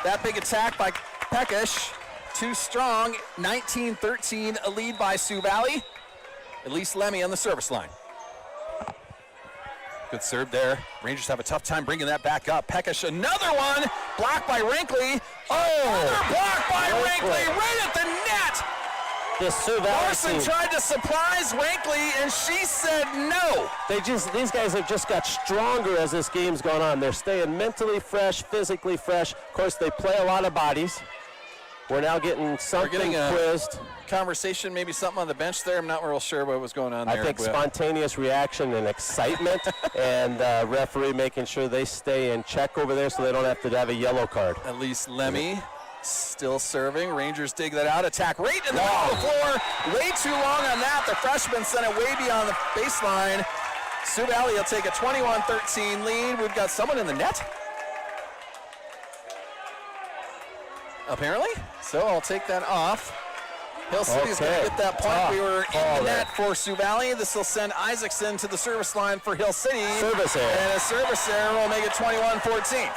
That big attack by Peckish. Too strong. 19-13, a lead by Sioux Valley. Elise Lemmy on the service line. Good serve there. Rangers have a tough time bringing that back up. Peckish, another one. Blocked by Rankley. Another block by Rankley right at the net. this Sioux Valley Larson team. tried to surprise Rankley, and she said no. These guys have just got stronger as this game's gone on. They're staying mentally fresh, physically fresh. Of course, they play a lot of bodies. We're now getting something quizzed. Conversation, maybe something on the bench there. I'm not real sure what was going on there. I think spontaneous reaction and excitement, and referee making sure they stay in check over there so they don't have to have a yellow card. At least Lemmy still serving. Rangers dig that out. Attack right in the middle of the floor. Way too long on that. The freshman sent it way beyond the baseline. Sioux Valley will take a 21-13 lead. We've got someone in the net. Apparently. So I'll take that off. Hill City's going to get that point. We were in the net for Sioux Valley. This will send Isaacson to the service line for Hill City. Service error. And a service error will make it 21-14.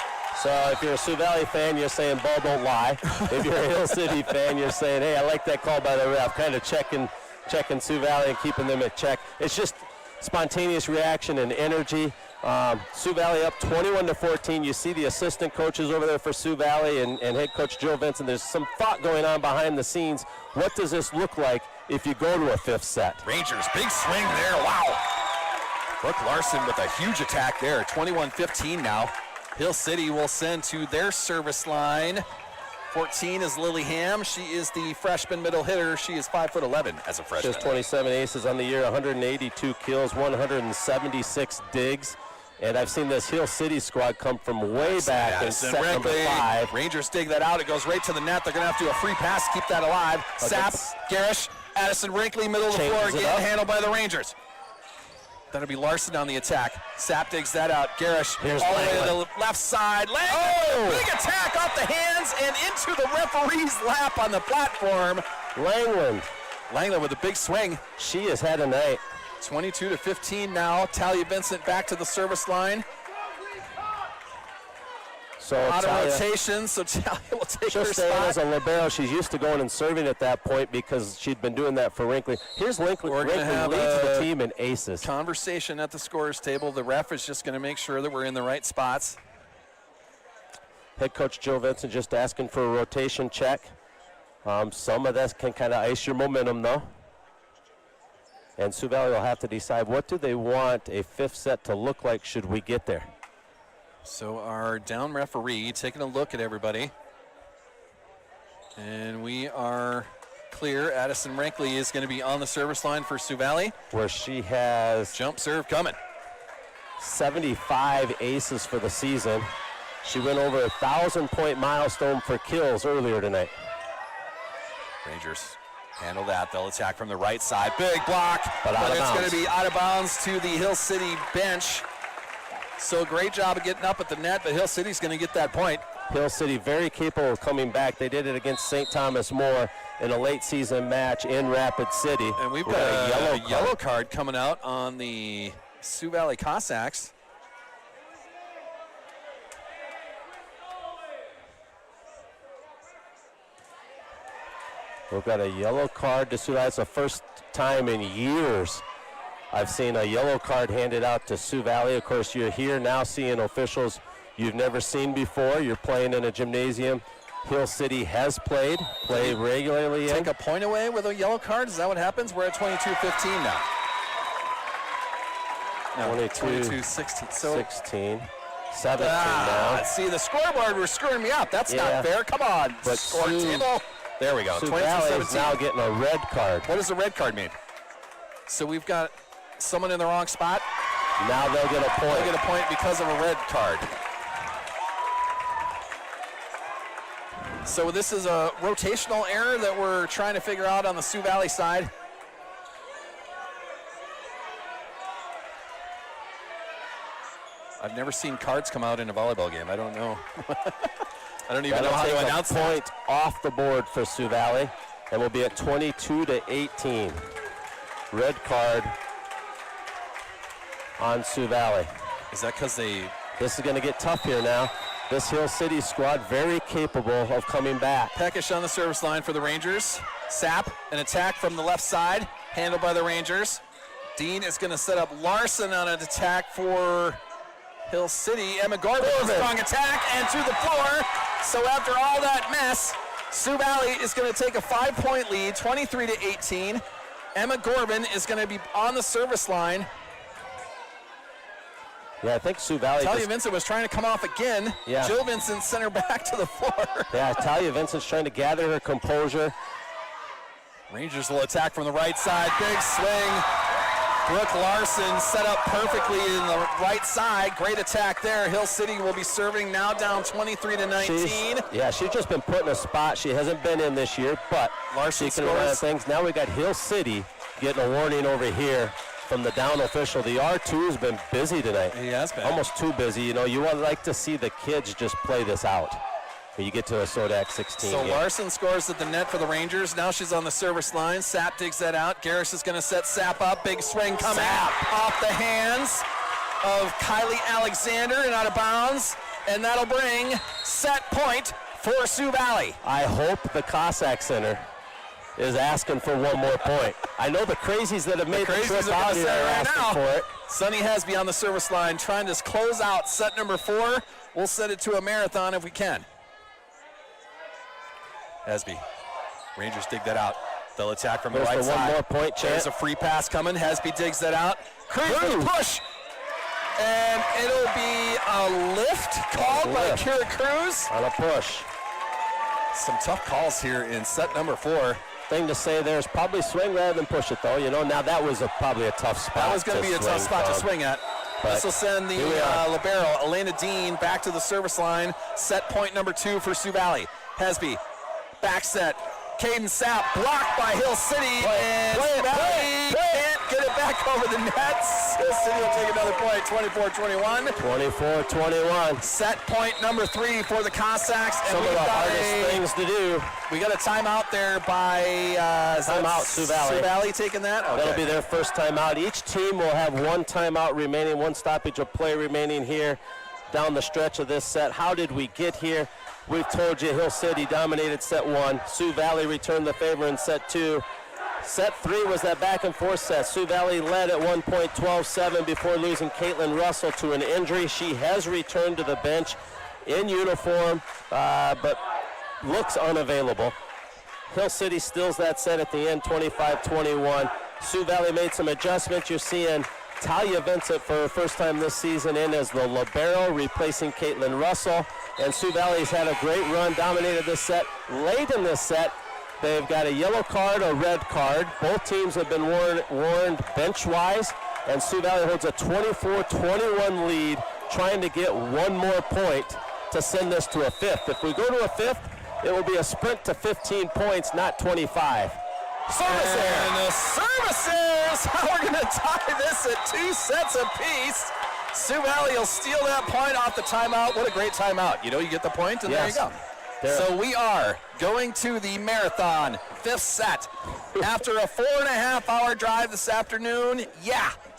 So if you're a Sioux Valley fan, you're saying ball don't lie. If you're a Hill City fan, you're saying, hey, I like that call by the ref. Kind of checking Sioux Valley and keeping them at check. It's just spontaneous reaction and energy. Sioux Valley up 21-14. You see the assistant coaches over there for Sioux Valley and head coach Joe Vincent. There's some thought going on behind the scenes. What does this look like if you go to a fifth set? Rangers, big swing there. Wow. Brooke Larson with a huge attack there. 21-15 now. Hill City will send to their service line. 14 is Lily Ham. She is the freshman middle hitter. She is 5'11" as a freshman. She has 27 aces on the year, 182 kills, 176 digs. And I've seen this Hill City squad come from way back in set number 5. Rangers dig that out. It goes right to the net. They're going to have to do a free pass to keep that alive. Sapp, Garish, Addison Rankley, middle of the floor again, handled by the Rangers. That'll be Larson on the attack. Sapp digs that out. Garish all the way to the left side. Big attack off the hands and into the referee's lap on the platform. Langland with a big swing. She has had a night. 22-15 now. Talia Vincent back to the service line. So out of rotation, so Talia will take her spot. As a libero, she's used to going and serving at that point because she'd been doing that for Rankley. Here's Rankley leads the team in aces. Conversation at the scorer's table. The ref is just going to make sure that we're in the right spots. Head coach Joe Vincent just asking for a rotation check. Some of that can kind of ice your momentum, though. And Sioux Valley will have to decide what do they want a fifth set to look like should we get there. So our down referee taking a look at everybody. And we are clear. Addison Rankley is going to be on the service line for Sioux Valley. Where she has jump serve coming. 75 aces for the season. She went over 1,000-point milestone for kills earlier tonight. Rangers handle that. They'll attack from the right side. Big block, but it's going to be out of bounds to the Hill City bench. So great job of getting up at the net, but Hill City's going to get that point. Hill City very capable of coming back. They did it against St. Thomas More in a late season match in Rapid City. And we've got a yellow card coming out on the Sioux Valley Cossacks. We've got a yellow card to Sioux Valley. It's the first time in years I've seen a yellow card handed out to Sioux Valley. Of course, you're here now seeing officials you've never seen before. You're playing in a gymnasium Hill City has played regularly in. Take a point away with a yellow card? Is that what happens? We're at 22-15 now. No, 22-16. So 16. 17 now. See, the scoreboard was screwing me up. That's not fair. Come on, but score table. There we go. Sioux Valley is now getting a red card. What does the red card mean? So we've got someone in the wrong spot. Now they'll get a point. They'll get a point because of a red card. So this is a rotational error that we're trying to figure out on the Sioux Valley side. I've never seen cards come out in a volleyball game. I don't know. I don't even know how to announce that. Point off the board for Sioux Valley, and we'll be at 22-18. Red card on Sioux Valley. Is that because they... This is going to get tough here now. This Hill City squad very capable of coming back. Peckish on the service line for the Rangers. Sapp, an attack from the left side, handled by the Rangers. Dean is going to set up Larson on an attack for Hill City. Emma Garvin, strong attack, and to the floor. So after all that mess, Sioux Valley is going to take a 5-point lead, 23-18. Emma Gorman is going to be on the service line. Yeah, I think Sioux Valley. Talia Vincent was trying to come off again. Yeah. Jill Vincent sent her back to the floor. Yeah, Talia Vincent's trying to gather her composure. Rangers will attack from the right side. Big swing. Brooke Larson set up perfectly in the right side. Great attack there. Hill City will be serving now down 23-19. She's just been put in a spot she hasn't been in this year, but Larson she can run things. Now we got Hill City getting a warning over here from the down official. The R2 has been busy tonight. He has been. Almost too busy. You know, you would like to see the kids just play this out when you get to a SoDak 16. So Larson scores at the net for the Rangers. Now she's on the service line. Sapp digs that out. Garrish is going to set Sapp up. Big swing coming off the hands of Kylie Alexander and out of bounds. And that'll bring set point for Sioux Valley. I hope the Cossack Center is asking for one more point. I know the crazies that have made the trip out here are asking for it. Sunny Hesby on the service line trying to close out set number 4. We'll set it to a marathon if we can. Hesby. Rangers dig that out. They'll attack from the right side. One more point chance. There's a free pass coming. Hesby digs that out. Cruz with a push. And it'll be a lift called by Kira Cruz. On a push. Some tough calls here in set number 4. Thing to say there is probably swing rather than push it, though. You know, now that was probably a tough spot. That was going to be a tough spot to swing at. This will send the libero, Elena Dean, back to the service line. Set point number 2 for Sioux Valley. Hesby, back set. Caden Sapp blocked by Hill City. Sioux Valley can't get it back over the nets. Hill City will take another point, 24-21. 24-21. Set point number 3 for the Cossacks. Some of the hardest things to do. We got a timeout there by timeout, Sioux Valley. Sioux Valley taking that? Okay. That'll be their first timeout. Each team will have one timeout remaining, one stoppage of play remaining here down the stretch of this set. How did we get here? We've told you Hill City dominated set 1. Sioux Valley returned the favor in set 2. Set 3 was that back and forth set. Sioux Valley led at one point 12-7 before losing Caitlin Russell to an injury. She has returned to the bench in uniform, but looks unavailable. Hill City steals that set at the end, 25-21. Sioux Valley made some adjustments. You're seeing Talia Vincent for her first time this season in as the libero, replacing Caitlin Russell. And Sioux Valley's had a great run, dominated this set. Late in this set, they've got a yellow card, a red card. Both teams have been warned bench-wise, and Sioux Valley holds a 24-21 lead, trying to get one more point to send this to a 5th. If we go to a 5th, it will be a sprint to 15 points, not 25. Service error. And the service errors. We're going to tie this at 2 sets apiece. Sioux Valley will steal that point off the timeout. What a great timeout. You know, you get the point, and yes. There you go. So we are going to the marathon, 5th set. After a 4.5-hour drive this afternoon,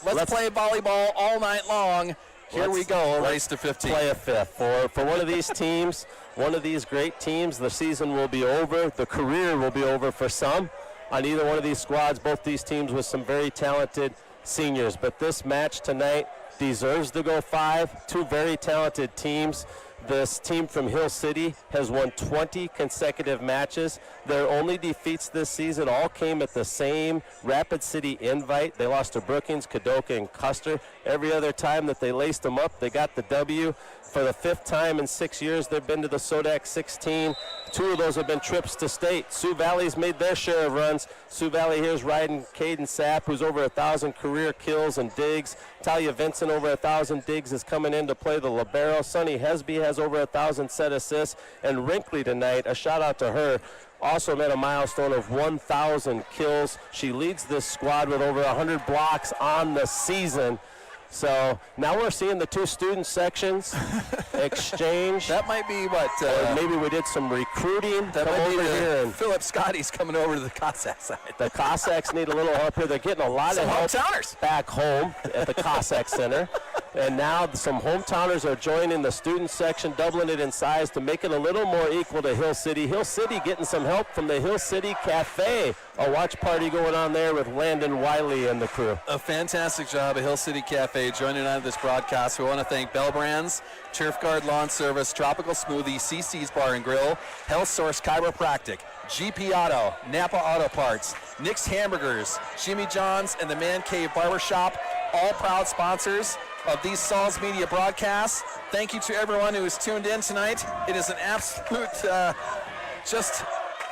let's play volleyball all night long. Here we go, a race to 15. Play a 5th. For one of these teams, one of these great teams, the season will be over. The career will be over for some. On either one of these squads, both these teams with some very talented seniors. But this match tonight deserves to go 5. Two very talented teams. This team from Hill City has won 20 consecutive matches. Their only defeats this season all came at the same Rapid City invite. They lost to Brookings, Kadoka, and Custer. Every other time that they laced them up, they got the W. For the 5th time in 6 years, they've been to the SoDak 16. 2 of those have been trips to state. Sioux Valley's made their share of runs. Sioux Valley here's riding Caden Sapp, who's over 1,000 career kills and digs. Talia Vincent over 1,000 digs is coming in to play the libero. Sunny Hesby has over 1,000 set assists. And Rinkley tonight, a shout out to her, also met a milestone of 1,000 kills. She leads this squad with over 100 blocks on the season. So now we're seeing the 2 student sections exchange. That might be what? Maybe we did some recruiting. That might be here. And Philip Scotty's coming over to the Cossack side. The Cossacks need a little help here. They're getting a lot of help hometowners back home at the Cossack Center. And now some hometowners are joining the student section, doubling it in size to make it a little more equal to Hill City. Hill City getting some help from the Hill City Cafe. A watch party going on there with Landon Wiley and the crew. A fantastic job at Hill City Cafe joining on this broadcast. We want to thank Bell Brands, Turf Guard Lawn Service, Tropical Smoothie, CC's Bar and Grill, Health Source Chiropractic, GP Auto, Napa Auto Parts, Nick's Hamburgers, Jimmy John's, and the Man Cave Barbershop, all proud sponsors of these SalzMedia broadcasts. Thank you to everyone who is tuned in tonight. It is an absolute just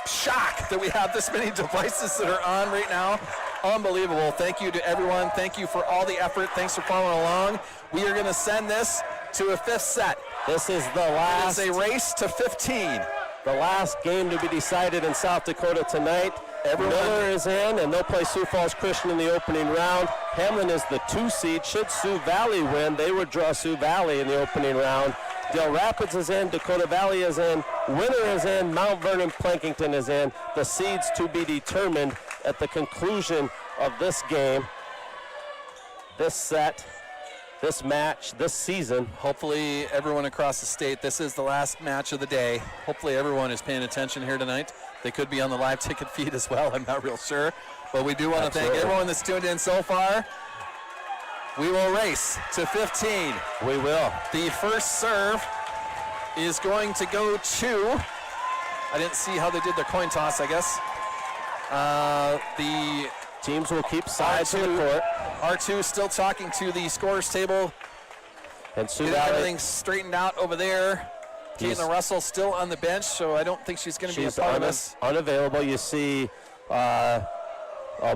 shock that we have this many devices that are on right now. Unbelievable. Thank you to everyone. Thank you for all the effort. Thanks for following along. We are going to send this to a 5th set. This is the last. It is a race to 15. The last game to be decided in South Dakota tonight. Miller is in, and they'll play Sioux Falls Christian in the opening round. Hamlin is the 2 seed. Should Sioux Valley win, they would draw Sioux Valley in the opening round. Del Rapids is in, Dakota Valley is in, Winter is in, Mount Vernon Plankington is in. The seeds to be determined at the conclusion of this game, this set, this match, this season. Hopefully everyone across the state, this is the last match of the day. Hopefully everyone is paying attention here tonight. They could be on the live ticket feed as well, I'm not real sure. But we do want to thank everyone that's tuned in so far. We will race to 15. We will. The first serve is going to go to, I didn't see how they did their coin toss, I guess. The teams will keep sides of the court. R2 still talking to the scorers table. And Sioux getting Valley, everything straightened out over there. Caitlin Russell still on the bench, so I don't think she's going to be a part of this. Unavailable. You see a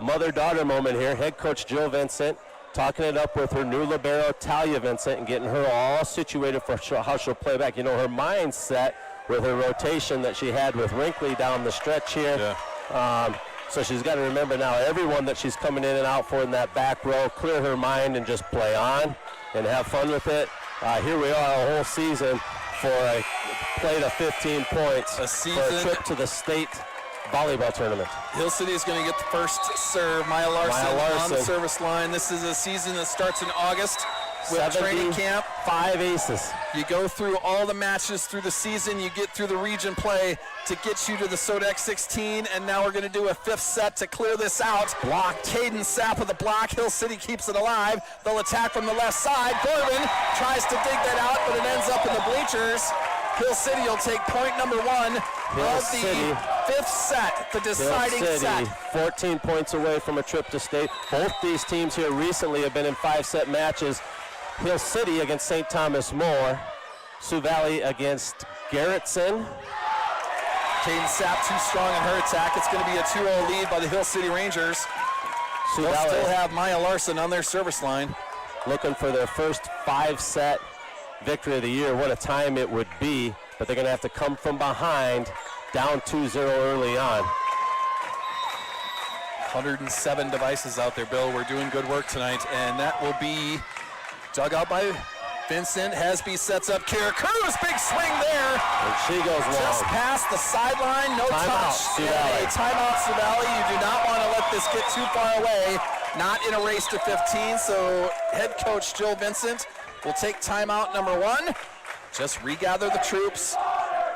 mother-daughter moment here. Head coach Jill Vincent talking it up with her new libero, Talia Vincent, and getting her all situated for how she'll play back. You know, her mindset with her rotation that she had with Wrinkly down the stretch here. Yeah. So she's got to remember now everyone that she's coming in and out for in that back row, clear her mind and just play on and have fun with it. Here we are a whole season for a play to 15 points for a trip to the state volleyball tournament. Hill City is going to get the first serve. Maya Larson on the service line. This is a season that starts in August with training camp. 5 aces. You go through all the matches through the season. You get through the region play to get you to the SoDak 16, and now we're going to do a 5th set to clear this out. Block. Caden Sapp with the block. Hill City keeps it alive. They'll attack from the left side. Gorman tries to dig that out, but it ends up in the bleachers. Hill City will take point number 1 of the 5th set, the deciding set. 14 points away from a trip to state. Both these teams here recently have been in 5-set matches. Hill City against St. Thomas More. Sioux Valley against Garrettson. Caden Sapp too strong in her attack. It's going to be a 2-0 lead by the Hill City Rangers. They'll still have Maya Larson on their service line. Looking for their first 5-set victory of the year. What a time it would be, but they're going to have to come from behind, down 2-0 early on. 107 devices out there, Bill. We're doing good work tonight, and that will be dug out by Vincent. Hesby sets up Kira Cruz. Big swing there. And she goes long. Just past the sideline. No touch. A timeout, Sioux Valley. You do not want to let this get too far away. Not in a race to 15, so head coach Jill Vincent will take timeout number 1. Just regather the troops,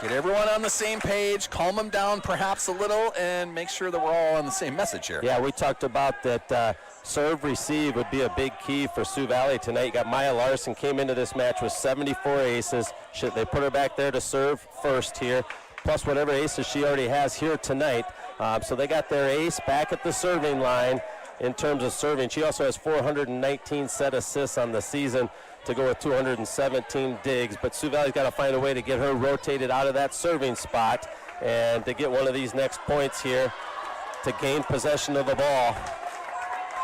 get everyone on the same page, calm them down perhaps a little, and make sure that we're all on the same message here. Yeah, we talked about that serve receive would be a big key for Sioux Valley tonight. You got Maya Larson came into this match with 74 aces. They put her back there to serve first here, plus whatever aces she already has here tonight. So they got their ace back at the serving line in terms of serving. She also has 419 set assists on the season to go with 217 digs, but Sioux Valley's got to find a way to get her rotated out of that serving spot and to get one of these next points here to gain possession of the ball.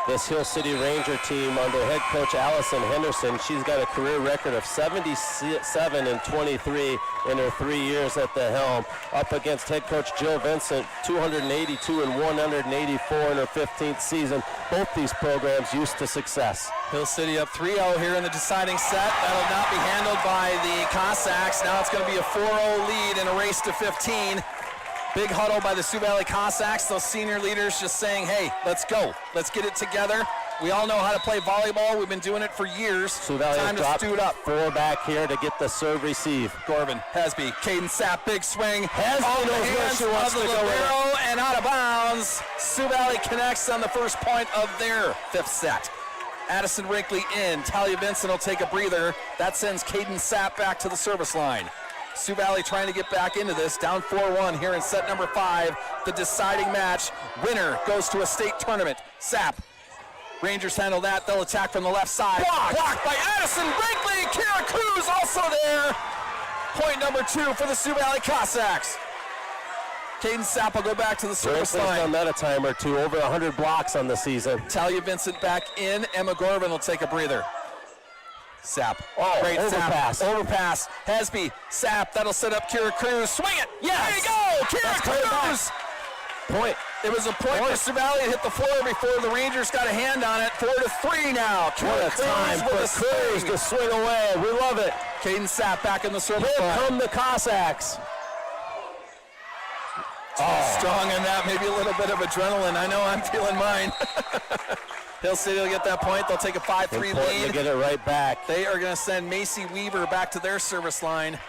This Hill City Ranger team under head coach Allison Henderson, she's got a career record of 77 and 23 in her 3 years at the helm. Up against head coach Jill Vincent, 282 and 184 in her 15th season. Both these programs used to success. Hill City up 3-0 here in the deciding set. That'll not be handled by the Cossacks. Now it's going to be a 4-0 lead in a race to 15. Big huddle by the Sioux Valley Cossacks. Those senior leaders just saying, hey, let's go. Let's get it together. We all know how to play volleyball. We've been doing it for years. Sioux Valley Time to dropped stew it up. 4 back here to get the serve receive. Gorvin, Hesby, Caden Sapp, big swing. Hesby Off the knows where hands she wants of the to go with it. libero and out of bounds. Sioux Valley connects on the first point of their 5th set. Addison Wrinkly in. Talia Vincent will take a breather. That sends Caden Sapp back to the service line. Sioux Valley trying to get back into this, down 4-1 here in set number 5, the deciding match. Winner goes to a state tournament. Sapp. Rangers handle that. They'll attack from the left side. Blocked by Addison Brinkley. Kira Cruz also there. Point number 2 for the Sioux Valley Cossacks. Caden Sapp will go back to the service Brinkley's line. done that a time or two, over 100 blocks on the season. Talia Vincent back in. Emma Gorvin will take a breather. Sapp. Oh, great overpass. Sapp. Overpass. Hesby. Sapp. That'll set up Kira Cruz. Swing it. Yes. There you go. Kira That's coming back. Cruz. Point. It was a point for Sioux Valley. It hit the floor before the Rangers got a hand on it. 4-3 now. What Kira a time for with a Cruz swing. to swing away. We love it. Caden Sapp back in the service Here line. come the Cossacks. Strong in that, maybe a little bit of adrenaline. I know I'm feeling mine. Hill City will get that point. They'll take a 5-3 Important lead. to get it right back. They are going to send Macy Weaver back to their service line.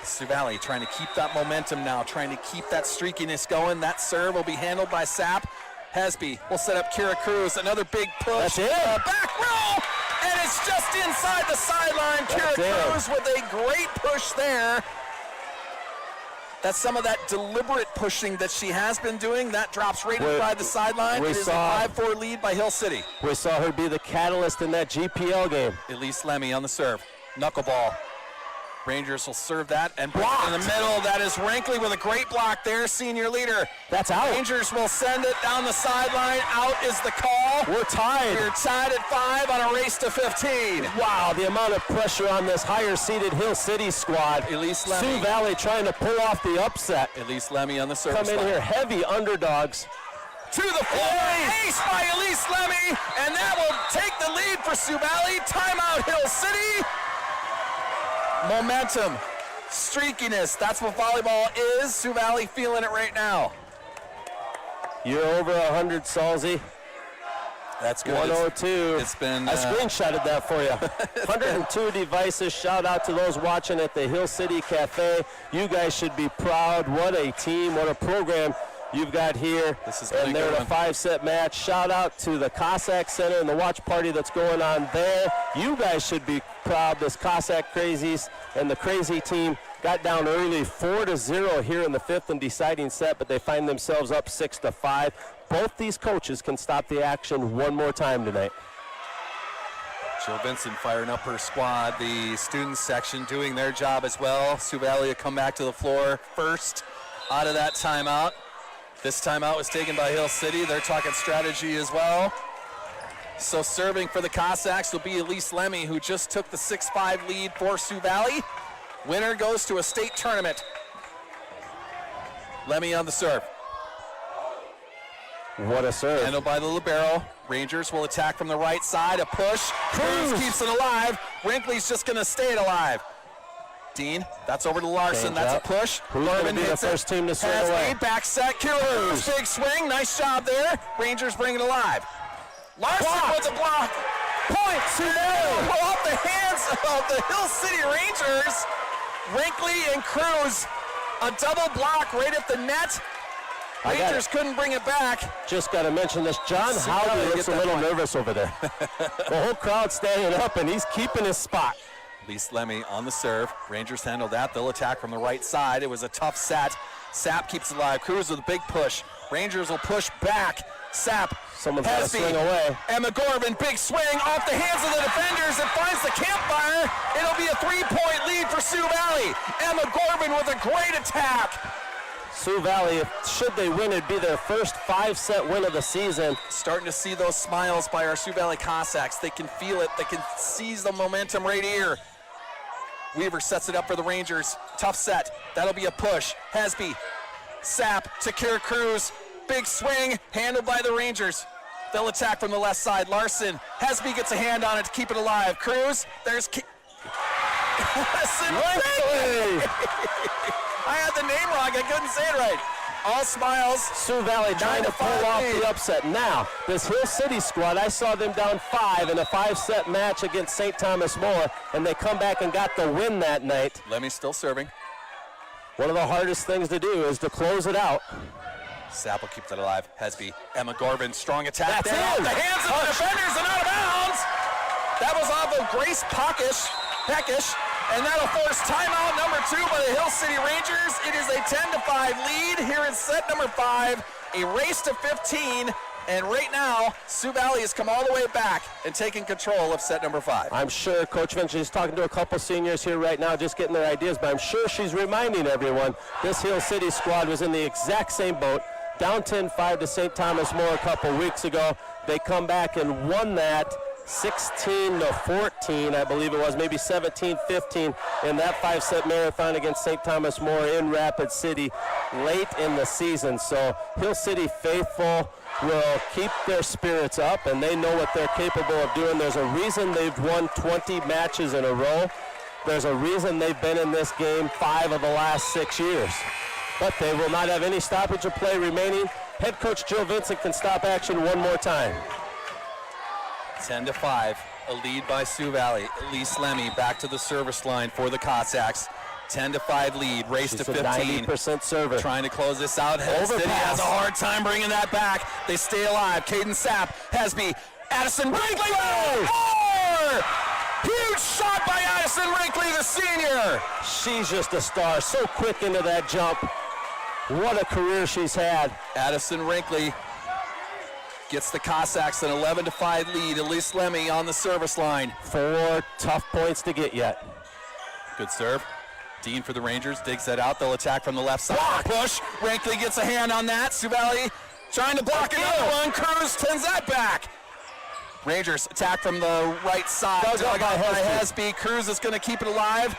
Sioux Valley trying to keep that momentum now, trying to keep that streakiness going. That serve will be handled by Sapp. Hesby will set up Kira Cruz. Another big push. That's it. Back row, and it's just inside the sideline. Kira That's Cruz with a great push there. That's some of that deliberate pushing that she has been doing. That drops right inside the sideline. we It is saw- a 5-4 lead by Hill City. We saw her be the catalyst in that GPL game. Elise Lemmy on the serve. Knuckleball. Rangers will serve that and block Blocked. in the middle. That is Wrinkly with a great block there, senior leader. That's out. Rangers will send it down the sideline. Out is the call. We're tied. We're tied at 5 on a race to 15. Wow, the amount of pressure on this higher-seeded Hill City squad. Elise Lemmy. Sioux Valley trying to pull off the upset. Elise Lemmy on the service Come in line. here heavy underdogs. To the floor. Ace by Elise Lemmy. And that will take the lead for Sioux Valley. Timeout Hill City. Momentum. Streakiness. That's what volleyball is. Sioux Valley feeling it right now. You're over 100, Salzy. That's good. 102. It's been I screenshotted that for you. 102 devices. Shout out to those watching at the Hill City Cafe. You guys should be proud. What a team, what a program you've got here. This has been a and they're good in a one. 5-set match. Shout out to the Cossack Center and the watch party that's going on there. You guys should be proud. This Cossack Crazies and the Crazy team got down early 4-0 here in the 5th and deciding set, but they find themselves up 6-5. Both these coaches can stop the action one more time tonight. Jill Vincent firing up her squad. The students section doing their job as well. Sioux Valley will come back to the floor first out of that timeout. This timeout was taken by Hill City. They're talking strategy as well. So serving for the Cossacks will be Elise Lemmy, who just took the 6-5 lead for Sioux Valley. Winner goes to a state tournament. Lemmy on the serve. What a serve. Handled by the libero. Rangers will attack from the right side. A push. Cruz keeps it alive. Wrinkly's just going to stay it alive. Dean, that's over to Larson. Change That's up. a push. Who's gonna be the hits it. first team to swing Has away? a back set. Cruz, big swing. Nice job there. Rangers bring it alive. Larson Blocked. with a block. Point, Sioux Valley. Off the hands of the Hill City Rangers. Wrinkly and Cruz. A double block right at the net. I got Rangers couldn't bring it back. Just got to mention this. John Sioux Howley Valley looks get a that little point. nervous over there. The whole crowd standing up, and he's keeping his spot. Elise Lemmy on the serve. Rangers handle that. They'll attack from the right side. It was a tough set. Sapp keeps it alive. Cruz with a big push. Rangers will push back. Sapp. Someone's got to Hesby. swing away. Emma Gorvin, big swing off the hands of the defenders. It finds the campfire. It'll be a 3-point lead for Sioux Valley. Emma Gorvin with a great attack. Sioux Valley, should they win, it'd be their first 5-set win of the season. Starting to see those smiles by our Sioux Valley Cossacks. They can feel it. They can seize the momentum right here. Weaver sets it up for the Rangers. Tough set. That'll be a push. Hesby. Sapp to Kira Cruz. Big swing. Handled by the Rangers. They'll attack from the left side. Larson. Hesby gets a hand on it to keep it alive. Cruz. There's Listen. I had the name wrong. I couldn't say it right. All smiles. Sioux Valley trying to pull 9-5 off lead. the upset. Now, this Hill City squad, I saw them down 5 in a 5-set match against St. Thomas More, and they come back and got the win that night. Lemmy still serving. One of the hardest things to do is to close it out. Sapp will keep that alive. Hesby, Emma Gorvin, strong attack. That's there. in. Off the hands of the defenders and out of bounds. That was off of Grace Peckish, and that'll force timeout number 2 by the Hill City Rangers. It is a 10-5 lead here in set number 5, a race to 15, and right now, Sioux Valley has come all the way back and taken control of set number 5. I'm sure Coach Vincent is talking to a couple seniors here right now, just getting their ideas, but I'm sure she's reminding everyone this Hill City squad was in the exact same boat, down 10-5 to St. Thomas More a couple weeks ago. They come back and won that 16-14, I believe it was, maybe 17-15 in that 5-set marathon against St. Thomas More in Rapid City late in the season. So Hill City faithful will keep their spirits up, and they know what they're capable of doing. There's a reason they've won 20 matches in a row. There's a reason they've been in this game 5 of the last 6 years. But they will not have any stoppage of play remaining. Head coach Jill Vincent can stop action one more time. 10-5, a lead by Sioux Valley. Elise Lemmy back to the service line for the Cossacks. 10-5 lead, race She's to a 15. 90% server. Trying to close this out. City has a hard time bringing that back. They stay alive. Caden Sapp, Hesby, Addison Brinkley. More! Huge shot by Addison Brinkley, the senior. She's just a star, so quick into that jump. What a career she's had. Addison Brinkley gets the Cossacks an 11-5 lead. Elise Lemmy on the service line. 4 tough points to get yet. Good serve. Dean for the Rangers digs that out. They'll attack from the left side. Push. Brinkley gets a hand on that. Sioux Valley trying to block another one. Cruz sends that back. Rangers attack from the right side. Dug out by Hesby. Cruz is going to keep it alive.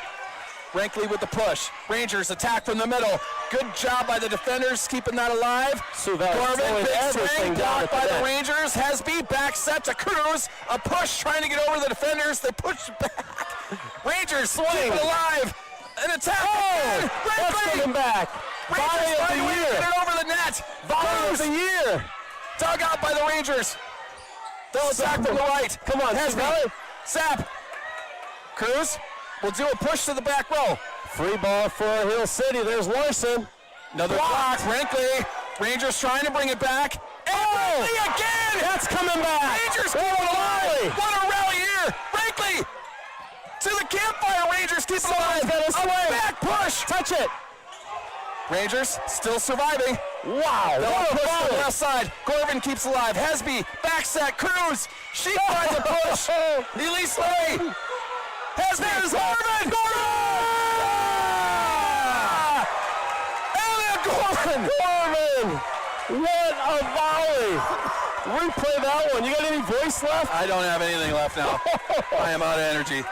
Brinkley with the push. Rangers attack from the middle. Good job by the defenders keeping that alive. Sioux Valley Corbin, slowing big everything swing down blocked at by the the net. Rangers. Hesby back set to Cruz. A push trying to get over the defenders. They push back. Rangers keep it alive. An attack. Oh, that's getting back. Volley of the Rangers year. get it over the net. Volley of the year. Dug out by the Rangers. They'll attack from the right. Come on, Sioux Valley. Sapp. Cruz will do a push to the back row. Free ball for Hill City. There's Larson. Another block. Brinkley. Rangers trying to bring it back. And Brinkley again. That's coming back. Rangers keep it alive. What a rally here. Brinkley to the campfire. Rangers keep it alive. A back push. Touch it. Rangers still surviving. Wow. They'll What a push to the volley. left side. Gorvin keeps alive. Hesby, back set. Cruz. She finds a push. Elise Lemmy. Hesby. Gorvin. Gorvin. Gorvin. What a volley. Replay that one. You got any voice left? I don't have anything left now. I am out of energy.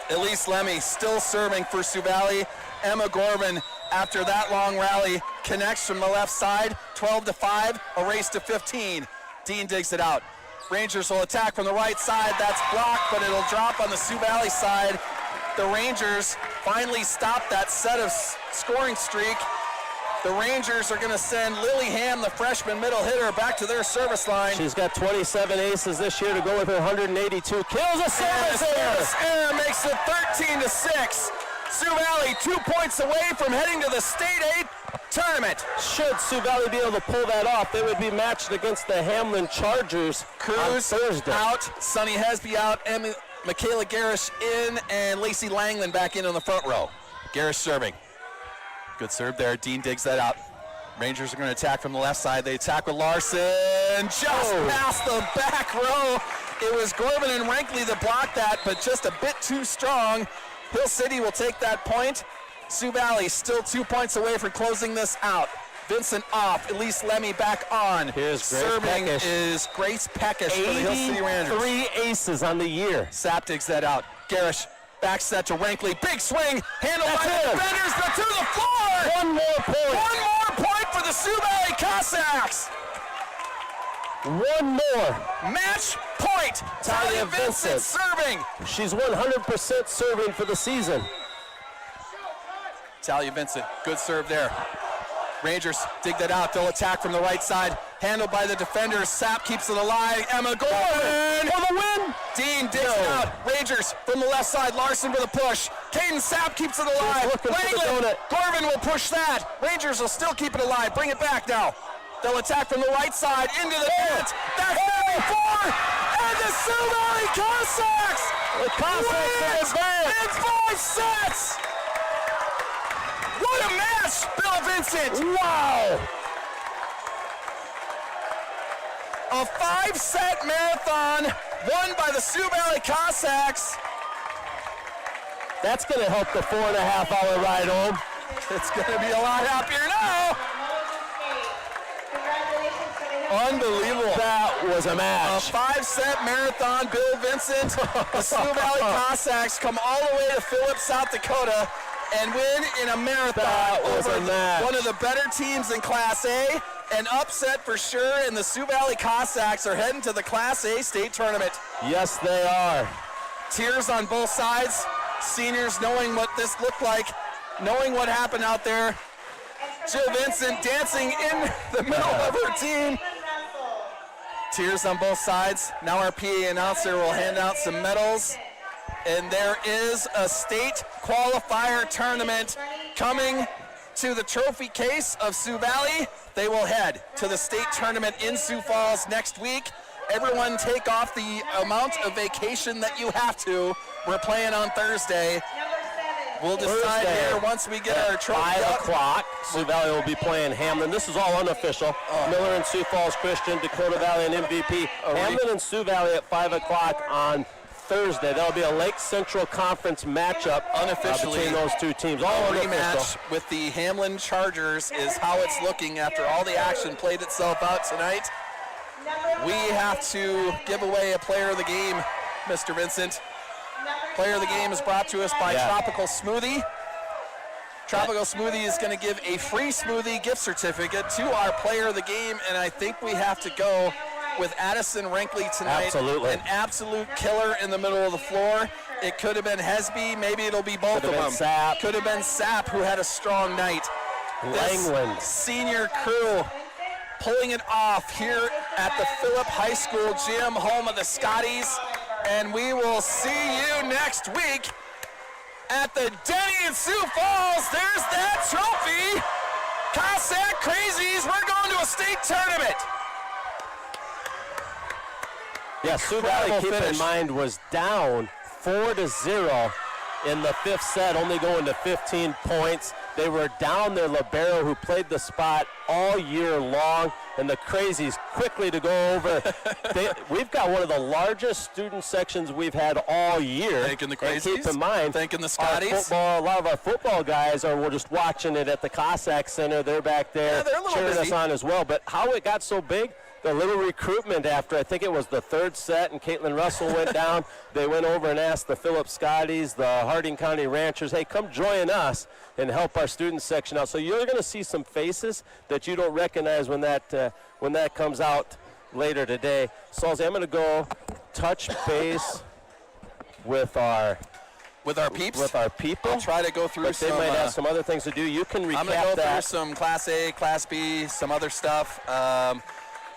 Elise Lemmy still serving for Sioux Valley. Emma Gorvin, after that long rally, connects from the left side. 12-5, a race to 15. Dean digs it out. Rangers will attack from the right side. That's blocked, but it'll drop on the Sioux Valley side. The Rangers finally stop that set of scoring streak. The Rangers are going to send Lily Ham, the freshman middle hitter, back to their service line. She's got 27 aces this year to go with her 182 kills. A service Service error makes it 13-6. Sioux Valley 2 points away from heading to the State 8 tournament. Should Sioux Valley be able to pull that off, they would be matched against the Hamlin Chargers on Cruz Thursday. out, Sunny Hesby out, Michaela Garish in, and Lacey Langland back in on the front row. Garish serving. Good serve there. Dean digs that out. Rangers are going to attack from the left side. They attack with Larson just past the back row. It was Gorvin and Rankley that blocked that, but just a bit too strong. Hill City will take that point. Sioux Valley still 2 points away from closing this out. Vincent off. Elise Lemmy back on. Here's Grace serving Peckish. is Grace Peckish for the Hill City Rangers. 83 aces on the year. Sapp digs that out. Garish back set to Rankley. Big swing. Handled by the defenders, but to the floor. One more point. One more point for the Sioux Valley Cossacks. One more. Match point. Talia Vincent serving. She's 100% serving for the season. Talia Vincent, good serve there. Rangers dig that out. They'll attack from the right side. Handled by the defenders. Sapp keeps it alive. Emma Gorman for the win. Dean digs it out. Rangers from the left side. Larson with a push. Caden Sapp keeps it alive. Langland. Gorman will push that. Rangers will still keep it alive. Bring it back now. They'll attack from the right side into the net. That's number 4. And the Sioux Valley Cossacks. The Cossacks win in 5 sets. What a match, Bill Vincent. Wow! A 5-set marathon won by the Sioux Valley Cossacks. That's going to help the 4.5-hour ride home. It's going to be a lot happier now. Unbelievable. That was a A match. 5-set marathon, Bill Vincent. The Sioux Valley Cossacks come all the way to Phillips, South Dakota, and win in a marathon That was over a match. one of the better teams in Class A. An upset for sure, and the Sioux Valley Cossacks are heading to the Class A state tournament. Yes, they are. Tears on both sides. Seniors knowing what this looked like, knowing what happened out there. Jill Vincent dancing in the middle of her team. Tears on both sides. Now our PA announcer will hand out some medals. And there is a state qualifier tournament coming to the trophy case of Sioux Valley. They will head to the state tournament in Sioux Falls next week. Everyone take off the amount of vacation that you have to. We're playing on Thursday. We'll decide here once we get our trophy 5 up. o'clock, Sioux Valley will be playing Hamlin. This is all unofficial. Miller and Sioux Falls Christian, Dakota Valley and MVP. Hamlin and Sioux Valley at 5 o'clock on Thursday. That'll be a Lake Central Conference matchup Unofficially, between those two teams. All a unofficial. rematch with the Hamlin Chargers is how it's looking after all the action played itself out tonight. We have to give away a player of the game, Mr. Vincent. Player of the game is brought to us by Tropical Smoothie. Tropical Smoothie is going to give a free smoothie gift certificate to our player of the game, and I think we have to go with Addison Rankley tonight. Absolutely. An absolute killer in the middle of the floor. It could have been Hesby, maybe it'll be both of them. Sapp. Could have been Sapp, who had a strong night. Langland. This senior crew pulling it off here at the Phillip High School gym, home of the Scotties. And we will see you next week at the Denny in Sioux Falls. There's that trophy. Cossack Crazies, we're going to a state tournament. Yeah, Sioux Valley, Incredible keep finish. in mind, was down 4-0 in the 5th set, only going to 15 points. They were down their libero, who played the spot all year long, and the Crazies quickly to go over. We've got one of the largest student sections we've had all year. Thanking the And Crazies. keep in mind, Thanking the our Scotties. a lot of our football guys are just watching it at the Cossack Center. They're back there Yeah, they're a little cheering busy. us on as well. But how it got so big, the little recruitment after, I think it was the 3rd set, and Caitlin Russell went down. They went over and asked the Phillips Scotties, the Harding County Ranchers, hey, come join us and help our student section out. So you're going to see some faces that you don't recognize when that comes out later today. Salzy, I'm going to go touch base with our peeps. With our people. I'll try to go through But they some. might have some other things to do. You can recap I'm going to go through that. some Class A, Class B, some other stuff.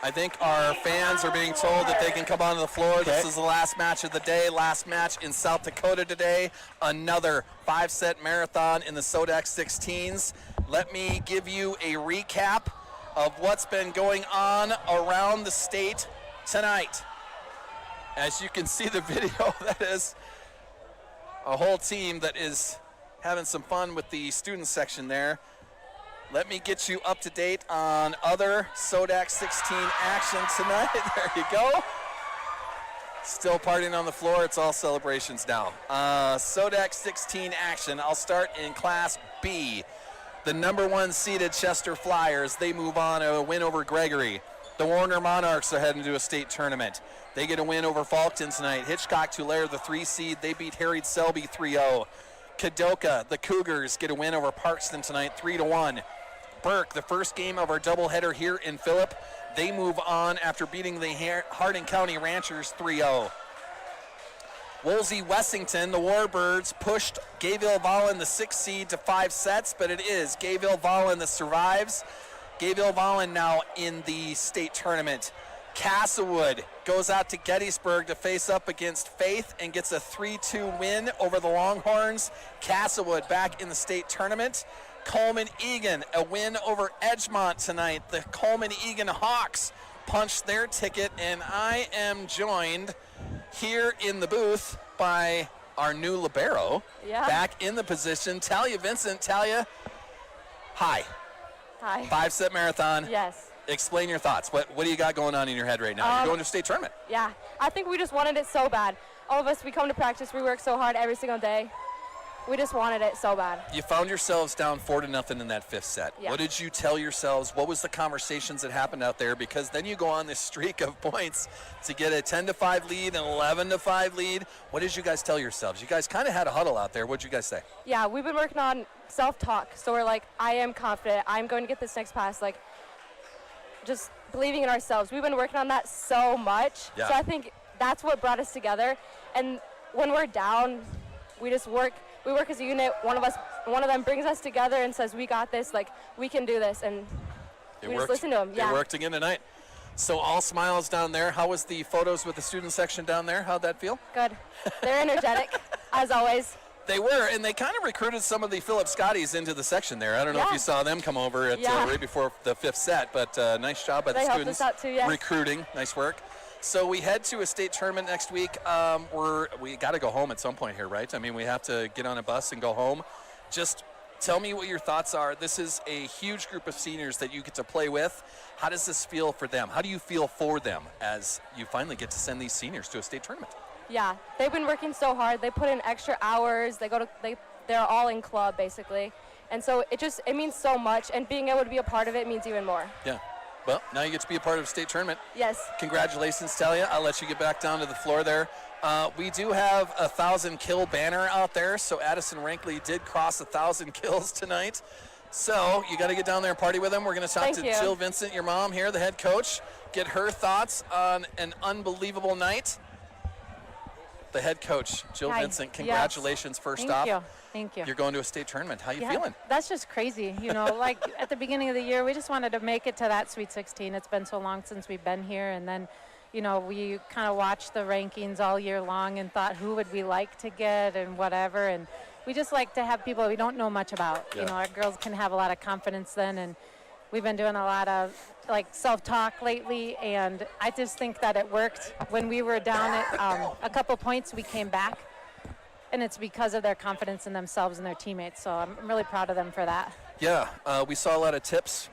I think our fans are being told that they can come onto the floor. This is the last match of the day, last match in South Dakota today. Another 5-set marathon in the SoDak 16s. Let me give you a recap of what's been going on around the state tonight. As you can see the video, that is a whole team that is having some fun with the student section there. Let me get you up to date on other SoDak 16 action tonight. There you go. Still partying on the floor. It's all celebrations now. SoDak 16 action. I'll start in Class B. The number 1 seeded Chester Flyers, they move on to a win over Gregory. The Warner Monarchs are heading to a state tournament. They get a win over Falkton tonight. Hitchcock Tulare, the 3 seed, they beat Harried Selby 3-0. Kadoka, the Cougars, get a win over Parkston tonight, 3-1. Burke, the first game of our doubleheader here in Phillip, they move on after beating the Harding County Ranchers 3-0. Woolsey-Wessington, the Warbirds, pushed Gayville-Vollen, the 6th seed, to 5 sets, but it is Gayville-Vollen that survives. Gayville-Vollen now in the state tournament. Castlewood goes out to Gettysburg to face up against Faith and gets a 3-2 win over the Longhorns. Castlewood back in the state tournament. Coleman-Egan, a win over Edgemont tonight. The Coleman-Egan Hawks punched their ticket, and I am joined here in the booth by our new libero, back in the position, Talia Vincent. Talia, hi. Hi. 5-set marathon. Yes. Explain your thoughts. What do you got going on in your head right now? You're going to state tournament. Yeah. I think we just wanted it so bad. All of us, we come to practice, we work so hard every single day. We just wanted it so bad. You found yourselves down 4-0 in that 5th set. Yeah. What did you tell yourselves? What was the conversations that happened out there? Because then you go on this streak of points to get a 10-5 lead, an 11-5 lead. What did you guys tell yourselves? You guys kind of had a huddle out there. What did you guys say? Yeah, we've been working on self-talk. So we're like, I am confident. I'm going to get this next pass. Like, just believing in ourselves. We've been working on that so much. Yeah. So I think that's what brought us together. And when we're down, we just work. We work as a unit. One of them brings us together and says, we got this, like, we can do this, and we just listen to them. It worked again tonight. So all smiles down there. How was the photos with the student section down there? How'd that feel? Good. They're energetic, as always. They were, and they kind of recruited some of the Philip Scotties into the section there. I don't know if you saw them come over at right before the 5th set, but nice job by the students. They helped us out too, yes. Recruiting. Nice work. So we head to a state tournament next week. We got to go home at some point here, right? I mean, we have to get on a bus and go home. Just tell me what your thoughts are. This is a huge group of seniors that you get to play with. How does this feel for them? How do you feel for them as you finally get to send these seniors to a state tournament? Yeah, they've been working so hard. They put in extra hours. They're all in club, basically. And so it means so much, and being able to be a part of it means even more. Yeah. Well, now you get to be a part of a state tournament. Yes. Congratulations, Talia. I'll let you get back down to the floor there. We do have a 1,000-kill banner out there, so Addison Rankley did cross 1,000 kills tonight. So you got to get down there and party with them. We're going to talk to Jill Vincent, your mom here, the head coach, get her thoughts on an unbelievable night. The head coach, Jill Vincent, congratulations first off. Thank you. You're going to a state tournament. How you feeling? That's just crazy. You know, like at the beginning of the year, we just wanted to make it to that Sweet 16. It's been so long since we've been here. And then, you know, we kind of watched the rankings all year long and thought, who would we like to get and whatever. And we just like to have people we don't know much about. Yeah. You know, our girls can have a lot of confidence then. And we've been doing a lot of like self-talk lately, and I just think that it worked. When we were down at a couple points, we came back, and it's because of their confidence in themselves and their teammates. So I'm really proud of them for that. Yeah, we saw a lot of tips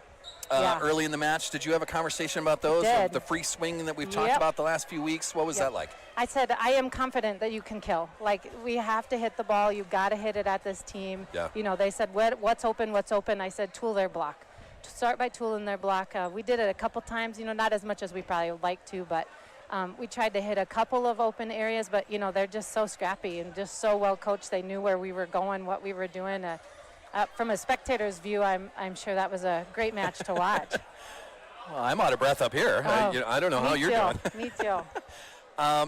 early in the match. Did you have a conversation about those? The free swing that we've talked about the last few weeks. What was that like? I said, I am confident that you can kill. Like, we have to hit the ball. You've got to hit it at this team. Yeah. You know, they said, what's open, what's open? I said, tool their block. Start by tooling their block. We did it a couple times, you know, not as much as we probably would like to, but we tried to hit a couple of open areas, but, you know, they're just so scrappy and just so well coached. They knew where we were going, what we were doing. From a spectator's view, I'm sure that was a great match to watch. Well, I'm out of breath up here. I don't know how you're doing. Me too.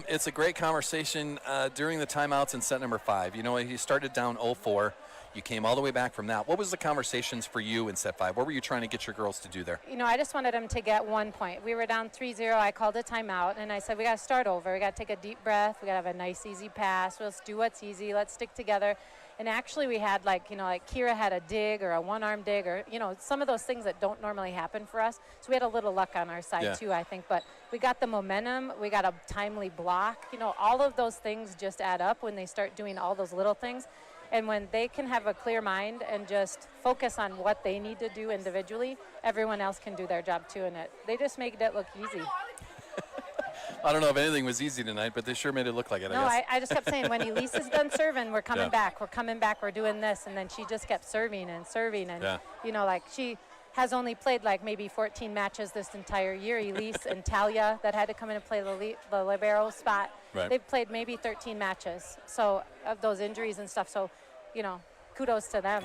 It's a great conversation during the timeouts in set number 5. You know, you started down 0-4. You came all the way back from that. What was the conversations for you in set 5? What were you trying to get your girls to do there? You know, I just wanted them to get 1 point. We were down 3-0. I called a timeout, and I said, we got to start over. We got to take a deep breath. We got to have a nice, easy pass. Let's do what's easy. Let's stick together. And actually, we had, like, you know, like Kira had a dig or a one-arm dig or, you know, some of those things that don't normally happen for us. So we had a little luck on our side, too, I think. But we got the momentum. We got a timely block. You know, all of those things just add up when they start doing all those little things. And when they can have a clear mind and just focus on what they need to do individually, everyone else can do their job too. And they just made it look easy. I don't know if anything was easy tonight, but they sure made it look like it, No, I just kept saying, when Elise is done serving, we're coming back. We're coming back. We're doing this. And then she just kept serving and serving. And, you know, like she has only played like maybe 14 matches this entire year. Elise and Talia that had to come in and play the libero spot. Right. They've played maybe 13 matches. So of those injuries and stuff. So, you know, kudos to them.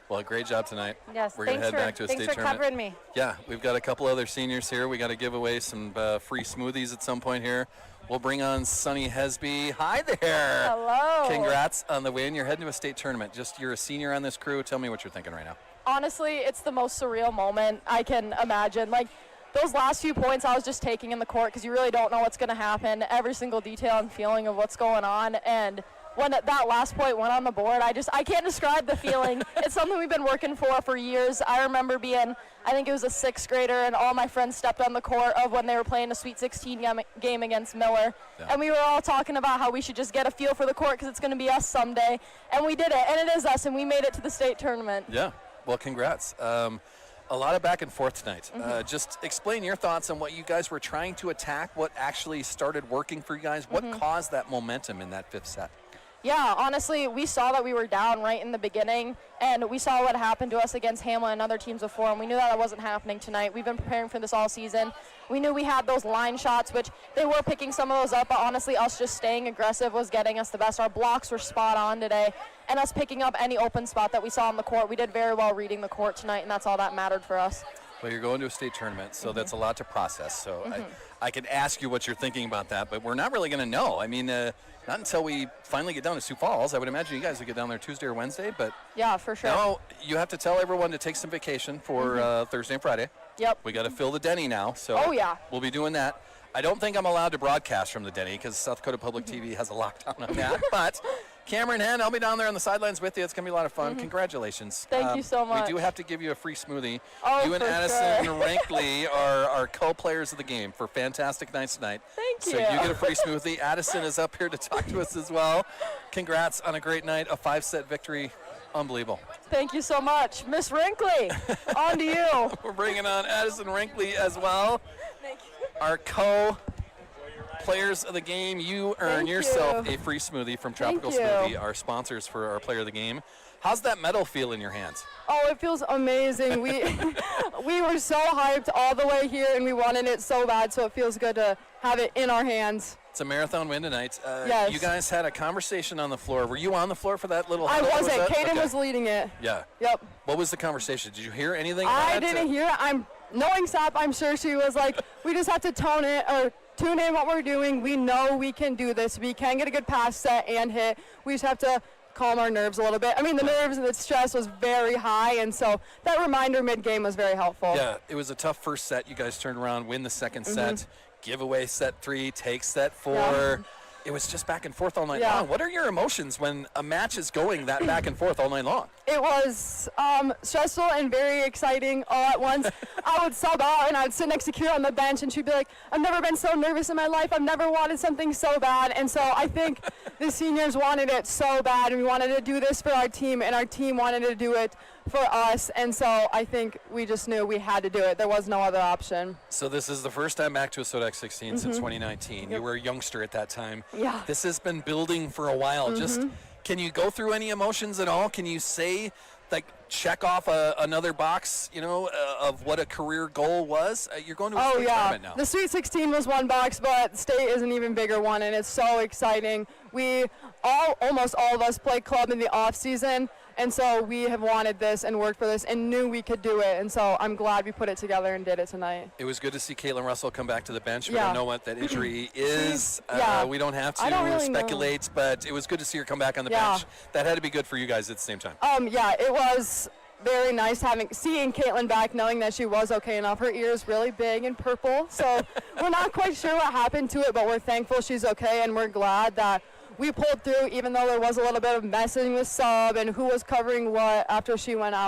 Well, great job tonight. Yes, we're going to head back to a state tournament. Thanks for covering me. Yeah, we've got a couple other seniors here. We got to give away some free smoothies at some point here. We'll bring on Sunny Hesby. Hi there. Hello. Congrats on the win. You're heading to a state tournament. You're a senior on this crew. Tell me what you're thinking right now. Honestly, it's the most surreal moment I can imagine. Like, those last few points I was just taking in the court because you really don't know what's going to happen, every single detail and feeling of what's going on. And when that last point went on the board, I can't describe the feeling. It's something we've been working for years. I remember being, I think it was a 6th grader, and all my friends stepped on the court of when they were playing a Sweet 16 game against Miller. Yeah. And we were all talking about how we should just get a feel for the court because it's going to be us someday. And we did it, and it is us, and we made it to the state tournament. Yeah, well, congrats. A lot of back and forth tonight. Just explain your thoughts on what you guys were trying to attack, what actually started working for you guys, what caused that momentum in that 5th set? Yeah, honestly, we saw that we were down right in the beginning, and we saw what happened to us against Hamlin and other teams before, and we knew that wasn't happening tonight. We've been preparing for this all season. We knew we had those line shots, which they were picking some of those up, but honestly, us just staying aggressive was getting us the best. Our blocks were spot on today, and us picking up any open spot that we saw on the court. We did very well reading the court tonight, and that's all that mattered for us. Well, you're going to a state tournament, so that's a lot to process. So I can ask you what you're thinking about that, but we're not really going to know. I mean, not until we finally get down to Sioux Falls. I would imagine you guys will get down there Tuesday or Wednesday, but yeah, for sure. now you have to tell everyone to take some vacation for Thursday and Friday. Yep. We got to fill the Denny now, so Oh, yeah. we'll be doing that. I don't think I'm allowed to broadcast from the Denny because South Dakota Public TV has a lockdown on that, but Cameron Hen, I'll be down there on the sidelines with you. It's going to be a lot of fun. Congratulations. Thank you so much. We do have to give you a free smoothie. Oh, you and for Addison sure. Rankley are co-players of the game for fantastic nights tonight. Thank So you. you get a free smoothie. Addison is up here to talk to us as well. Congrats on a great night, a 5-set victory. Unbelievable. Thank you so much. Miss Wrinkley, on to you. We're bringing on Addison Rankley as well. Thank you. Our co-players of the game. You earn Thank yourself you. a free smoothie from Thank Tropical you. Smoothie, our sponsors for our player of the game. How's that medal feel in your hands? Oh, it feels amazing. We were so hyped all the way here, and we wanted it so bad, so it feels good to have it in our hands. It's a marathon win tonight. Yes. You guys had a conversation on the floor. Were you on the floor for that little I huddle? Was wasn't. that- Caden okay. was leading it. Yeah. Yep. What was the conversation? Did you hear anything? I about didn't hear it. Knowing Sap, I'm sure she was like, we just have to tune in what we're doing. We know we can do this. We can get a good pass set and hit. We just have to calm our nerves a little bit. I mean, the nerves and the stress was very high, and so that reminder mid-game was very helpful. Yeah, it was a tough first set. You guys turned around, win the second set, give away set 3, take set 4. Yeah. It was just back and forth all night Yeah. long. What are your emotions when a match is going that back and forth all night long? It was stressful and very exciting all at once. I would sub out and I'd sit next to Kira on the bench, and she'd be like, I've never been so nervous in my life. I've never wanted something so bad. And so I think the seniors wanted it so bad, and we wanted to do this for our team, and our team wanted to do it for us. And so I think we just knew we had to do it. There was no other option. So this is the first time back to a SoDak 16 since 2019. You were a youngster at that time. Yeah. This has been building for a while. Just, can you go through any emotions at all? Can you say, like, check off another box, of what a career goal was? You're going to a state tournament now. The Sweet 16 was one box, but state is an even bigger one, and it's so exciting. Almost all of us play club in the off season, and so we have wanted this and worked for this and knew we could do it, and so I'm glad we put it together and did it tonight. It was good to see Caitlin Russell come back to the bench. We Yeah. don't know what that injury is. Yeah. We don't have to I don't really speculate, but it was good to see her come back on the Yeah. bench. That had to be good for you guys at the same time. Yeah, it was very nice seeing Caitlin back, knowing that she was okay enough. Her ear's really big and purple, so we're not quite sure what happened to it, but we're thankful she's okay, and we're glad that we pulled through, even though there was a little bit of messing with sub and who was covering what after she went out.